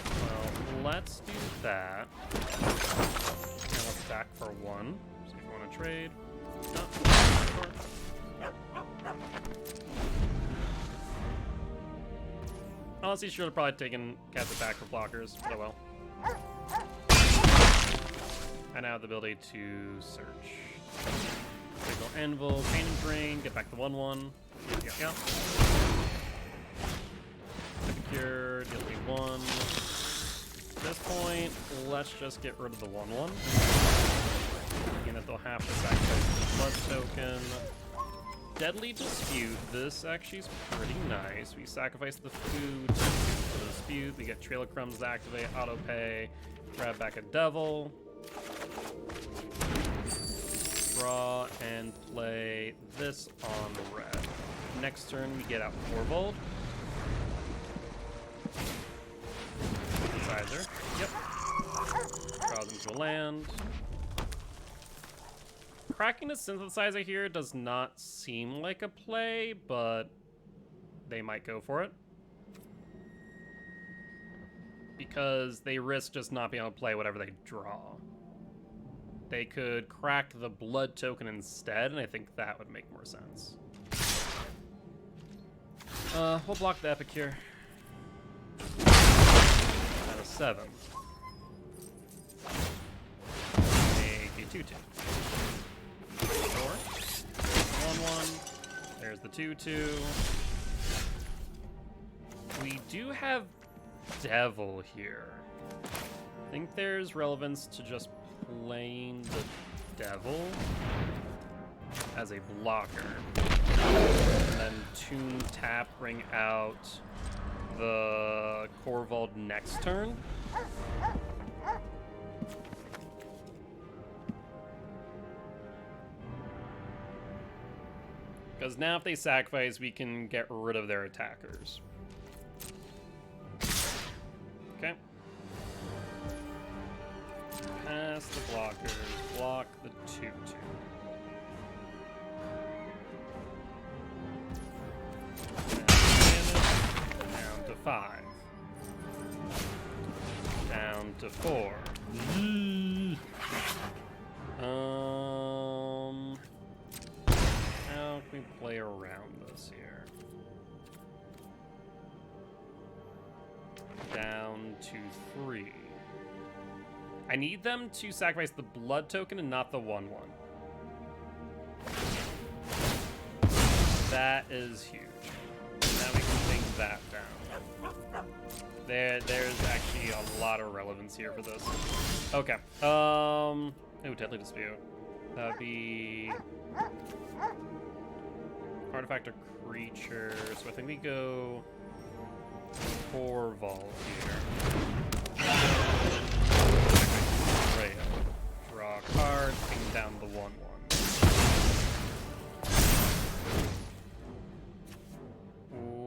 Well, let's do that. And let's stack for 1. So if you want to trade. No. Sure. Honestly, should have probably taken cast it back for blockers, but oh well. I now have the ability to search. Signal Anvil, Pain and Drain, get back to 1/1. Yep. Epicure, Gilty 1. At this point, let's just get rid of the 1/1. Again, that they'll have to sacrifice the blood token. Deadly Dispute. This actually is pretty nice. We sacrifice the food for the dispute. We get Trail of Crumbs to activate, auto pay, grab back a devil. Draw and play this on red. Next turn, we get out 4 Volt. Synthesizer. Yep. Draws into a land. cracking the synthesizer here does not seem like a play, but they might go for it. Because they risk just not being able to play whatever they draw. They could crack the blood token instead, and I think that would make more sense. We'll block the epic here. Out of 7. Make a 2-2. 4. 1-1. There's the 2-2. We do have Devil here. I think there's relevance to just playing the Devil as a blocker. And then tune tap, bring out the Corvold next turn. Because now if they sacrifice, we can get rid of their attackers. Okay. Pass the blockers, block the 2-2. Down to 5. Down to 4. How can we play around this here? Down to 3. I need them to sacrifice the blood token and not the 1-1. That is huge. Now we can take that down. There's actually a lot of relevance here for this. Okay. Oh, Deadly Dispute. That'd be artifact or creature. So I think we go Corvold here. Right. Draw a card, ping down the 1-1.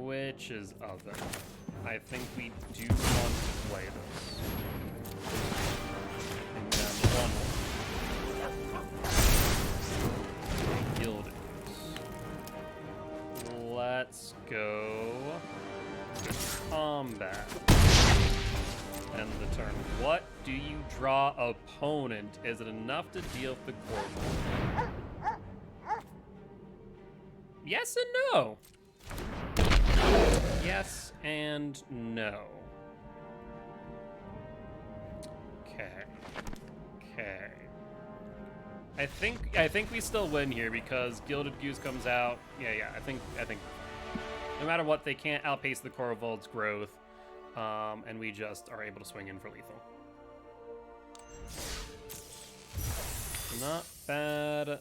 Witch's Oven. I think we do want to play this. Ping down the 1-1. Gilty. Let's go combat. End the turn. What do you draw, opponent? Is it enough to deal with the Corvold? Yes and no. Yes and no. Okay. Okay. I think we still win here because Gilded Goose comes out. Yeah. I think no matter what, they can't outpace the Corvold's growth. And we just are able to swing in for lethal. Not bad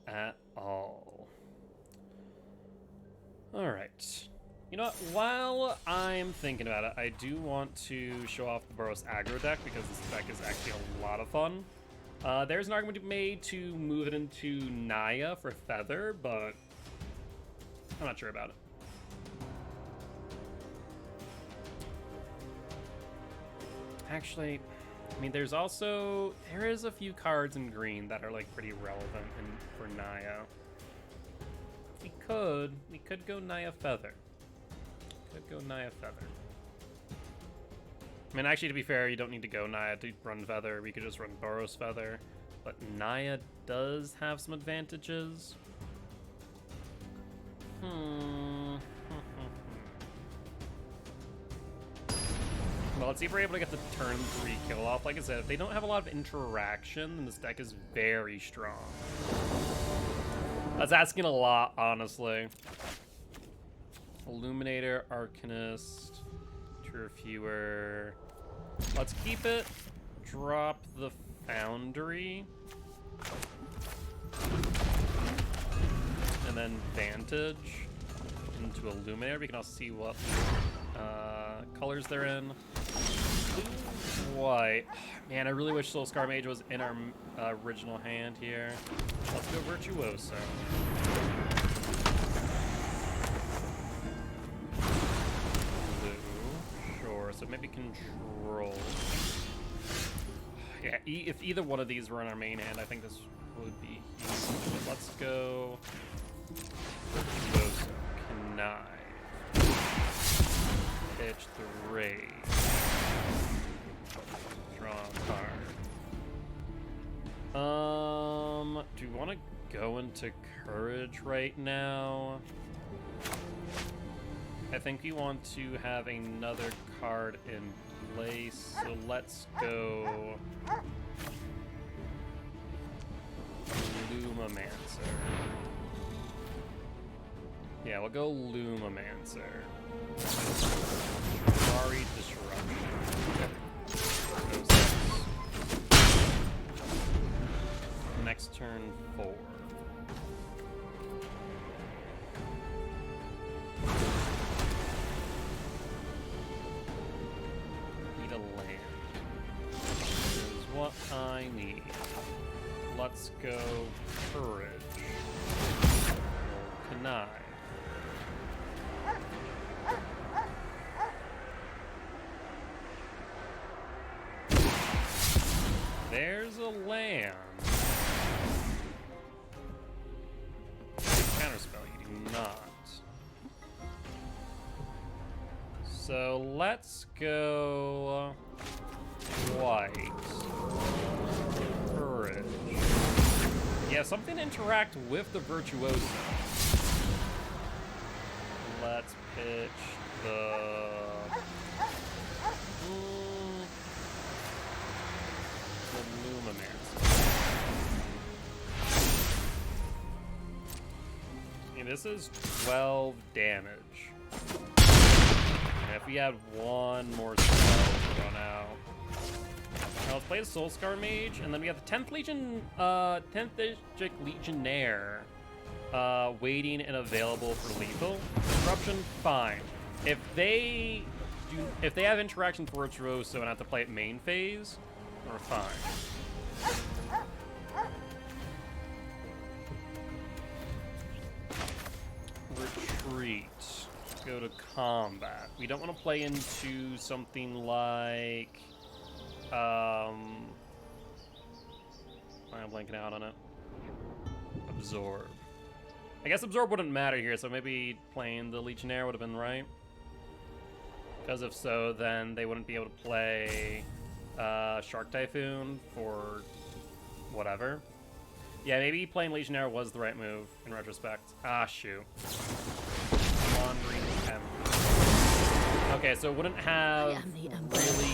at all. Alright. You know what, while I'm thinking about it, I do want to show off the Boros aggro deck because this deck is actually a lot of fun. There's an argument to be made to move it into Naya for Feather, but I'm not sure about it. Actually, I mean, there is a few cards in green that are like pretty relevant for Naya. We could go Naya Feather. I mean, actually, to be fair, you don't need to go Naya to run Feather. We could just run Boros Feather. But Naya does have some advantages. Well, let's see if we're able to get the turn 3 kill off. Like I said, if they don't have a lot of interaction, then this deck is very strong. That's asking a lot, honestly. Illuminator, Arcanist, Turfewer. Let's keep it. Drop the Foundry. And then Vantage into Illuminator. We can also see what colors they're in. Blue, white. Man, I really wish Soul Scar Mage was in our original hand here. Let's go Virtuoso. Blue, sure. So maybe control. Yeah, if either one of these were in our main hand, I think this would be huge. But let's go. Virtuoso, Connive. Pitch the Rage. Draw a card. Do we want to go into Courage right now? I think we want to have another card in place, so let's go Lumamancer. Yeah, we'll go Lumamancer. Sorry, Disruption. Next turn, 4. Need a land. Is what I need. Let's go Courage. Connive. There's a land. Counterspell, you do not. So let's go white. Courage. Yeah, something to interact with the Virtuoso. Let's pitch the... the Lumamancer. Yeah, this is 12 damage. And if we had one more spell to run out. Now let's play the Soulscar Mage, and then we have the 10th Legion, 10th District Legionnaire, waiting and available for lethal. Disruption, fine. If they have interaction for Virtuoso and have to play it main phase, we're fine. Retreat. Go to combat. We don't want to play into something like... I'm blanking out on it. Absorb. I guess Absorb wouldn't matter here, so maybe playing the Legionnaire would have been right. Because if so, then they wouldn't be able to play Shark Typhoon for whatever. Yeah, maybe playing Legionnaire was the right move in retrospect. Ah, shoot. Wandering Emperor. Okay, so it wouldn't have really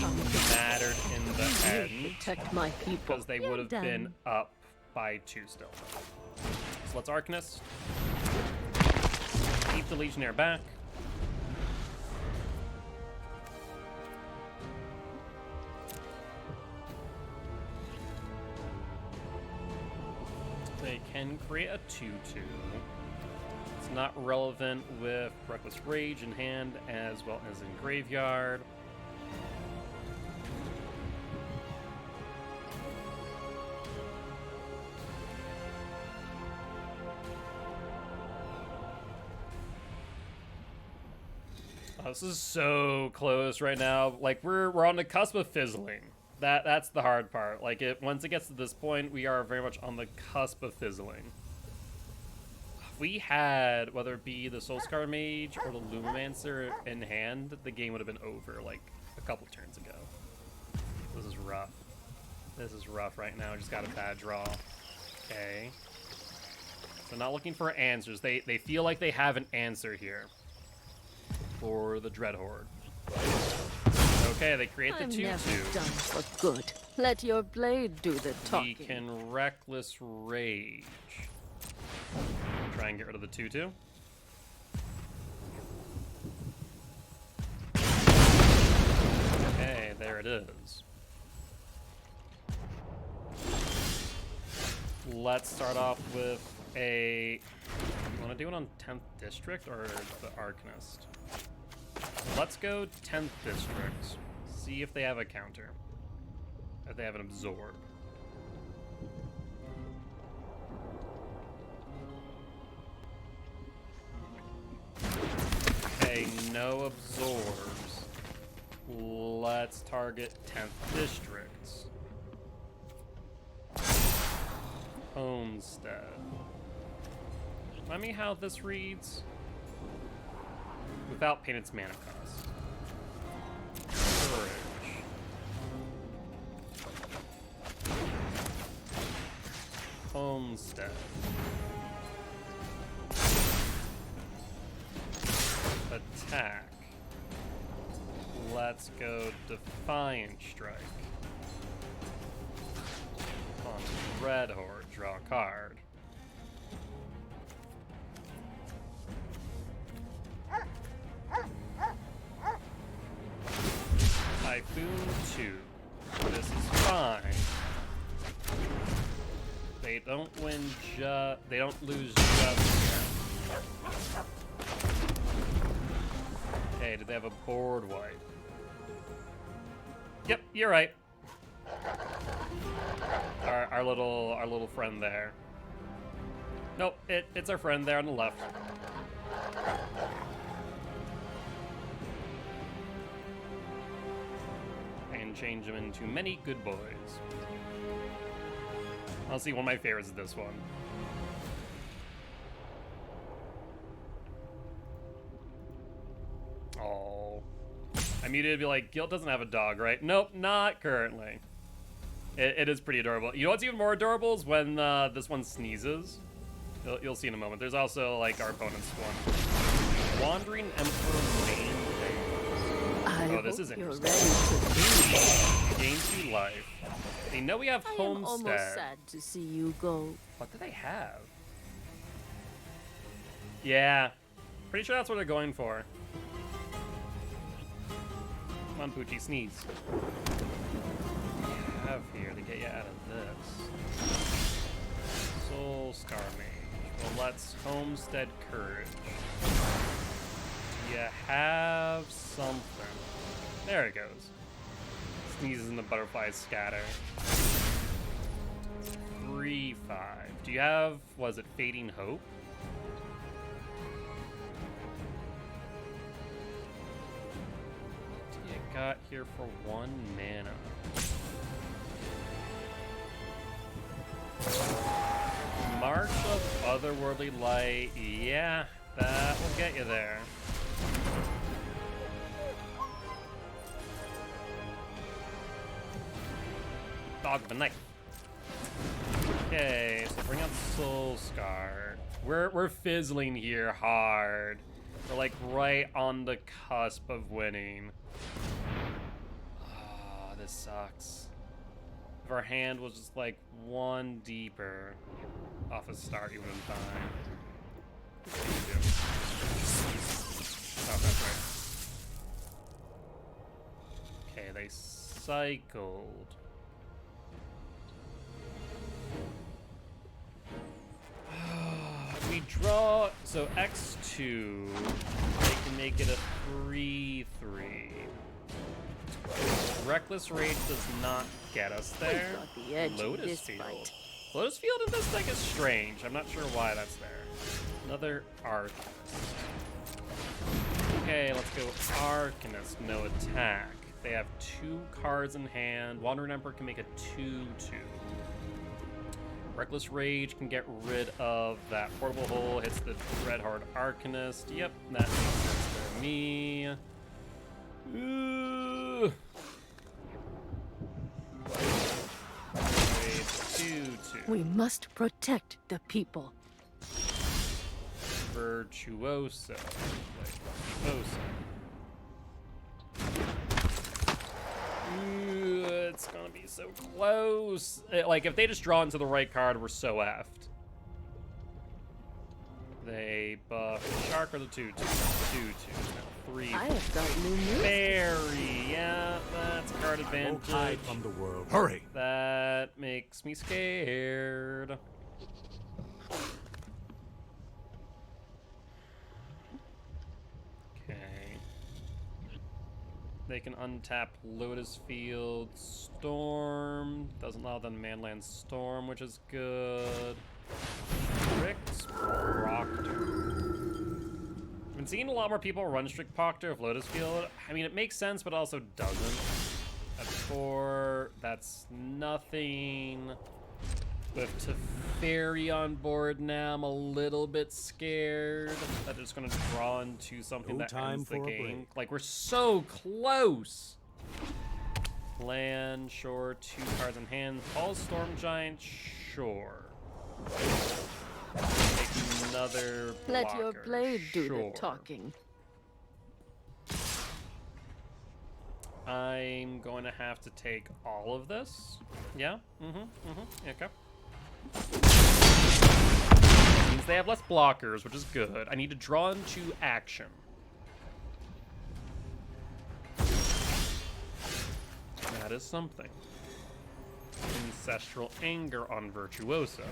mattered in the end. Protect my people. Because they would have been up by 2 still. So let's Arcanist. Keep the Legionnaire back. They can create a 2/2. It's not relevant with Reckless Rage in hand as well as in graveyard. Oh, this is so close right now. Like we're on the cusp of fizzling. That's the hard part. Like once it gets to this point, we are very much on the cusp of fizzling. If we had, whether it be the Soulscar Mage or the Lumamancer in hand, the game would have been over like a couple turns ago. This is rough. This is rough right now. Just got a bad draw. Okay. So not looking for answers. They feel like they have an answer here for the Dread Horde. Okay, they create the 2/2. Never done for good. Let your blade do the talking. We can Reckless Rage. Try and get rid of the 2/2. Okay, there it is. Let's start off with a... You want to do it on 10th District or the Arcanist? Let's go 10th District. See if they have a counter. If they have an Absorb. Okay, no absorbs. Let's target 10th District. Homestead. Remind me how this reads? Without paying its mana cost. Courage. Homestead. Attack. Let's go Defiant Strike. On Red Horde, draw a card. Typhoon 2. This is fine. They don't win they don't lose just yet. Hey, did they have a board wipe? Yep, you're right. Our little friend there. Nope, it's our friend there on the left. And change him into many good boys. Honestly, one of my favorites is this one. Oh. I muted to be like, Gilt doesn't have a dog, right? Nope, not currently. It is pretty adorable. You know what's even more adorable is when this one sneezes. You'll see in a moment. There's also, like, our opponent's one. Wandering Emperor main phase. Oh, this is interesting. Gains you life. They know we have I am Homestead. almost sad to see you go. What do they have? Yeah. Pretty sure that's what they're going for. Come on, Poochie, sneeze. What do you have here to get you out of this? Soul Scar Mage. Well, let's Homestead Courage. You have something. There it goes. Sneezes and the butterflies scatter. 3/5. Do you have, was it Fading Hope? What do you got here for 1 mana? March of Otherworldly Light. Yeah, that will get you there. Dog of a knife. Okay, so bring out Soul Scar. We're fizzling here hard. We're like right on the cusp of winning. Ah, this sucks. If our hand was just like 1 deeper off a start, you wouldn't die. What do you do? Oh, that's right. Okay, they cycled. We draw, so X2, they can make it a 3/3. Reckless Rage does not get us there. Got the edge in Lotus this Field. fight. Lotus Field in this deck is strange. I'm not sure why that's there. Another Arcanist. Okay, let's go Arcanist, no attack. They have 2 cards in hand. Wandering Emperor can make a 2/2. Reckless Rage can get rid of that portable hole, hits the Red Hard Arcanist. Yep, that makes sense for me. Ooh. Wait, 2/2. We must protect the people. Virtuoso. Virtuoso. Ooh, it's gonna be so close. Like, if they just draw into the right card, we're so effed. They buff Shark or the 2/2. 3. I have got new news. Fairy. Yeah, that's card I won't hide advantage. from the world. Hurry! That makes me scared. Okay. They can untap Lotus Field, Storm. Doesn't allow them Manland Storm, which is good. Strix Proctor. I've been seeing a lot more people run Strict Proctor of Lotus Field. I mean, it makes sense, but also doesn't. That's 4. That's nothing. With Teferi on board now, I'm a little bit scared that it's going to draw into something No that time ends the for a game. break. Like, we're so close. Land, sure. 2 cards in hand. All Storm Giant, sure. Make another Let your blocker, blade do sure. the talking. I'm going to have to take all of this. Yeah? Okay. Means they have less blockers, which is good. I need to draw into action. That is something. Ancestral Anger on Virtuoso.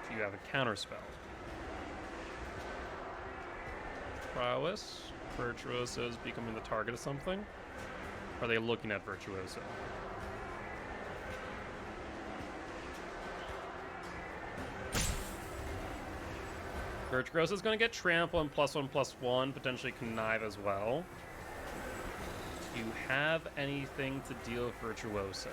Do you have a counterspell? Prowess. Virtuoso is becoming the target of something? Are they looking at Virtuoso? Virtuoso is going to get trample and +1/+1, potentially connive as well. Do you have anything to deal with Virtuoso?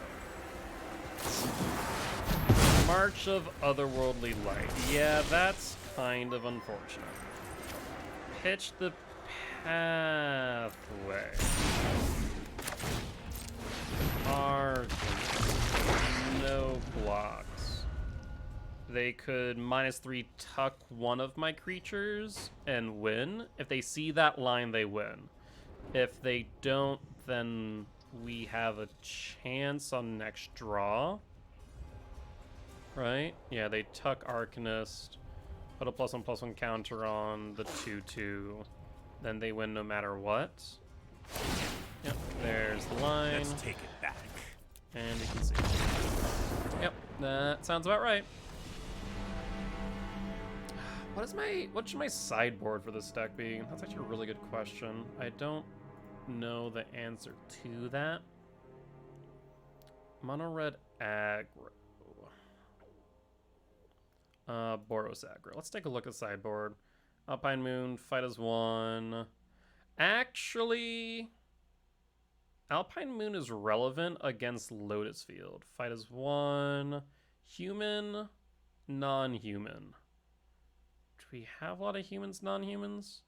March of Otherworldly Light. Yeah, that's kind of unfortunate. Pitch the pathway. No blocks. They could -3 tuck one of my creatures and win. If they see that line, they win. If they don't, then we have a chance on next draw. Right? Yeah, they tuck Arcanist, put a +1/+1 counter on the 2/2. Then they win no matter what. Yep, there's the line. Let's take it back. And you can see. Yep, that sounds about right. What should my sideboard for this deck be? That's actually a really good question. I don't know the answer to that. Mono red aggro. Boros aggro. Let's take a look at the sideboard. Alpine Moon, fight as 1. Actually, Alpine Moon is relevant against Lotus Field. Fight as 1. Human, non-human. Do we have a lot of humans, non-humans?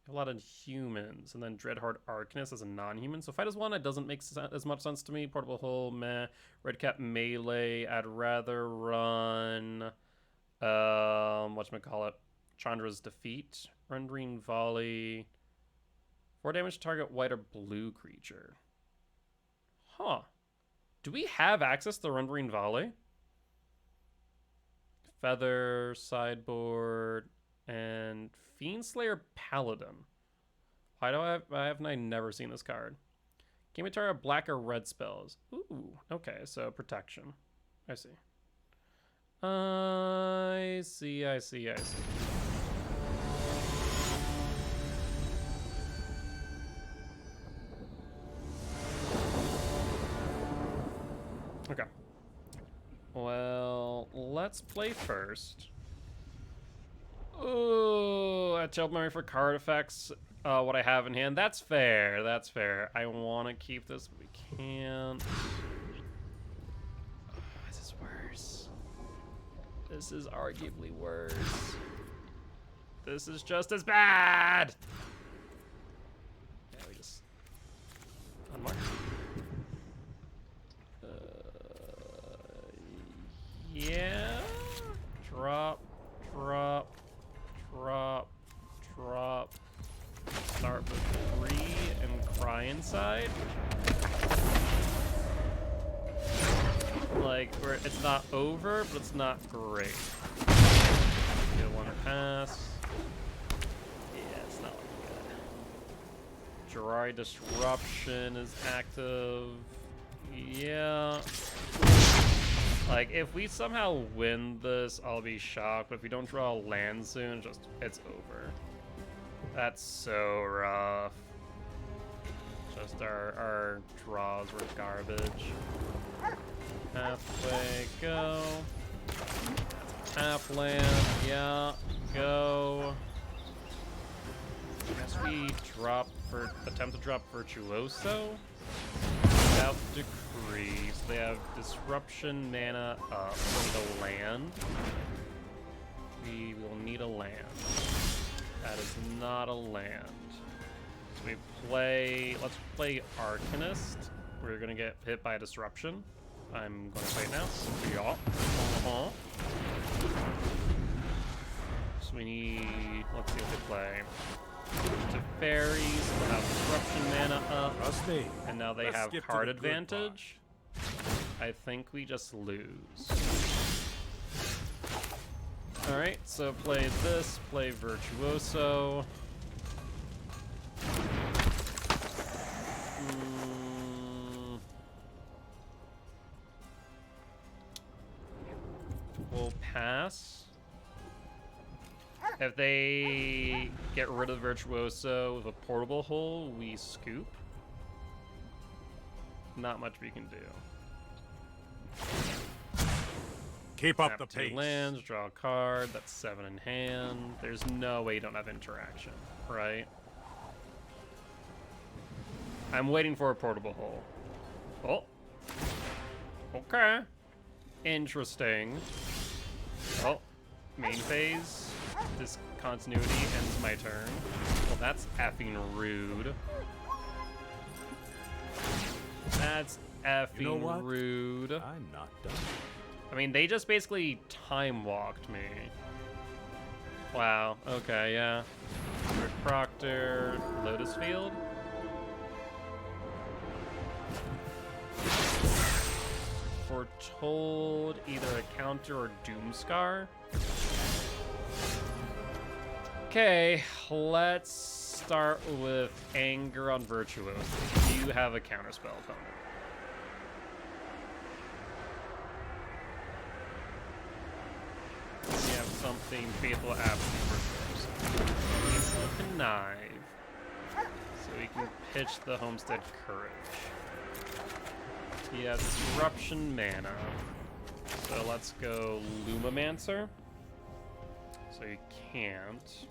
A lot of humans, and then Dreadheart Arcanist as a non-human. So fight as 1, it doesn't make as much sense to me. Portable Hull, meh. Redcap Melee, I'd rather run, whatchamacallit, Chandra's Defeat. Rendering Volley. 4 damage to target white or blue creature. Huh. Do we have access to Rendering Volley? Feather, sideboard, and Fiendslayer Paladin. Why do I have never seen this card? Game of target black or red spells. Ooh, okay, so protection. I see. I see. Okay. Well, let's play first. Ooh, I told memory for card effects. What I have in hand. That's fair. That's fair. I want to keep this, but we can't. Oh, this is worse. This is arguably worse. This is just as bad. Yeah, we just unmark. Yeah. Drop. Start with 3 and cry inside. Like, it's not over, but it's not great. Get 1 pass. Yeah, it's not looking good. Jiraiya Disruption is active. Yeah. Like, if we somehow win this, I'll be shocked. But if we don't draw a land soon, it's over. That's so rough. Just our draws were garbage. Halfway, go. Half land, yeah, go. Guess we attempt to drop Virtuoso without Decree. 3. So they have disruption, mana, up. We need a land. We will need a land. That is not a land. So we play, let's play Arcanist. We're gonna get hit by a disruption. I'm gonna play it now. Yeah. So we need, let's see what they play. To fairies, we'll have disruption mana up. Trust me. And now they Let's have skip to card the good advantage. I think we just lose. Alright, so play this, play Virtuoso. We'll pass. If they get rid of Virtuoso with a portable hole, we scoop. Not much we can do. Keep up Tap the 2 pace. lands, draw a card, that's 7 in hand. There's no way you don't have interaction, right? I'm waiting for a portable hole. Oh. Okay. Interesting. Oh. Main phase. Discontinuity ends my turn. Well, that's effing rude. That's effing You know what? rude. I'm not done. I mean, they just basically time-walked me. Wow, okay, yeah. Rick Proctor, Lotus Field. Foretold, either a counter or Doomscar. Okay, let's start with Anger on Virtuoso. Do you have a counterspell opponent? We have something Faithful Absence Virtuoso. Faithful Connive. So we can pitch the Homestead Courage. He has Disruption mana. So let's go Lumamancer. So you can't.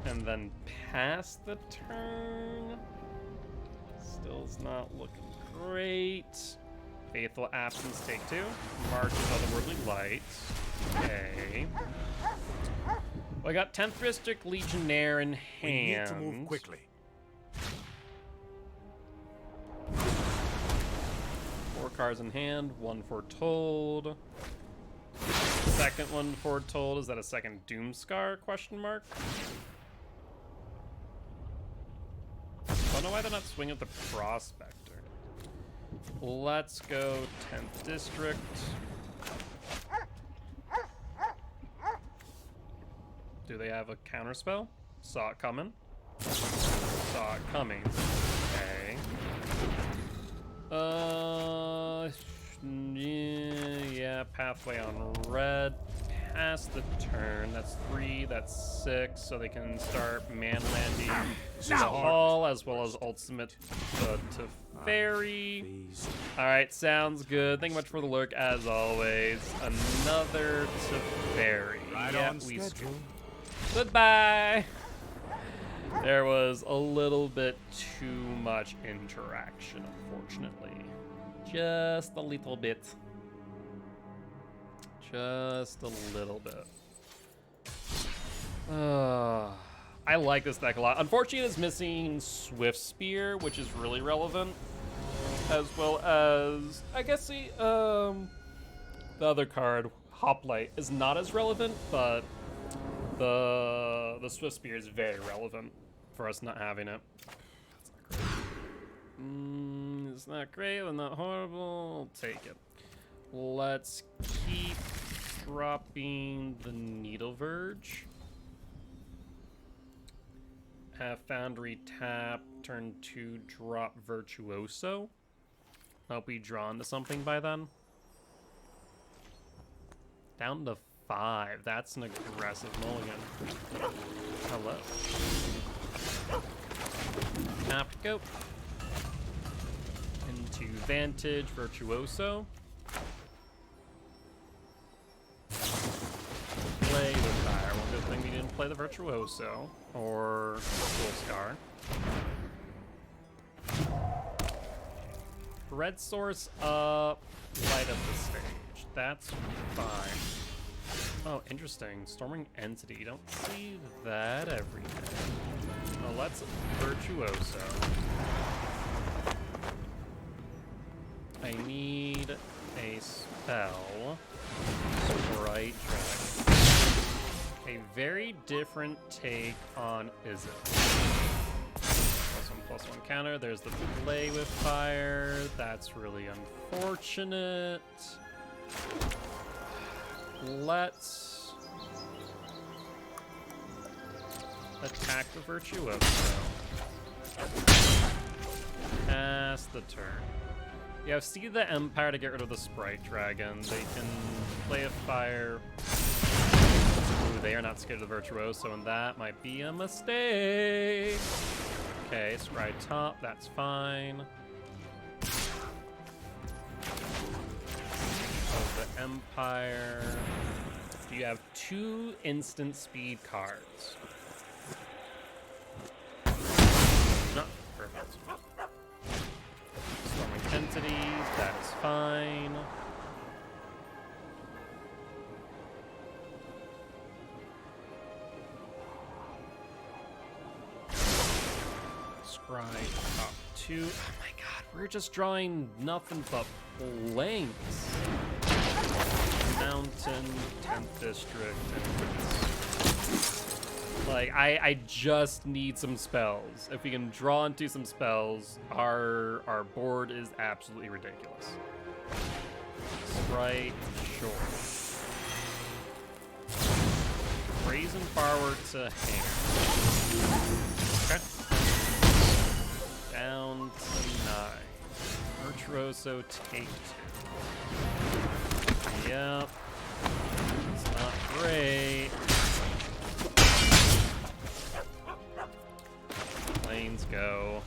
And then pass the turn. Still's not looking great. Faithful Absence, take 2. March of Otherworldly Light. Okay. Well, I got 10th District Legionnaire in We need hand. to move quickly. 4 cards in hand, 1 Foretold. Second one Foretold, is that a second Doomscar, question mark? I don't know why they're not swinging at the Prospector. Let's go 10th District. Do they have a counterspell? Saw it coming. Saw it coming. Okay. Yeah, pathway on red. Pass the turn. That's 3, that's 6, so they can start man landing the hall as well as ultimate to fairy. Alright, sounds good. Thank you much for the lurk as always. Another to fairy. Right Yeah, on we schedule. Goodbye! There was a little bit too much interaction, unfortunately. Just a little bit. Just a little bit. I like this deck a lot. Unfortunately, it's missing Swift Spear, which is really relevant. As well as, I guess the other card, Hoplite, is not as relevant, but the Swift Spear is very relevant for us not having it. It's not great, but not horrible. I'll take it. Let's keep dropping the Needle Verge. Have Foundry tap, turn 2, drop Virtuoso. Hope we draw into something by then. Down to 5. That's an aggressive mulligan. Hello. Tap, go. Into Vantage, Virtuoso. Play with fire. One good thing we didn't play the Virtuoso or Soul Scar. red source up, light up the stage. That's fine. Oh, interesting. Storming Entity. You don't see that every day. Well, let's Virtuoso. I need a spell. Right Dragon. A very different take on Is It. +1/+1 counter. There's the play with fire. That's really unfortunate. Let's attack the Virtuoso. Pass the turn. Yeah, see the Empire to get rid of the Sprite Dragon. They can play a fire. Ooh, they are not scared of the Virtuoso, and that might be a mistake. Okay, Scry top, that's fine. Oh, the Empire. You have 2 instant speed cards. No, perfect. Storming Entity, that is fine. Scry top 2. Oh my god, we're just drawing nothing but blanks. Mountain, 10th District, and like, I just need some spells. If we can draw into some spells, our board is absolutely ridiculous. Sprite, sure. Brazen forward to hand. Okay. Down to 9. Virtuoso, take 2. Yep. It's not great. Planes go.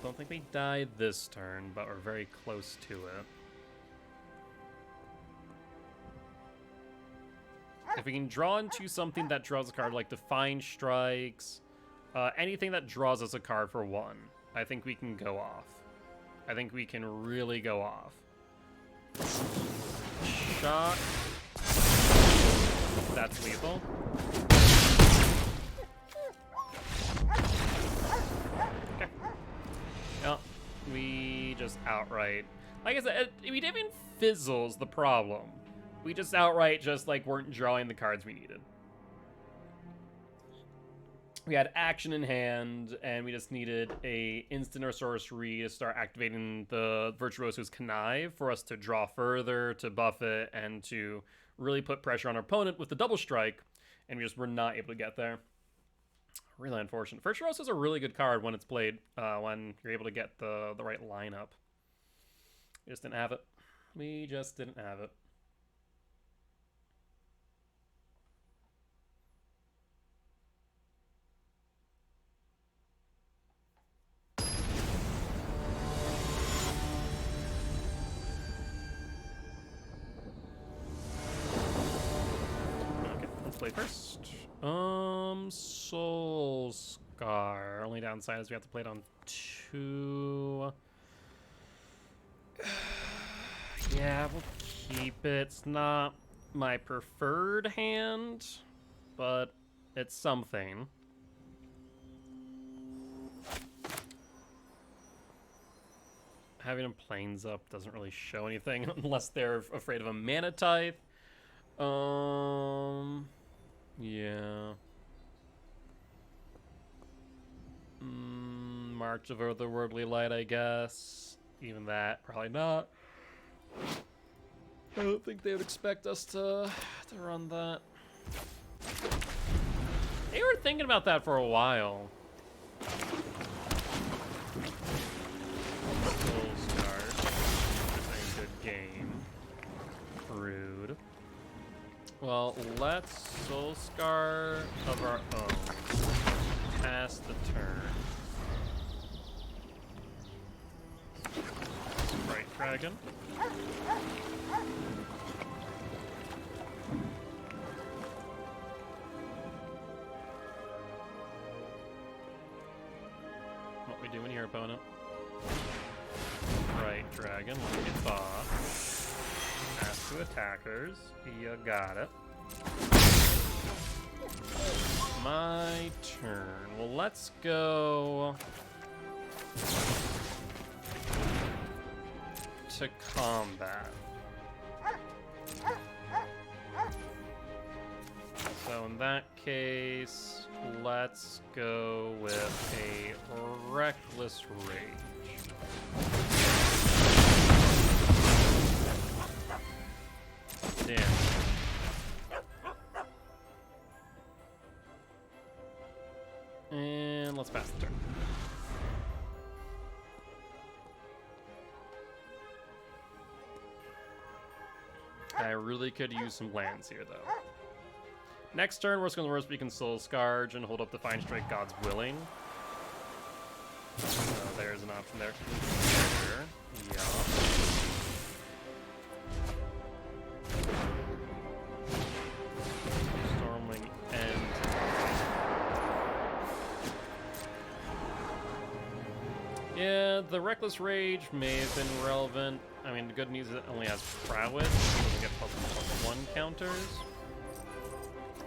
Don't think we died this turn, but we're very close to it. If we can draw into something that draws a card like Define Strikes, anything that draws us a card for 1, I think we can go off. I think we can really go off. Shock. That's lethal. Okay. Yep. We just outright. Like I said, we didn't even fizzle's the problem. We just outright just like weren't drawing the cards we needed. We had action in hand, and we just needed a instant or sorcery to start activating the Virtuoso's Connive for us to draw further, to buff it, and to really put pressure on our opponent with the double strike, and we just were not able to get there. Really unfortunate. Virtuoso's a really good card when it's played, when you're able to get the right lineup. We just didn't have it. We just didn't have it. Play first. Soul Scar. Only downside is we have to play it on 2. Yeah, we'll keep it. It's not my preferred hand, but it's something. Having a planes up doesn't really show anything unless they're afraid of a mana type. Yeah. March of Otherworldly Light, I guess. Even that, probably not. I don't think they would expect us to run that. They were thinking about that for a while. Soul Start. A good game. Rude. Well, let's Soul Scar of our own. Pass the turn. Sprite Dragon. What we doing here, opponent? dragon like you thought. Pass to attackers. You got it. My turn. Well, let's go to combat. So in that case, let's go with a reckless rage. Damn. And let's pass the turn. I really could use some lands here, though. Next turn, worst comes to worst, we can Soul Scourge and hold up the Fine Strike God's Willing. So there's an option there. Yeah. Stormwing End. Yeah, the Reckless Rage may have been relevant. I mean, the good news is it only has Prowess. It doesn't get +1 counters.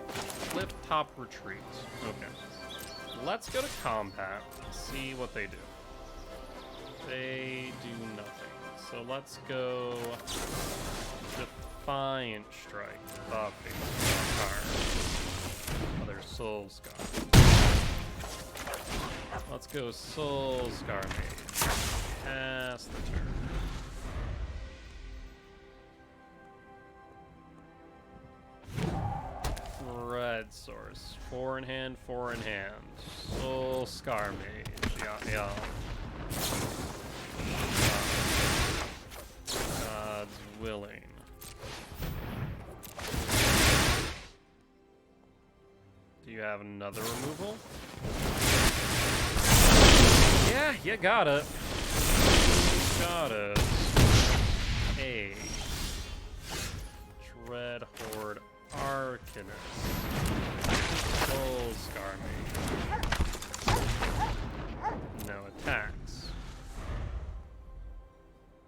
Flip top retreat. Okay. Let's go to combat. See what they do. They do nothing. So let's go Defiant Strike. Buffy. Card. Other Soul Scar. Let's go Soul Scar Mage. Pass the turn. Red Source. 4 in hand, 4 in hand. Soul Scar Mage. Yeah. God's Willing. Do you have another removal? Yeah, you got it. Got it. Hey. Dread Horde Arcanist. Soul Scar Mage. No attacks.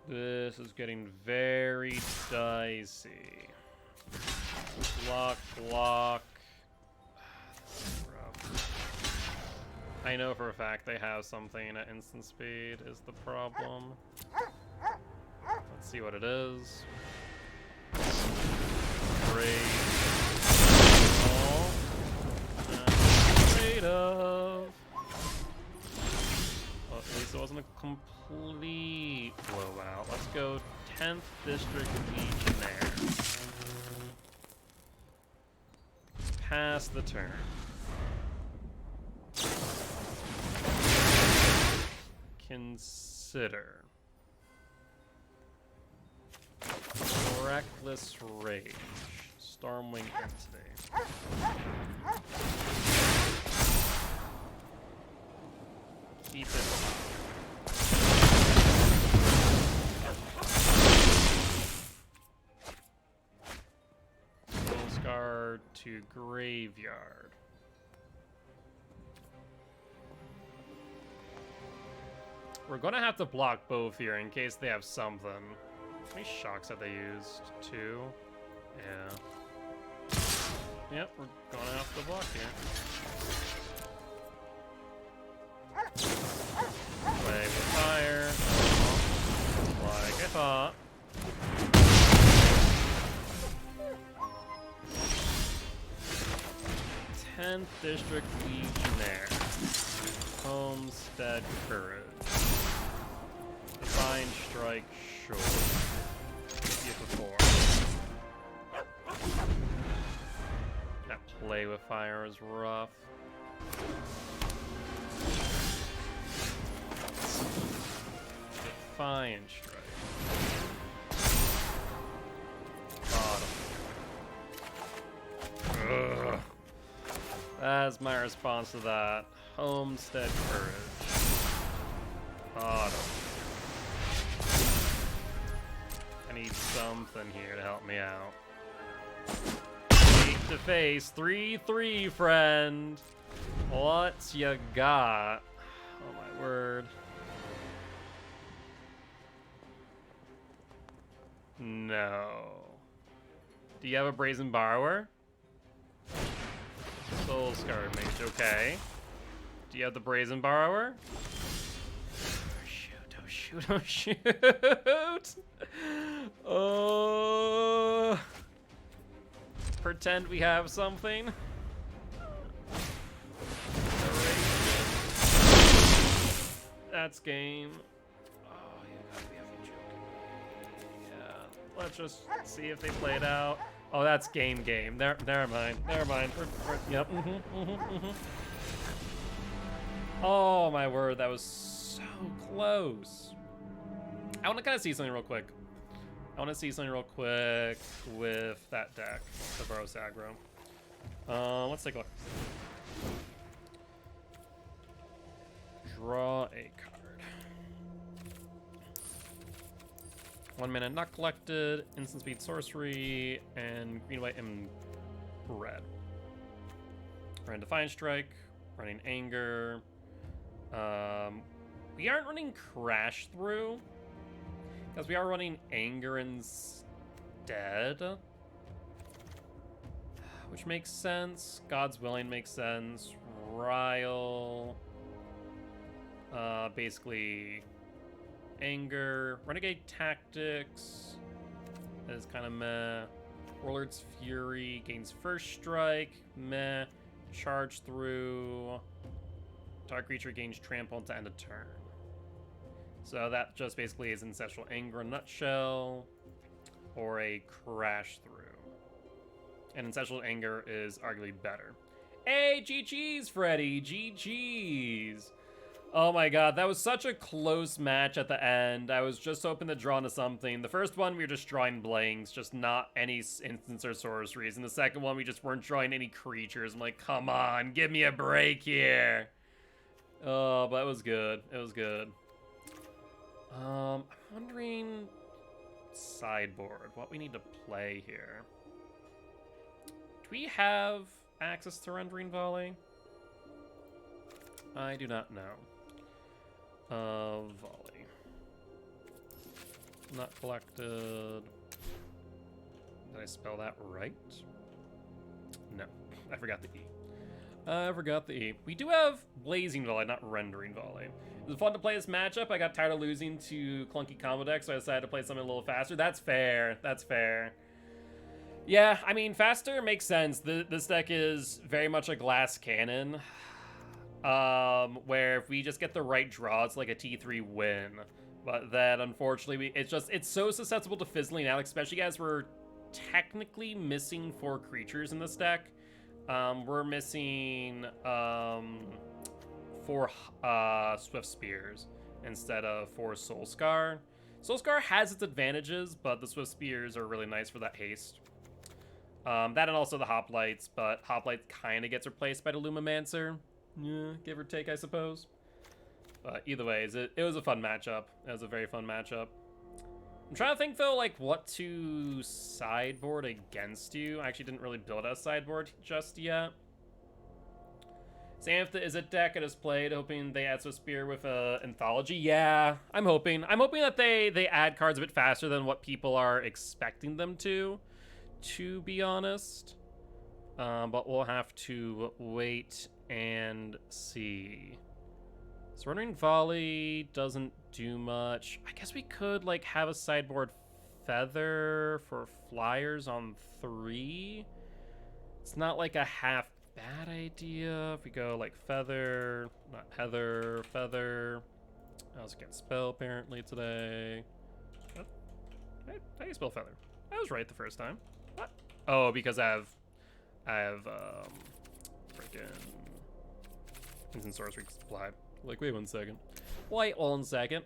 This is getting very dicey. Block, block. This is rough. I know for a fact they have something at instant speed is the problem. Let's see what it is. Great. All. Afraid of. Well, at least it wasn't a complete blowout. Let's go 10th District Legionnaire. Pass the turn. Consider. Reckless Rage. Stormwing Entity. Keep it. Soul Scar to Graveyard. We're gonna have to block both here in case they have something. How many shocks have they used? 2? Yeah. Yep, we're gonna have to block here. Play with fire. Like I thought. Tenth District Legionnaire. Homestead Courage. Divine Strike, sure. Get the 4. That play with fire is rough. Defiant Strike. Bottom. Ugh. That's my response to that. Homestead Courage. Bottom. I need something here to help me out. Face to face. 3-3, friend. What you got? Oh my word. No. Do you have a Brazen Borrower? Soul Scarred Mage, okay. Do you have the Brazen Borrower? Oh shoot, oh shoot, oh shoot! Oh. Pretend we have something. That's game. Oh, you gotta be effing joking. Yeah, let's just see if they play it out. Oh, that's game. Never mind. Yep. Oh my word, that was so close. I want to kind of see something real quick. With that deck, the Boros aggro. Let's take a look. Draw a card. 1 mana, not collected, instant speed sorcery, and green, white, and red. Running Defiant Strike, running Anger. We aren't running Crash Through, because we are running Anger instead. Which makes sense. God's Willing makes sense. Ryle. Basically, Anger. Renegade Tactics is kind of meh. Warlord's Fury gains first strike, meh. Charge Through. Target creature gains trample to end a turn. So that just basically is Ancestral Anger in a nutshell, or a Crash Through. And Ancestral Anger is arguably better. Hey, GG's, Freddy, GG's. Oh my god, that was such a close match at the end. I was just hoping to draw into something. The first one, we were just drawing blanks, just not any instants or sorceries. And the second one, we just weren't drawing any creatures. I'm like, come on, give me a break here. Oh, but it was good. It was good. I'm wondering, sideboard, what we need to play here. Do we have access to Rendering Volley? I do not know. Volley. Not collected. Did I spell that right? No, I forgot the E. We do have Blazing Volley, not Rendering Volley. It was fun to play this matchup. I got tired of losing to clunky combo decks, so I decided to play something a little faster. That's fair. That's fair. Yeah, I mean, faster makes sense. This deck is very much a glass cannon. Where if we just get the right draw, it's like a T3 win. But then, unfortunately, it's so susceptible to fizzling out, especially as we're technically missing 4 creatures in this deck. We're missing 4 Swift Spears instead of 4 Soulscar. Soulscar has its advantages, but the Swift Spears are really nice for that haste. That and also the Hoplites, but Hoplite kind of gets replaced by the Lumimancer. Yeah, give or take, I suppose. But either way, it was a fun matchup. It was a very fun matchup. I'm trying to think, though, like, what to sideboard against you. I actually didn't really build a sideboard just yet. Sam, if the Izzet deck I just played, hoping they add some Spear with Anthology. Yeah, I'm hoping. I'm hoping that they add cards a bit faster than what people are expecting them to be honest. But we'll have to wait and see. Surrendering Volley doesn't do much. I guess we could, like, have a sideboard Feather for flyers on 3. It's not, like, a half bad idea. If we go, like, Feather, not Heather, Feather. I also can't spell, apparently, today. What? How do you spell Feather? I was right the first time. What? Oh, because I have freaking Instant Sorcery applied. Like, wait 1 second. Wait 1 second.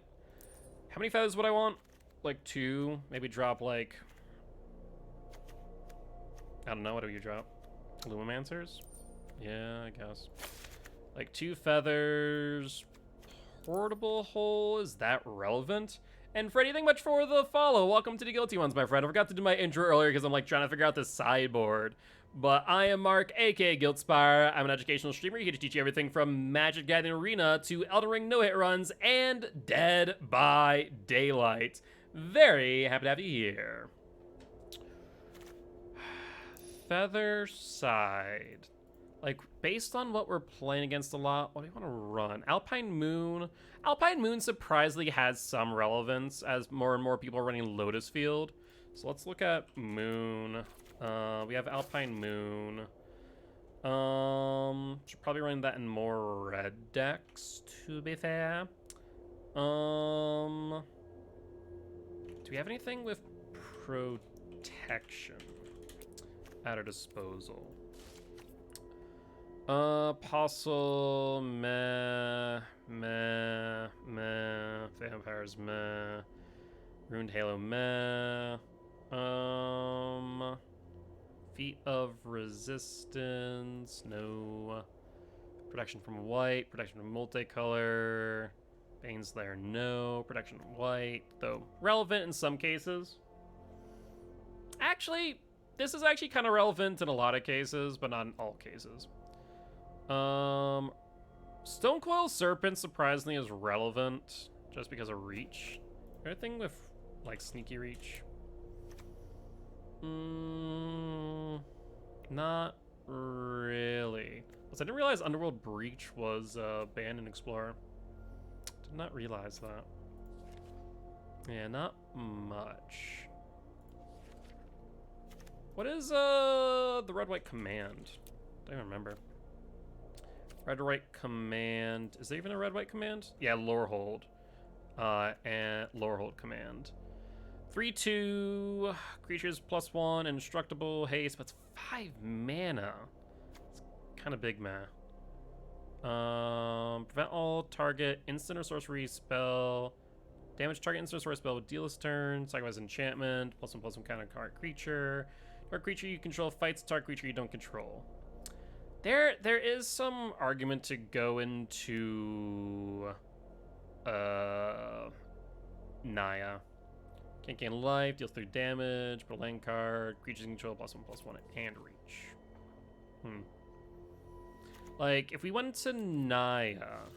How many feathers would I want? Like 2. Maybe drop, like, I don't know, what do you drop? Lumimancers? Yeah, I guess. Like 2 feathers. Portable hole, is that relevant? And Freddy, thank you much for the follow. Welcome to the Guilty Ones, my friend. I forgot to do my intro earlier because I'm, like, trying to figure out this sideboard. But I am Mark, aka Guildspire. I'm an educational streamer here to teach you everything from Magic Gathering Arena to Elden Ring no-hit runs and Dead by Daylight. Very happy to have you here. Feather side. Like, based on what we're playing against a lot, what do you want to run? Alpine Moon. Alpine Moon surprisingly has some relevance as more and more people are running Lotus Field. So let's look at Moon. We have Alpine Moon. Should probably run that in more red decks, to be fair. Do we have anything with protection at our disposal? Apostle, meh. Vampires, meh. Ruined Halo, meh. Feet of Resistance, no. Protection from white, protection from multicolor. Baneslayer, no. Protection from white, though relevant in some cases. Actually, this is actually kind of relevant in a lot of cases, but not in all cases. Stonecoil Serpent surprisingly is relevant just because of reach. Anything with like sneaky reach? Not really. I didn't realize Underworld Breach was banned in Explorer. Did not realize that. Yeah, not much. What is the red-white command? Don't even remember. Red-white command. Is there even a red-white command? Yeah, Lorehold. And Lorehold command. 3/2 creatures +1 indestructible haste, but it's 5 mana. It's kind of big mana. Prevent all target instant or sorcery spell. Damage target instant or sorcery spell with deal this turn. Sacrifice enchantment. +1/+1 counter target creature. Target creature you control fights target creature you don't control. There is some argument to go into Naya. Can't gain life, deals 3 damage, put a land card, creatures control +1/+1 and reach. Like, if we went to Naya,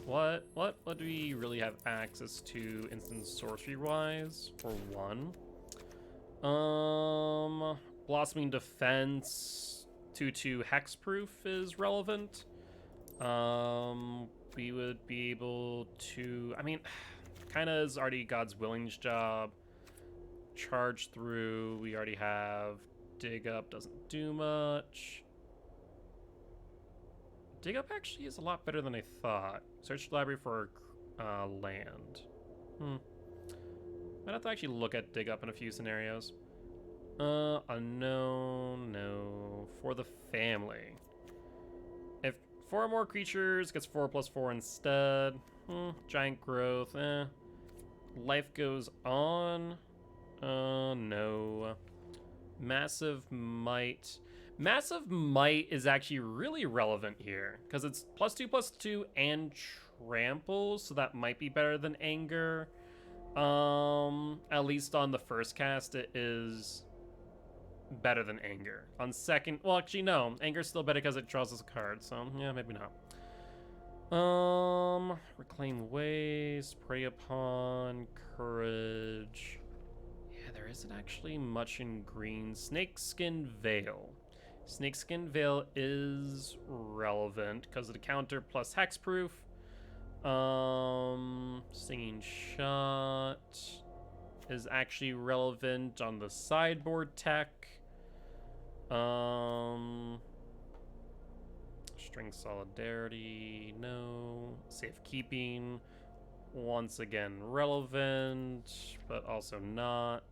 what do we really have access to instant sorcery wise for one? Blossoming Defense 2/2 hexproof is relevant. We would be able to, I mean, kind of is already God's Willing's job. Charge through, we already have. Dig Up doesn't do much. Dig Up actually is a lot better than I thought. Search the library for land. Might have to actually look at Dig Up in a few scenarios. Unknown, no. For the family. If 4 or more creatures gets 4/+4 instead. Giant growth, Life goes on. No. Massive Might. Massive Might is actually really relevant here because it's +2/+2 and trample, so that might be better than Anger. At least on the first cast, it is better than Anger. On second, well, actually no, Anger's still better because it draws us a card, so yeah, maybe not. Reclaim Waste, Prey Upon, Courage. Yeah, there isn't actually much in green. Snakeskin Veil. Snakeskin Veil is relevant because of the counter plus hexproof. Singing Shot is actually relevant on the sideboard tech. String Solidarity, no. Safekeeping, once again relevant, but also not.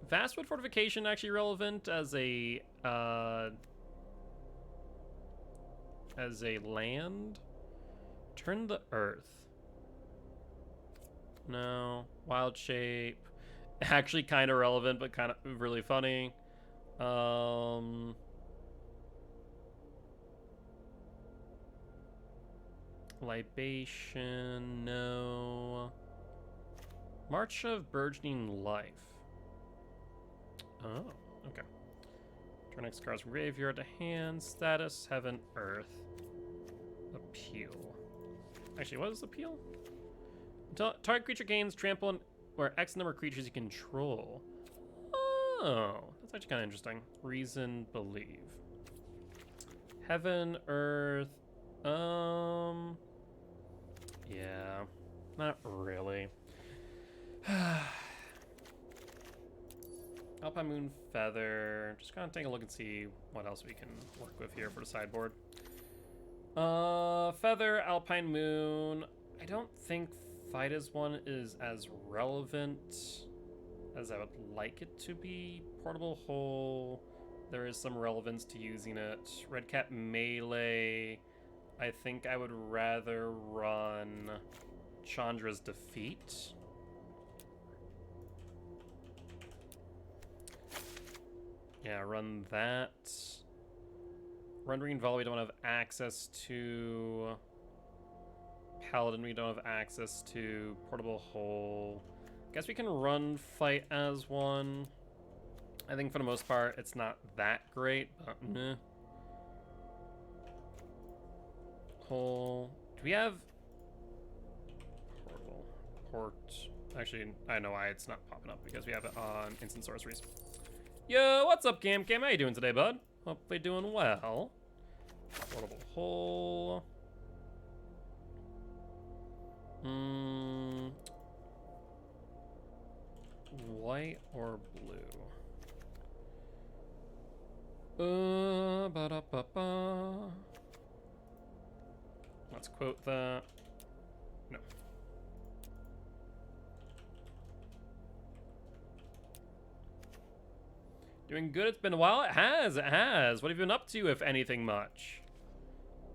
Vastwood Fortification actually relevant as a land. Turn the Earth. No. Wild Shape. Actually kind of relevant, but kind of really funny. Libation, no. March of Burgeoning Life. Oh, okay. Turn next cards from graveyard to hand. Status, Heaven, Earth. Appeal. Actually, what is appeal? Until target creature gains trample on or X number of creatures you control. Oh, that's actually kind of interesting. Reason, believe. Heaven, earth. Yeah, not really. Alpine Moon Feather. Just gonna take a look and see what else we can work with here for the sideboard. Feather, Alpine Moon. I don't think Fight as one is as relevant as I would like it to be. Portable Hole. There is some relevance to using it. Red Cat Melee. I think I would rather run Chandra's Defeat. Yeah, run that. Rendering Volley we don't have access to. Paladin we don't have access to. Portable Hole. Guess we can run Fight as one. I think for the most part it's not that great, but meh. Hole. Do we have Portable? Port. Actually, I know why it's not popping up because we have it on Instant Sorceries. Yo, what's up, Cam? How you doing today, bud? Hopefully doing well. Portable Hole. White or blue? Ba-da-ba-ba. Let's quote that. No. Doing good. It's been a while. It has. It has. What have you been up to, if anything much?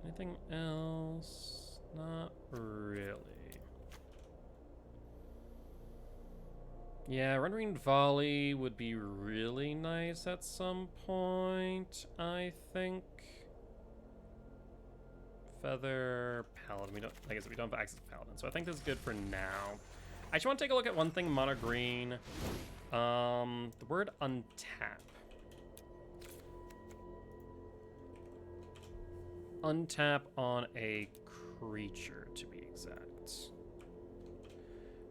Anything else? Not really. Yeah, Rendering Volley would be really nice at some point, I think. Feather, Paladin. We don't, like I said, we don't have access to Paladin, so I think this is good for now. I just want to take a look at one thing, mono green. The word untap. Untap on a creature, to be exact.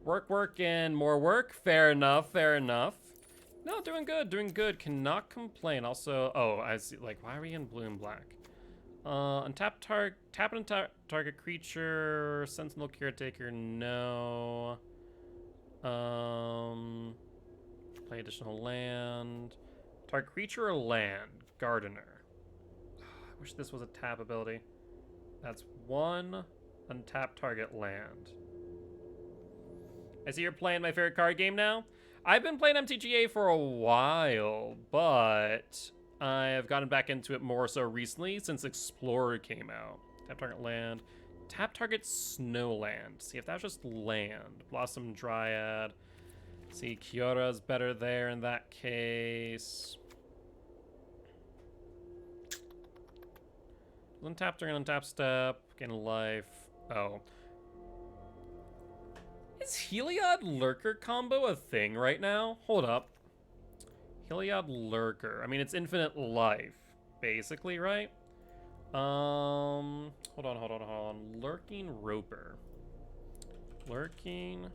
Work, and more work. Fair enough, fair enough. No, doing good, doing good. Cannot complain. Also, oh, I see, like, why are we in blue and black? Untap tap and untap target creature, Sentinel Caretaker, no. Play additional land. Target creature or land? Gardener. I wish this was a tap ability. That's one untap target land. I see you're playing my favorite card game now. I've been playing MTGA for a while, but I have gotten back into it more so recently since Explorer came out. Tap target land. Tap target snowland. See if that's just land. Blossom Dryad. See, Kyora's better there in that case. Untap during untap step. Gain life. Oh. Is Heliod Lurker combo a thing right now? Hold up. Heliod Lurker. I mean, it's infinite life, basically, right? Hold on. Lurking Roper. Lurking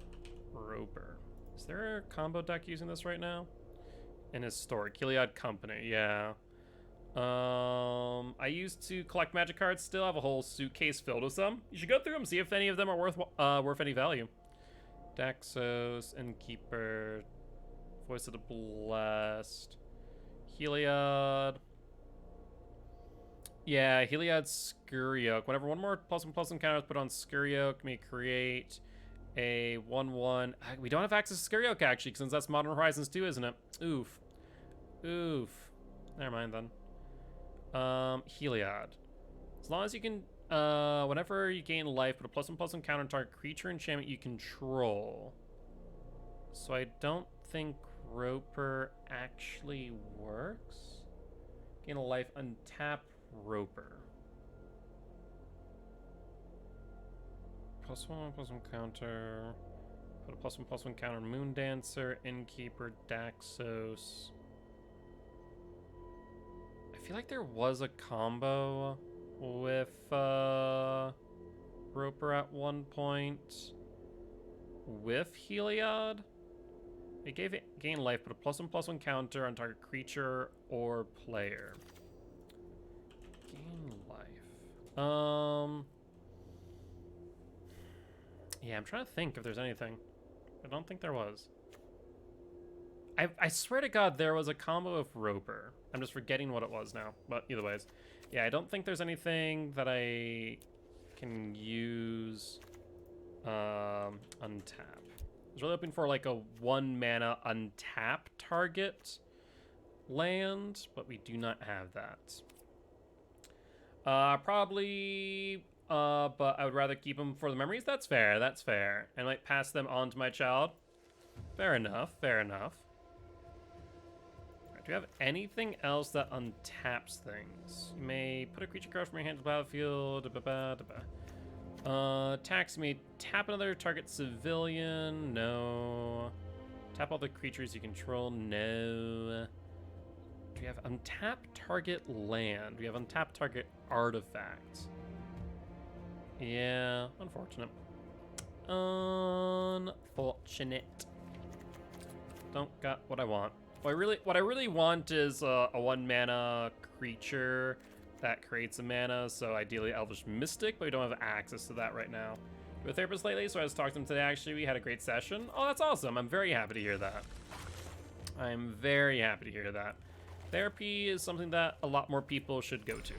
Roper. Is there a combo deck using this right now? In historic. Heliod Company, yeah. I used to collect magic cards still. I have a whole suitcase filled with some. You should go through them, see if any of them are worth any value. Daxos, Innkeeper, Voice of the Blessed, Heliod. Yeah, Heliod Skuriok. Whenever one more +1/+1 counter is put on Skuriok, may create a 1/1. We don't have access to Skuriok, actually, since that's Modern Horizons 2, isn't it? Oof. Oof. Never mind, then. Heliod. As long as you can... whenever you gain life, put a +1/+1 counter on target creature enchantment you control. So I don't think Roper actually works. Gain a life, untap Roper. +1/+1 counter. Put a +1/+1 counter on Moon Dancer, Innkeeper, Daxos. I feel like there was a combo with Roper at one point. with Heliod. It gave it gain life, but a +1/+1 counter on target creature or player. Gain life. Yeah, I'm trying to think if there's anything. I don't think there was. I swear to God, there was a combo of Roper. I'm just forgetting what it was now. But either ways, yeah, I don't think there's anything that I can use. Untap. I was really hoping for like a 1 mana untap target land, but we do not have that. Probably, but I would rather keep them for the memories. That's fair, that's fair. And like pass them on to my child. Fair enough, fair enough. All right, do you have anything else that untaps things? You may put a creature card from your hand to the battlefield. Tax me. Tap another target civilian. No. Tap all the creatures you control. No. Do we have untap target land? Do we have untap target artifact? Yeah, unfortunate. Unfortunate. Don't got what I want. What I really want is a 1 mana creature that creates a mana, so ideally Elvish Mystic, but we don't have access to that right now. We have a therapist lately, so I just talked to him today, actually. We had a great session. Oh, that's awesome. I'm very happy to hear that. I'm very happy to hear that. Therapy is something that a lot more people should go to,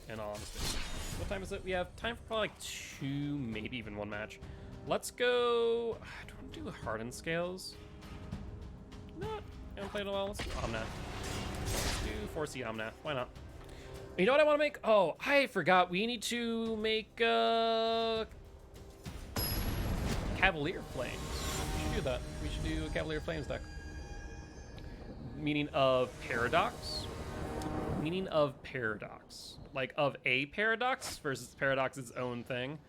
in all honesty. What time is it? We have time for probably like 2, maybe even 1 match. Let's go... Do I want to do Hardened Scales? No, I haven't played in a while. Let's do Omnath. Let's do 4C Omnath. Why not? You know what I want to make? Oh, I forgot. We need to make Cavalier Flames. We should do that. We should do a Cavalier Flames deck. Meaning of Paradox. Meaning of Paradox. Like of a Paradox versus Paradox's own thing.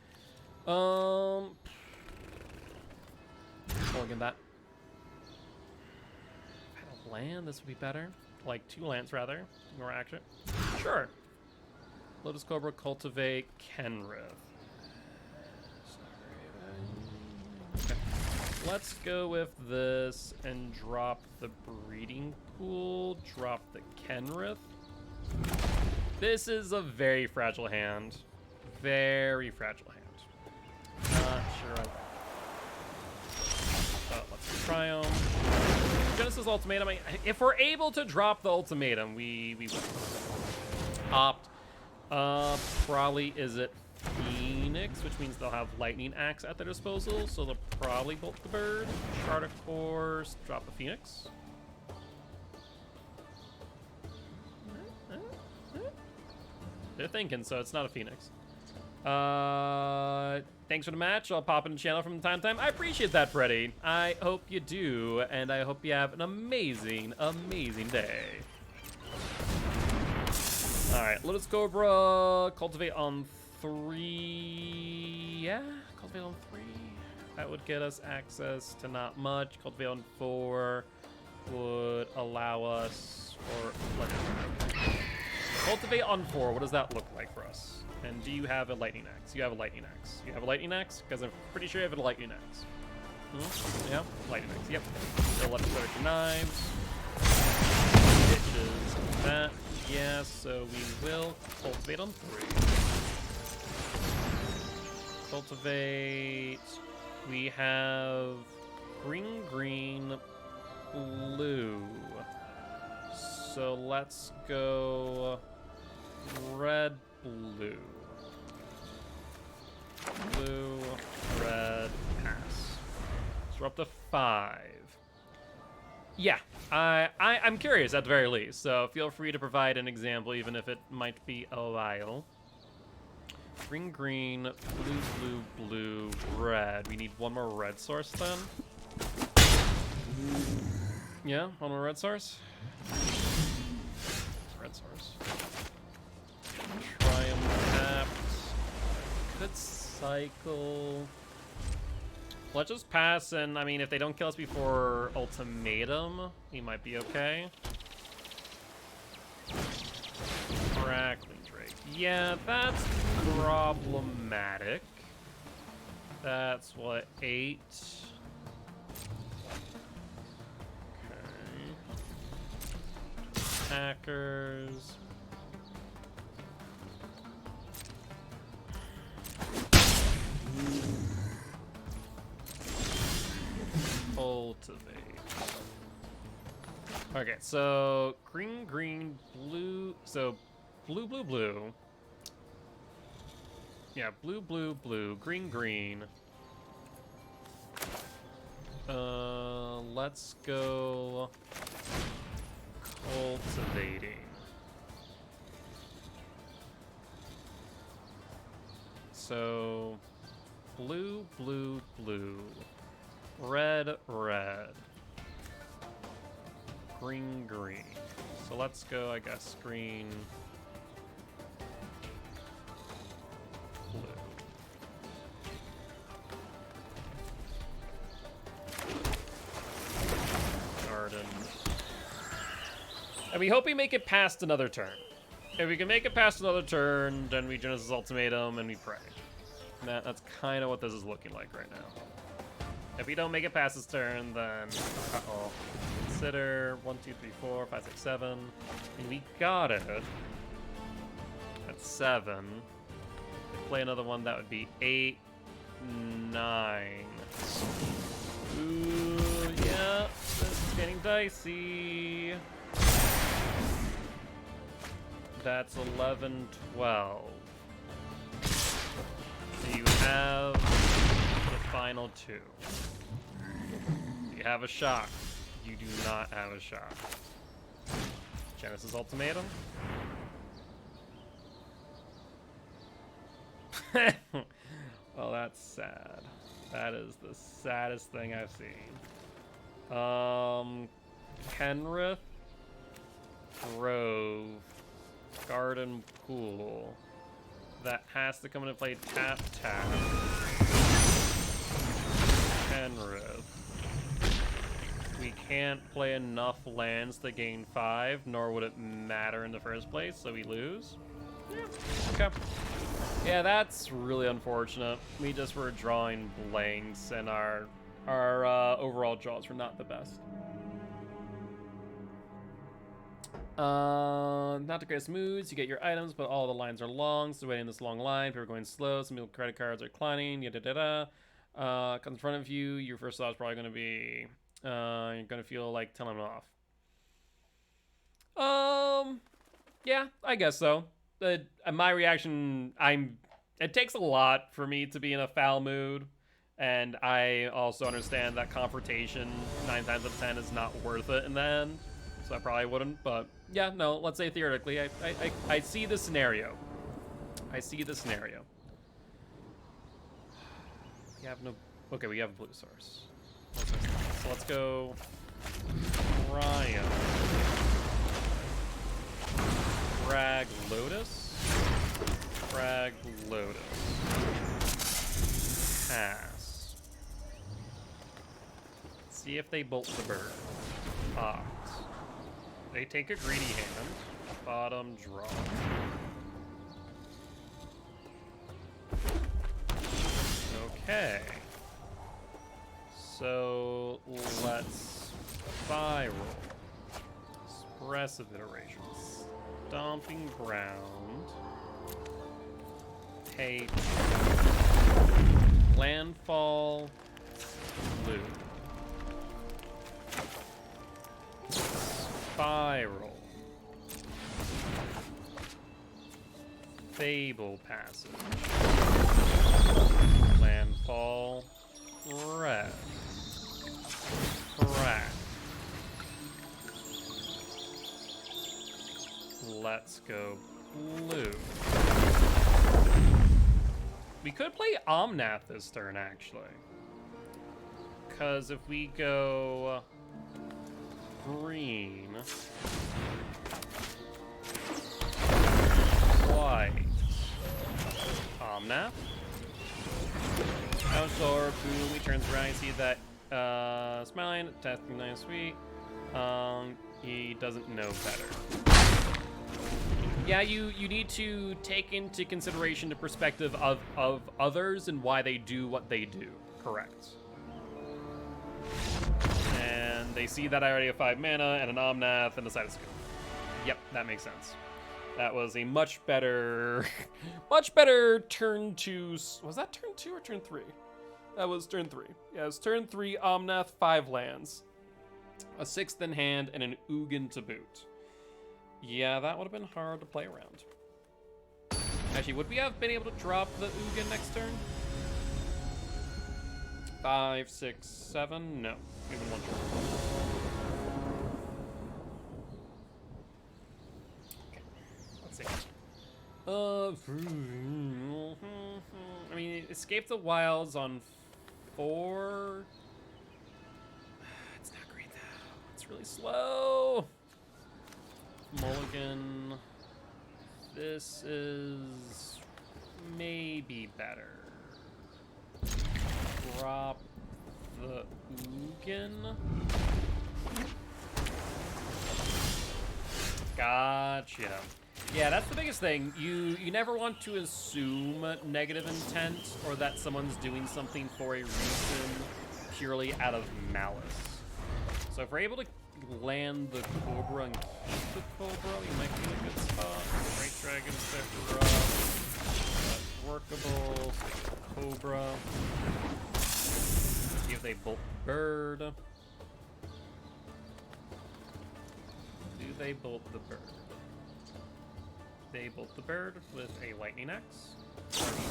Look at that. If I had a land, this would be better. Like 2 lands rather. More action. Sure. Lotus Cobra, Cultivate, Kenrith. Okay. Let's go with this and drop the Breeding Pool, drop the Kenrith. This is a very fragile hand. Very fragile hand. Not sure. Let's try them. Genesis Ultimatum. If we're able to drop the Ultimatum, we win. Opt. Probably is it Phoenix, which means they'll have Lightning Axe at their disposal, so they'll probably bolt the bird. Shard of Course, drop the Phoenix. They're thinking, so it's not a Phoenix. Thanks for the match. I'll pop in the channel from time to time. I appreciate that, Freddy. I hope you do, and I hope you have an amazing, amazing day. Alright, Lotus Cobra, Cultivate on 3. Yeah, Cultivate on 3. That would get us access to not much. Cultivate on 4 would allow us for... Cultivate on 4, what does that look like for us? And do you have a Lightning Axe? You have a Lightning Axe. You have a Lightning Axe? Because I'm pretty sure you have a Lightning Axe. Yeah, Lightning Axe, yep. Still left to knives. Ditches that. Yeah, so we will cultivate on 3. Cultivate. We have green, green, blue. So let's go red, blue. Blue, red, pass. So we're up to 5. Yeah, I'm curious at the very least, so feel free to provide an example, even if it might be a while. Green, green, blue, blue, blue, red. We need 1 more red source then. Yeah, 1 more red source. Red source. Try 'em tapped. Could cycle. Let's just pass, and I mean, if they don't kill us before Ultimatum, we might be okay. Crackling Drake. Yeah, that's problematic. That's what, 8? Okay. Hackers. Cultivate. Okay, so green, green, blue. So blue, blue, blue. Yeah, blue, blue, blue, green, green. Let's go cultivating. So blue, blue, blue, red, red, green, green. So let's go, I guess, green, blue. Garden. And we hope we make it past another turn. If we can make it past another turn, then we Genesis Ultimatum and we pray. And that's kind of what this is looking like right now. If we don't make it past this turn, then uh-oh. Consider 1, 2, 3, 4, 5, 6, 7. And we got it. That's 7. Play another one, that would be 8, 9. Ooh, yeah, this is getting dicey. That's 11, 12. So you have the final 2. You have a shock. You do not have a shock. Genesis Ultimatum. Well, that's sad. That is the saddest thing I've seen. Kenrith, Grove, Garden Pool. That has to come into play tap tap. Kenrith. We can't play enough lands to gain 5, nor would it matter in the first place, so we lose. Yeah, okay. Yeah, that's really unfortunate. We just were drawing blanks, and our overall draws were not the best. Not the greatest moods. You get your items, but all the lines are long. So waiting this long line, people are going slow. Some people credit cards are declining. Yada da da. Comes in front of you. Your first thought is probably going to be, you're going to feel like telling them off. Yeah, I guess so. My reaction, it takes a lot for me to be in a foul mood, and I also understand that confrontation 9 times out of 10 is not worth it in the end, so I probably wouldn't. But yeah, no, let's say theoretically, I see the scenario. I see the scenario. We have no. Okay, we have a blue source. So let's go. Ryan. Frag Lotus. Frag Lotus. Pass. See if they bolt the bird. Opt. They take a greedy hand. Bottom draw. Okay. So let's spiral. Expressive iterations. Stomping ground. Take. Landfall. Blue. Spiral. Fable passage. Landfall. Red. Crack. Let's go blue. We could play Omnath this turn, actually. Because if we go green, white, Omnath, outdoor, boom, he turns around, you see that smiling, testing nice, sweet. He doesn't know better. Yeah, you need to take into consideration the perspective of others and why they do what they do. Correct. And they see that I already have 5 mana and an Omnath and decided to go. Yep, that makes sense. That was a much better, much better turn 2. Was that turn 2 or turn 3? That was turn 3. Yeah, it was turn 3, Omnath, 5 lands. A 6th in hand, and an Ugin to boot. Yeah, that would have been hard to play around. Actually, would we have been able to drop the Ugin next turn? 5, 6, 7? No. We would want to. Okay. Let's see. I mean, Escape the Wilds on 4. It's not great though. It's really slow. Mulligan. This is maybe better. Drop the Ugin. Gotcha. Yeah, that's the biggest thing. You never want to assume negative intent or that someone's doing something for a reason purely out of malice. So if we're able to land the Cobra and keep the Cobra, we might be in a good spot. Great Dragon Step rough. Workable. Cobra. See if they bolt the bird. Do they bolt the bird? They bolt the bird with a Lightning Axe.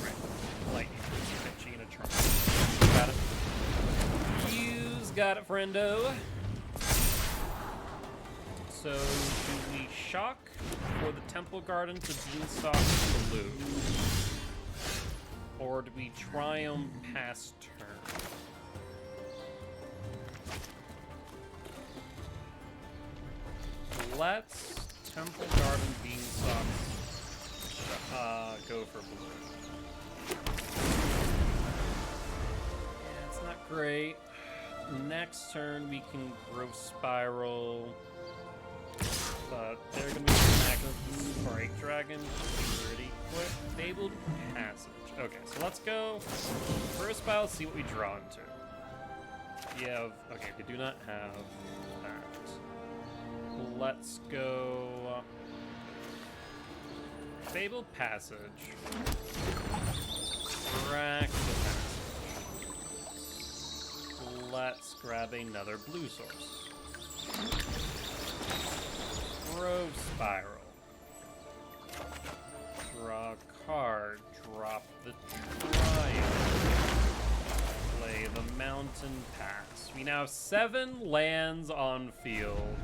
Right. Lightning Axe. Gina Trump. Got it. You's got it, friendo. So, do we shock for the Temple Garden to Beanstalk Blue? Or do we Triumph past turn? Let's Temple Garden Beanstalk go for blue. Yeah, it's not great. Next turn we can Growth Spiral. But they're gonna be active Break Dragon pretty quick. Fabled Passage. Okay, so let's go first spell, see what we draw into. We have, okay, we do not have that. Let's go Fabled Passage. Crack the Passage. Let's grab another blue source. Growth Spiral. Draw a card. Drop the Triumph. Play the Mountain Pass. We now have 7 lands on field.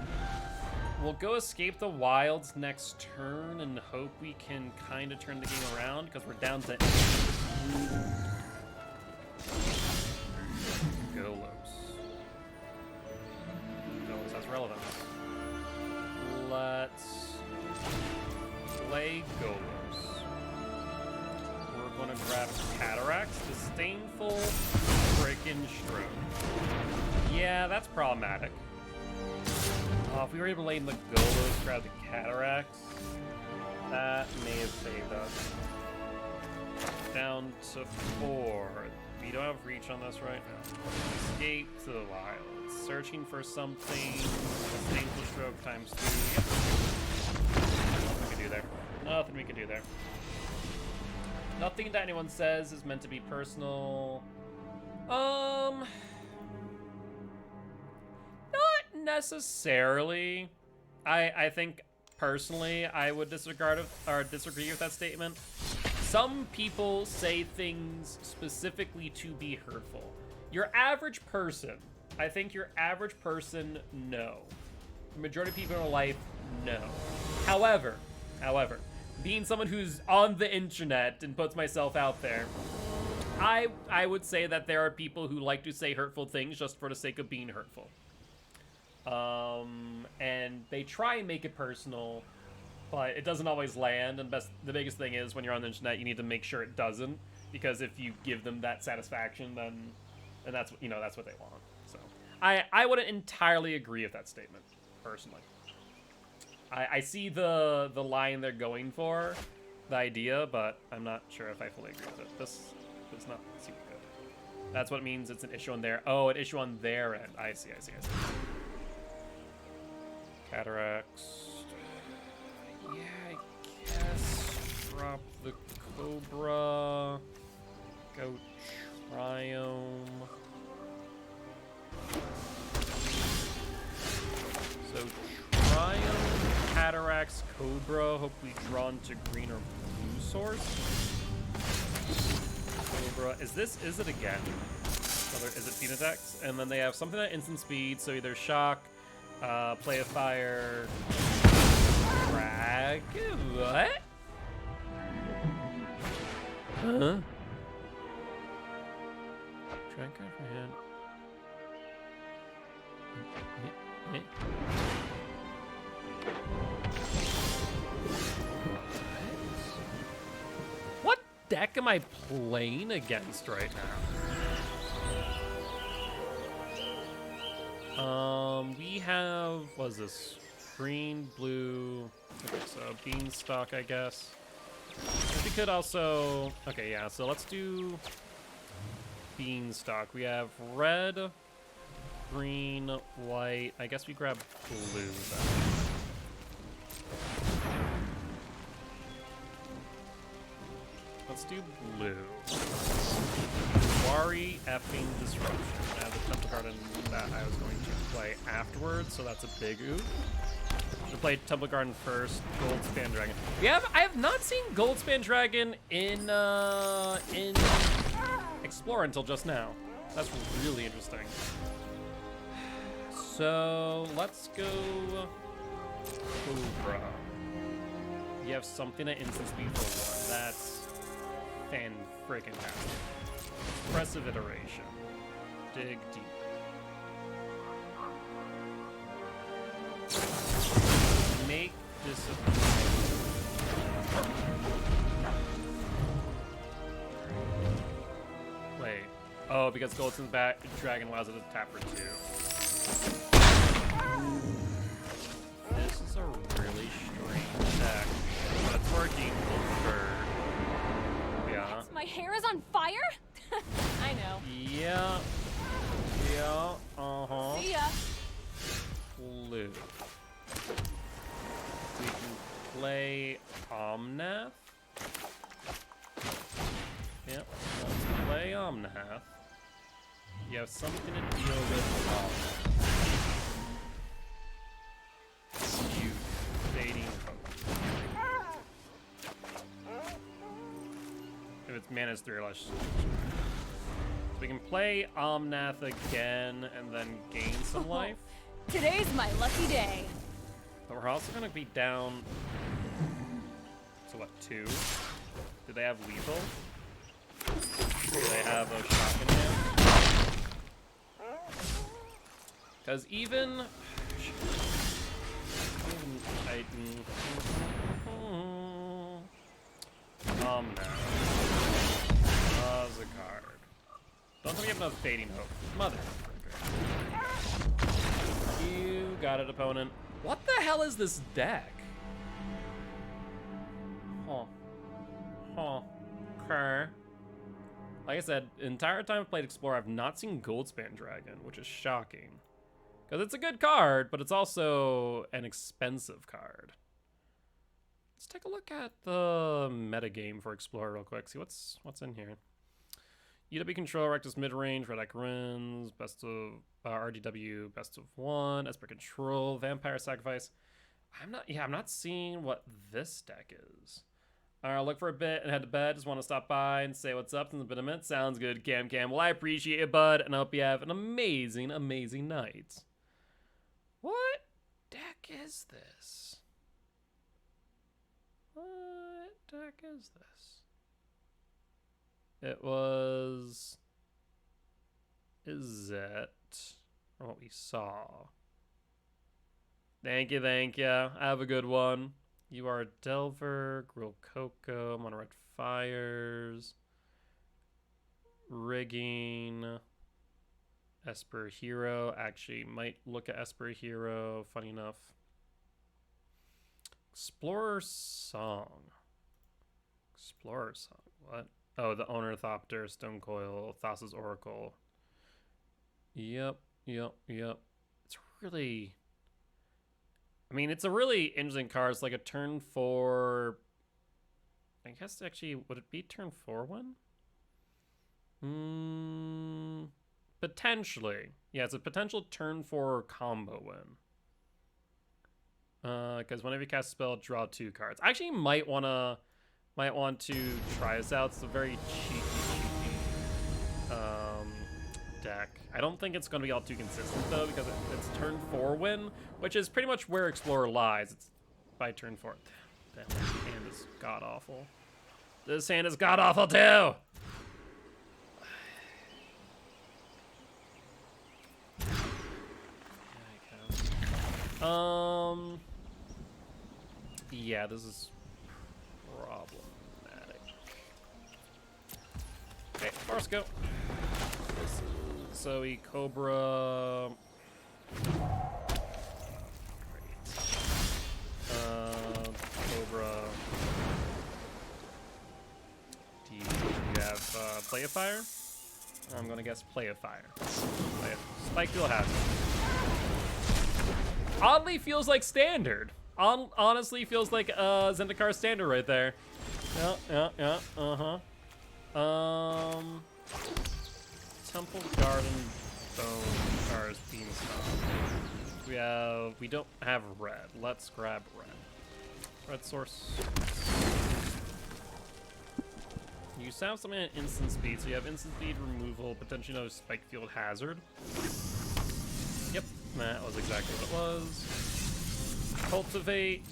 We'll go Escape the Wilds next turn and hope we can kind of turn the game around because we're down to 8. Golos. Golos has relevance. Let's play Golos. We're gonna grab Cataracts, Disdainful, frickin' Stroke. Yeah, that's problematic. If we were able to lay in the Golos, grab the Cataracts, that may have saved us. Down to 4. We don't have reach on this right now. Escape to the Wilds. Searching for something. Disdainful Stroke times 2. Yep. Nothing we can do there. Nothing we can do there. Nothing that anyone says is meant to be personal. Not necessarily. I think personally I would disagree with that statement. Some people say things specifically to be hurtful. Your average person, I think your average person, no. The majority of people in life, no. However, being someone who's on the internet and puts myself out there, I would say that there are people who like to say hurtful things just for the sake of being hurtful. And they try and make it personal, but it doesn't always land. And the biggest thing is when you're on the internet, you need to make sure it doesn't, because if you give them that satisfaction, then that's that's what they want. So I wouldn't entirely agree with that statement, personally. I see the line they're going for, the idea, but I'm not sure if I fully agree with it. This does not seem good. That's what it means. It's an issue on their. Oh, an issue on their end. I see. Cataracts. Yeah, I guess drop the Cobra. Go Triome. So Triumph, Cataracts, Cobra, hopefully drawn to green or blue source. Cobra, is it again? Is it Fiend attacks? And then they have something at instant speed, so either Shock, Play of Fire, Drag, what? Huh? Drag card for hand. What deck am I playing against right now? We have, what is this? Green, blue, okay, so Beanstalk, I guess. We could also, okay, yeah, so let's do Beanstalk. We have red, green, white. I guess we grab blue then. Let's do blue. Wari effing Disruption. I have the Temple Garden that I was going to play afterwards, so that's a big oof. Should play Temple Garden first. Goldspan Dragon. I have not seen Goldspan Dragon in Explore until just now. That's really interesting. So let's go Cobra. You have something at instant speed for 1. That's fan-freaking-tastic. Impressive iteration. Dig deep. Make disappear. Wait. Oh, because Goldston's back, Dragon allows it to tap for 2. This is a really strange deck, but it's working for. Yeah. My hair is on fire? I know. Yeah. Yeah. Uh-huh. See ya. Blue. We can play Omnath. Yep. Let's play Omnath. You have something to deal with Omnath. You fading hope. If its mana's 3 or less. So we can play Omnath again and then gain some life. Today's my lucky day. But we're also gonna be down. So what, 2? Do they have lethal? Do they have a shotgun hand? Because even no. As a card. Don't tell me you have no fading hope. Mother. You got it, opponent. What the hell is this deck? Huh. Okay. Like I said, the entire time I've played Explorer, I've not seen Goldspan Dragon, which is shocking. Because it's a good card, but it's also an expensive card. Let's take a look at the metagame for Explorer real quick. See what's in here. EW Control, Rectus Midrange, Red Icarins, Best of RDW, Best of 1, Esper Control, Vampire Sacrifice. I'm not seeing what this deck is. I'll look for a bit and head to bed. Just want to stop by and say what's up. It's been a minute. Sounds good, Cam. Well, I appreciate it, bud, and I hope you have an amazing, amazing night. What deck is this? What deck is this? It was... Is it... Or what we saw? Thank you. Have a good one. You are a Delver, Grill Coco, Mono Red Fires, Rigging, Esper Hero. Actually, might look at Esper Hero, funny enough. Explorer Song. Explorer Song. What? Oh, the Ornithopter, Stonecoil, Thassa's Oracle. Yep. It's really... I mean, it's a really interesting card. It's like a turn 4... I guess actually, would it be turn 4 one? Potentially. Yeah, it's a potential turn 4 combo win. Because whenever you cast a spell, draw 2 cards. I actually might want to try this out. It's a very cheeky deck. I don't think it's going to be all too consistent, though, because it's turn 4 win, which is pretty much where Explorer lies. It's by turn 4. Damn, this hand is god-awful. This hand is god-awful, too! Yeah, this is problematic. Okay, first go. So we Cobra. Great. Cobra. Do you have Play of Fire? I'm gonna guess Play of Fire. Spike Fuel has it. Oddly feels like standard. Honestly feels like Zendikar standard right there. Yeah, Temple Garden Bone Cars Beanstalk. We don't have red. Let's grab red. Red source. You have something at instant speed, so you have instant speed removal, potentially no spike field hazard. Yep, that was exactly what it was. Cultivate.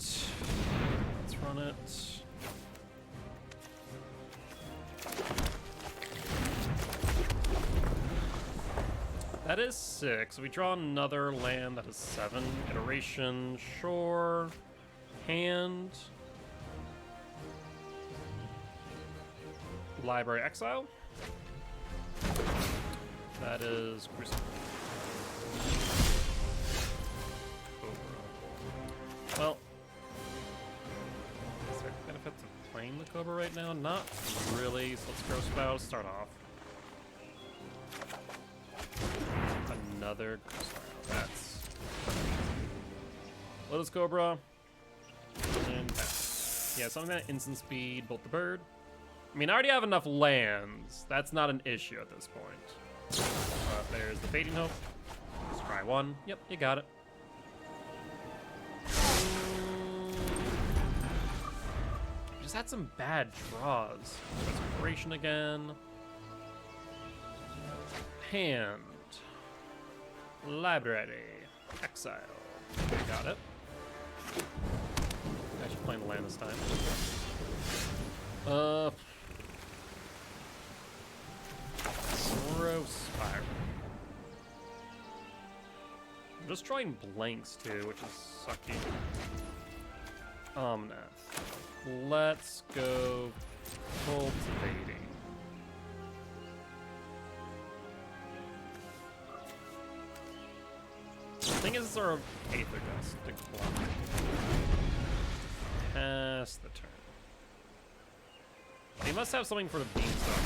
Let's run it. That is 6. We draw another land. That is 7. Iteration. Shore. Hand. Library Exile. That is Crucible. Well, is there benefits of playing the Cobra right now? Not really, so let's grow spout, start off. Another that's Lotus Cobra. And pass. Yeah, something that instant speed, bolt the bird. I mean, I already have enough lands. That's not an issue at this point. There's the Fading Hope. Let's try one. Yep, you got it. Just had some bad draws. Respiration again. Hand. Library. Exile. Okay, got it. Actually playing the land this time. Throw Spiral. I'm just drawing blanks too, which is sucky. Omnath. Let's go cultivating. The thing is, it's our Aether Dust. Decline. Pass the turn. They must have something for the Beanstalk.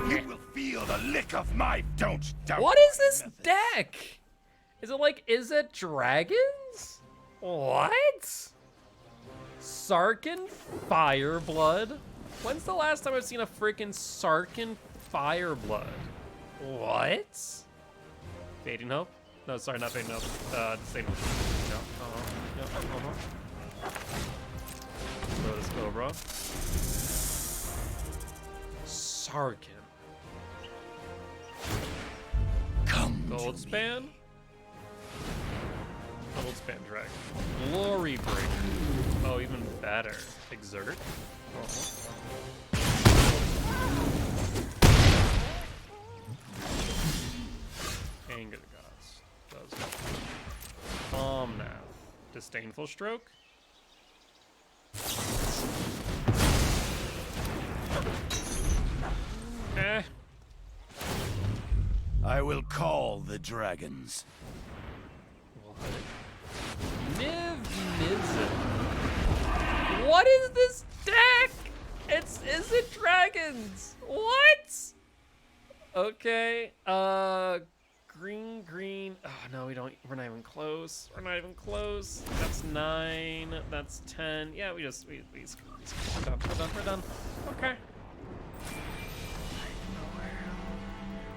You will feel the lick of my don't doubt. What is this deck? Is it dragons? What? Sarkin Fireblood? When's the last time I've seen a freaking Sarkin Fireblood? What? Fading Hope? No, sorry, not Fading Hope. Disable. No. Lotus Cobra. Sarkin. Come Gold Span? Gold Span Dragon. Glory Breaker. Oh, even better. Exert. Anger the Gods. Does it. Omnath. Disdainful Stroke. I will call the dragons. What? Niv Mizzet. What is this deck? Is it dragons? What? Okay. Green. Oh no, we're not even close. We're not even close. That's 9. That's 10. Yeah, we're done. Okay.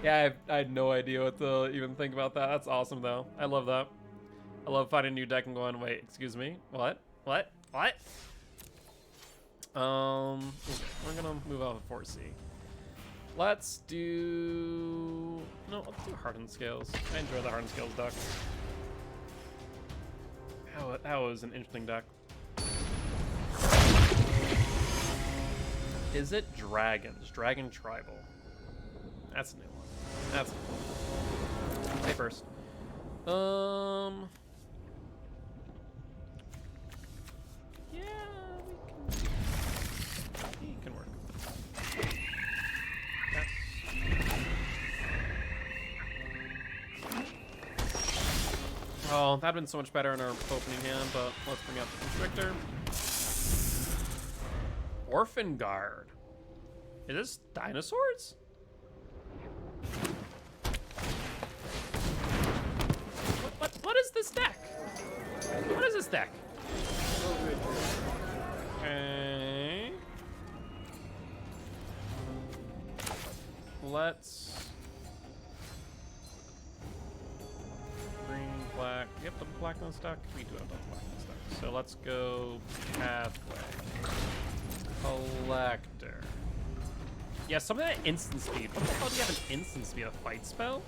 Yeah, I had no idea what to even think about that. That's awesome though. I love that. I love finding a new deck and going, wait, excuse me? What? We're gonna move off of 4C. Let's do... No, let's do Hardened Scales. I enjoy the Hardened Scales deck. That was an interesting deck. Is it Dragons? Dragon Tribal. That's a new one. That's a new one. Play first. Yeah, we can work. Yes. Oh, that'd been so much better in our opening hand, but let's bring out the Constrictor. Orphan Guard. Is this dinosaurs? What is this deck? What is this deck? Okay. Let's green, black. Yep, double black on stock. We do have double black on stock. So let's go pathway. Collector. Yeah, some of that instant speed. What the hell do you have an instant speed? A fight spell?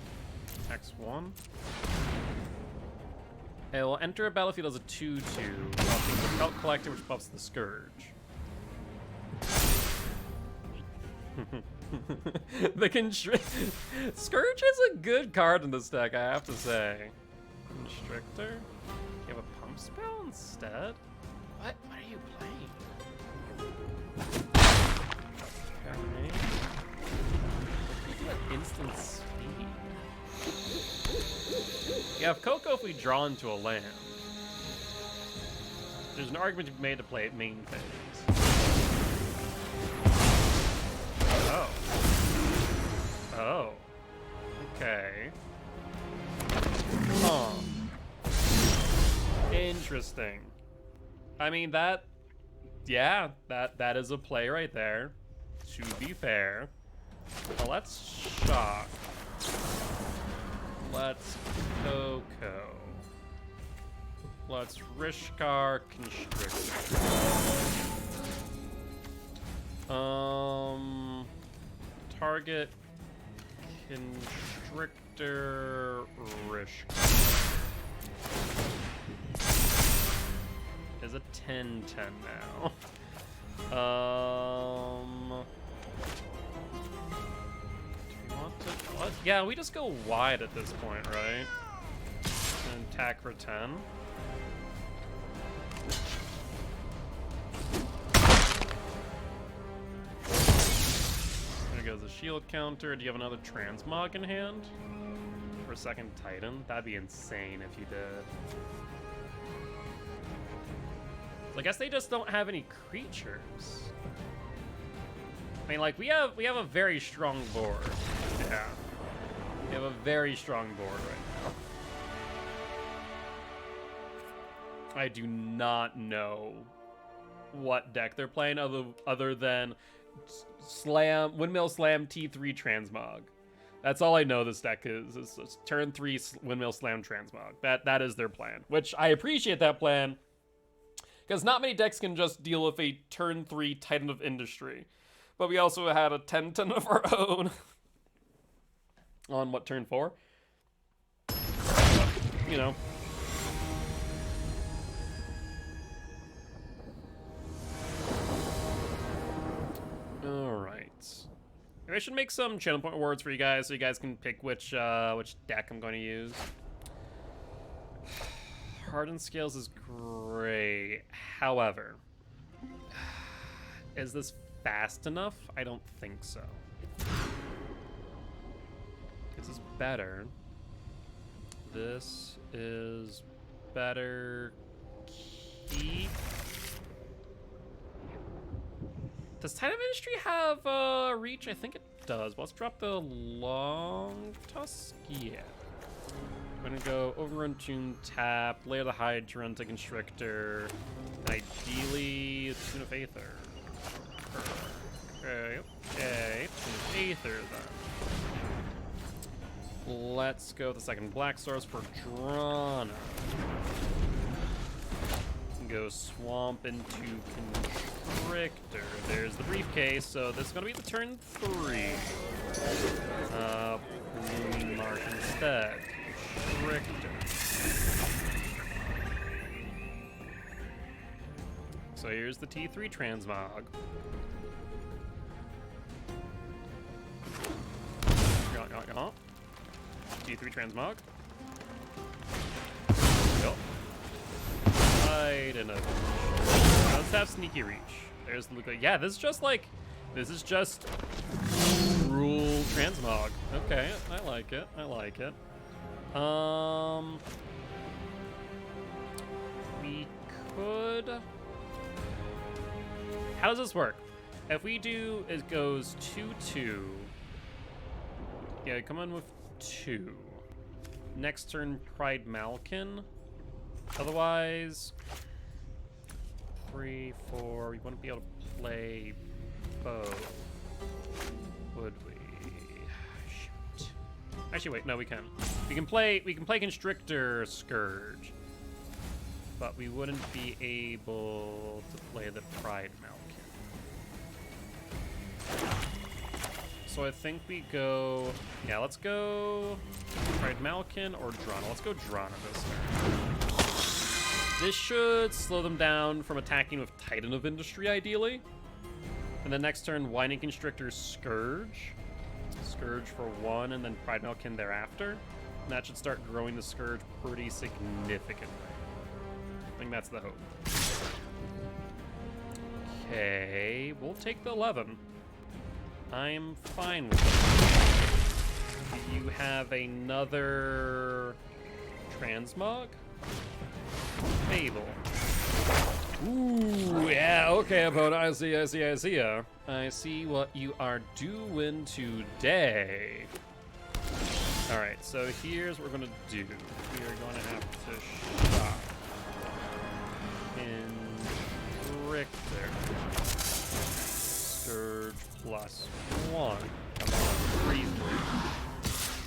X1. It will enter a battlefield as a 2/2. Buffing the Felt Collector, which buffs the Scourge. Scourge is a good card in this deck, I have to say. Constrictor? You have a pump spell instead? What are you playing? Okay. You do an instant speed. Yeah, if Coco, if we draw into a land, there's an argument to be made to play it main phase. Oh. Okay. Huh. Interesting. I mean, that is a play right there, to be fair. Well, let's shock. Let's Coco. Let's Rishkar Constrictor. Target Constrictor Rishkar. Is a 10/10 now. Yeah, we just go wide at this point, right? And attack for 10. There goes a shield counter. Do you have another transmog in hand? For a second Titan? That'd be insane if you did. I guess they just don't have any creatures. I mean, like, we have a very strong board. Yeah. We have a very strong board right now. I do not know what deck they're playing other than Windmill Slam T3 Transmog. That's all I know this deck is. It's turn 3 Windmill Slam Transmog. That is their plan, which I appreciate that plan. Because not many decks can just deal with a turn 3 Titan of Industry. But we also had a 10/10 of our own. On what, turn 4? You know. Alright. Maybe I should make some channel point awards for you guys so you guys can pick which deck I'm going to use. Hardened Scales is great. However, is this fast enough? I don't think so. This is better. This is better keep. Does Titan of Industry have reach? I think it does. Let's drop the Long Tusk. Yeah. We're gonna go Overrun Tune Tap, Layer the Hydrant, a Constrictor, and ideally Tune of Aether. Okay, Tune of Aether then. Let's go with the second Black Stars for Drana. Go Swamp into Constrictor. There's the Briefcase, so this is gonna be the turn 3. Bloom Mark instead. Constrictor. So here's the T3 Transmog. T3 Transmog. Yep. Right in a. Let's have Sneaky Reach. There's the Luca. Yeah, this is just rule Transmog. Okay, I like it. I like it. We could. How does this work? If we do, it goes 2/2. Yeah, come on with 2. Next turn, Pride Malkin. Otherwise, 3, 4. We wouldn't be able to play both, would we? Shoot. Actually, wait. No, we can. We can play Constrictor Scourge, but we wouldn't be able to play the Pride Malkin. So I think we go. Yeah, let's go Pride Malkin or Drana. Let's go Drana this turn. This should slow them down from attacking with Titan of Industry, ideally. And then next turn, Winding Constrictor Scourge. Scourge for 1, and then Pride Malkin thereafter. And that should start growing the Scourge pretty significantly. I think that's the hope. Okay, we'll take the 11. I'm fine with it. Do you have another Transmog? Fable. Ooh, yeah, okay, opponent. I see ya. I see what you are doing today. Alright, so here's what we're gonna do. We are gonna have to shop in Richter. Scourge +1. Come on, briefly.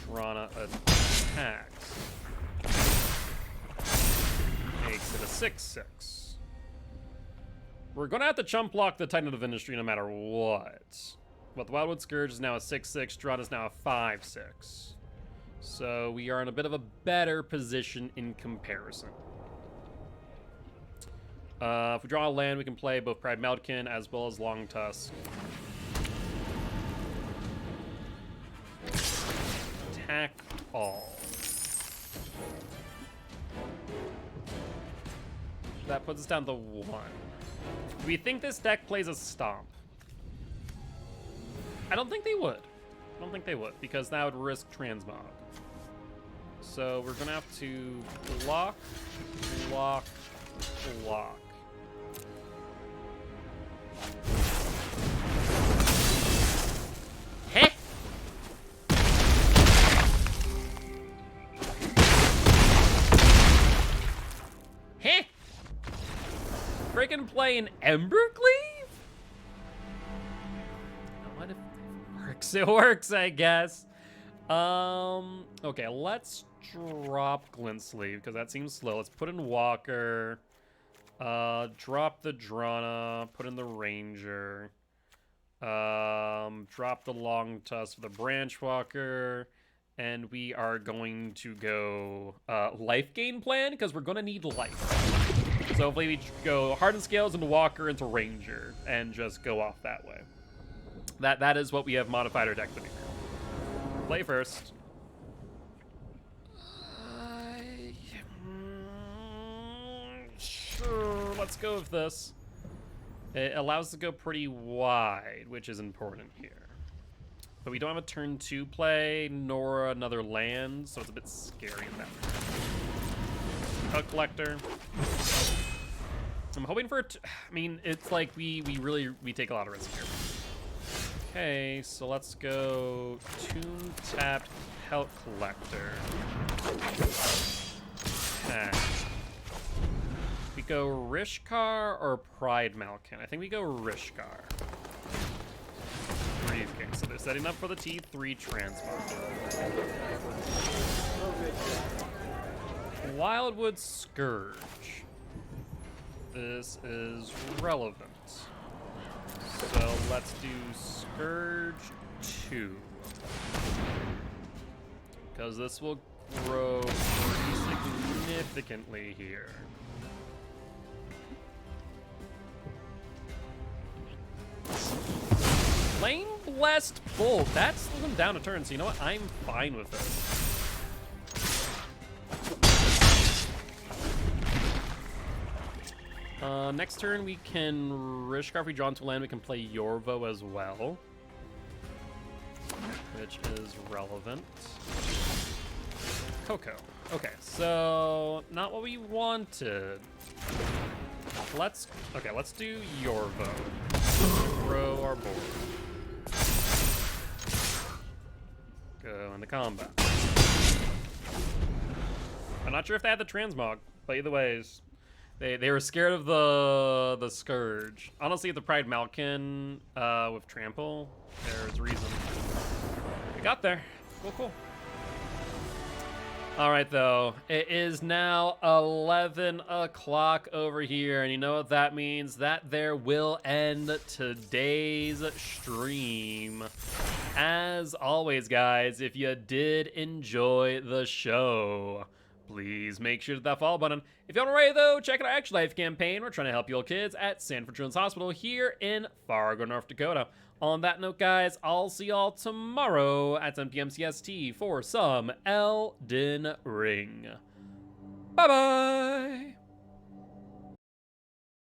Drana attacks. Makes it a 6/6. We're gonna have to chump block the Titan of Industry no matter what. But the Wildwood Scourge is now a 6/6. Drana is now a 5/6. So we are in a bit of a better position in comparison. If we draw a land, we can play both Pride Malkin as well as Long Tusk. Attack all. That puts us down to 1. Do we think this deck plays a Stomp? I don't think they would. Because that would risk Transmog. So we're gonna have to block. Heh? Heh? Freaking play an Embercleave? What if it works? It works, I guess. Okay, let's drop Glint Sleeve, because that seems slow. Let's put in Walker. Drop the Drana, put in the Ranger. Drop the Long Tusk for the Branch Walker. And we are going to go life gain plan, because we're going to need life. So hopefully we go Hardened Scales into Walker into Ranger, and just go off that way. That is what we have modified our deck to be. Play first. Sure, let's go with this. It allows us to go pretty wide, which is important here. But we don't have a turn 2 play, nor another land, so it's a bit scary in that way. Coat collector. I'm hoping for it. I mean, it's like we take a lot of risk here. Okay, so let's go Tomb Tapped Pelt Collector. Okay. We go Rishkar or Pride Malkin? I think we go Rishkar. Briefcase. So they're setting up for the T3 transmog. Wildwood Scourge. This is relevant. So let's do Scourge 2. Because this will grow pretty significantly here. Flame Blessed Bolt. That slows him down a turn, so you know what? I'm fine with this. Next turn we can Rishkar. If we draw into land, we can play Yorvo as well, which is relevant. Coco. Okay, so not what we wanted. Let's do Yorvo. Grow our board. Go into combat. I'm not sure if they had the transmog, but either ways. They were scared of the Scourge. Honestly, the Pride Malkin with Trample, there's reason. We got there. Cool. All right, though. It is now 11 o'clock over here, and you know what that means? That there will end today's stream. As always, guys, if you did enjoy the show, please make sure to hit that follow button. If you haven't already, though, check out our Extra Life campaign. We're trying to help you kids at Sanford Children's Hospital here in Fargo, North Dakota. On that note, guys, I'll see y'all tomorrow at 10 p.m. CST for some Elden Ring. Bye-bye!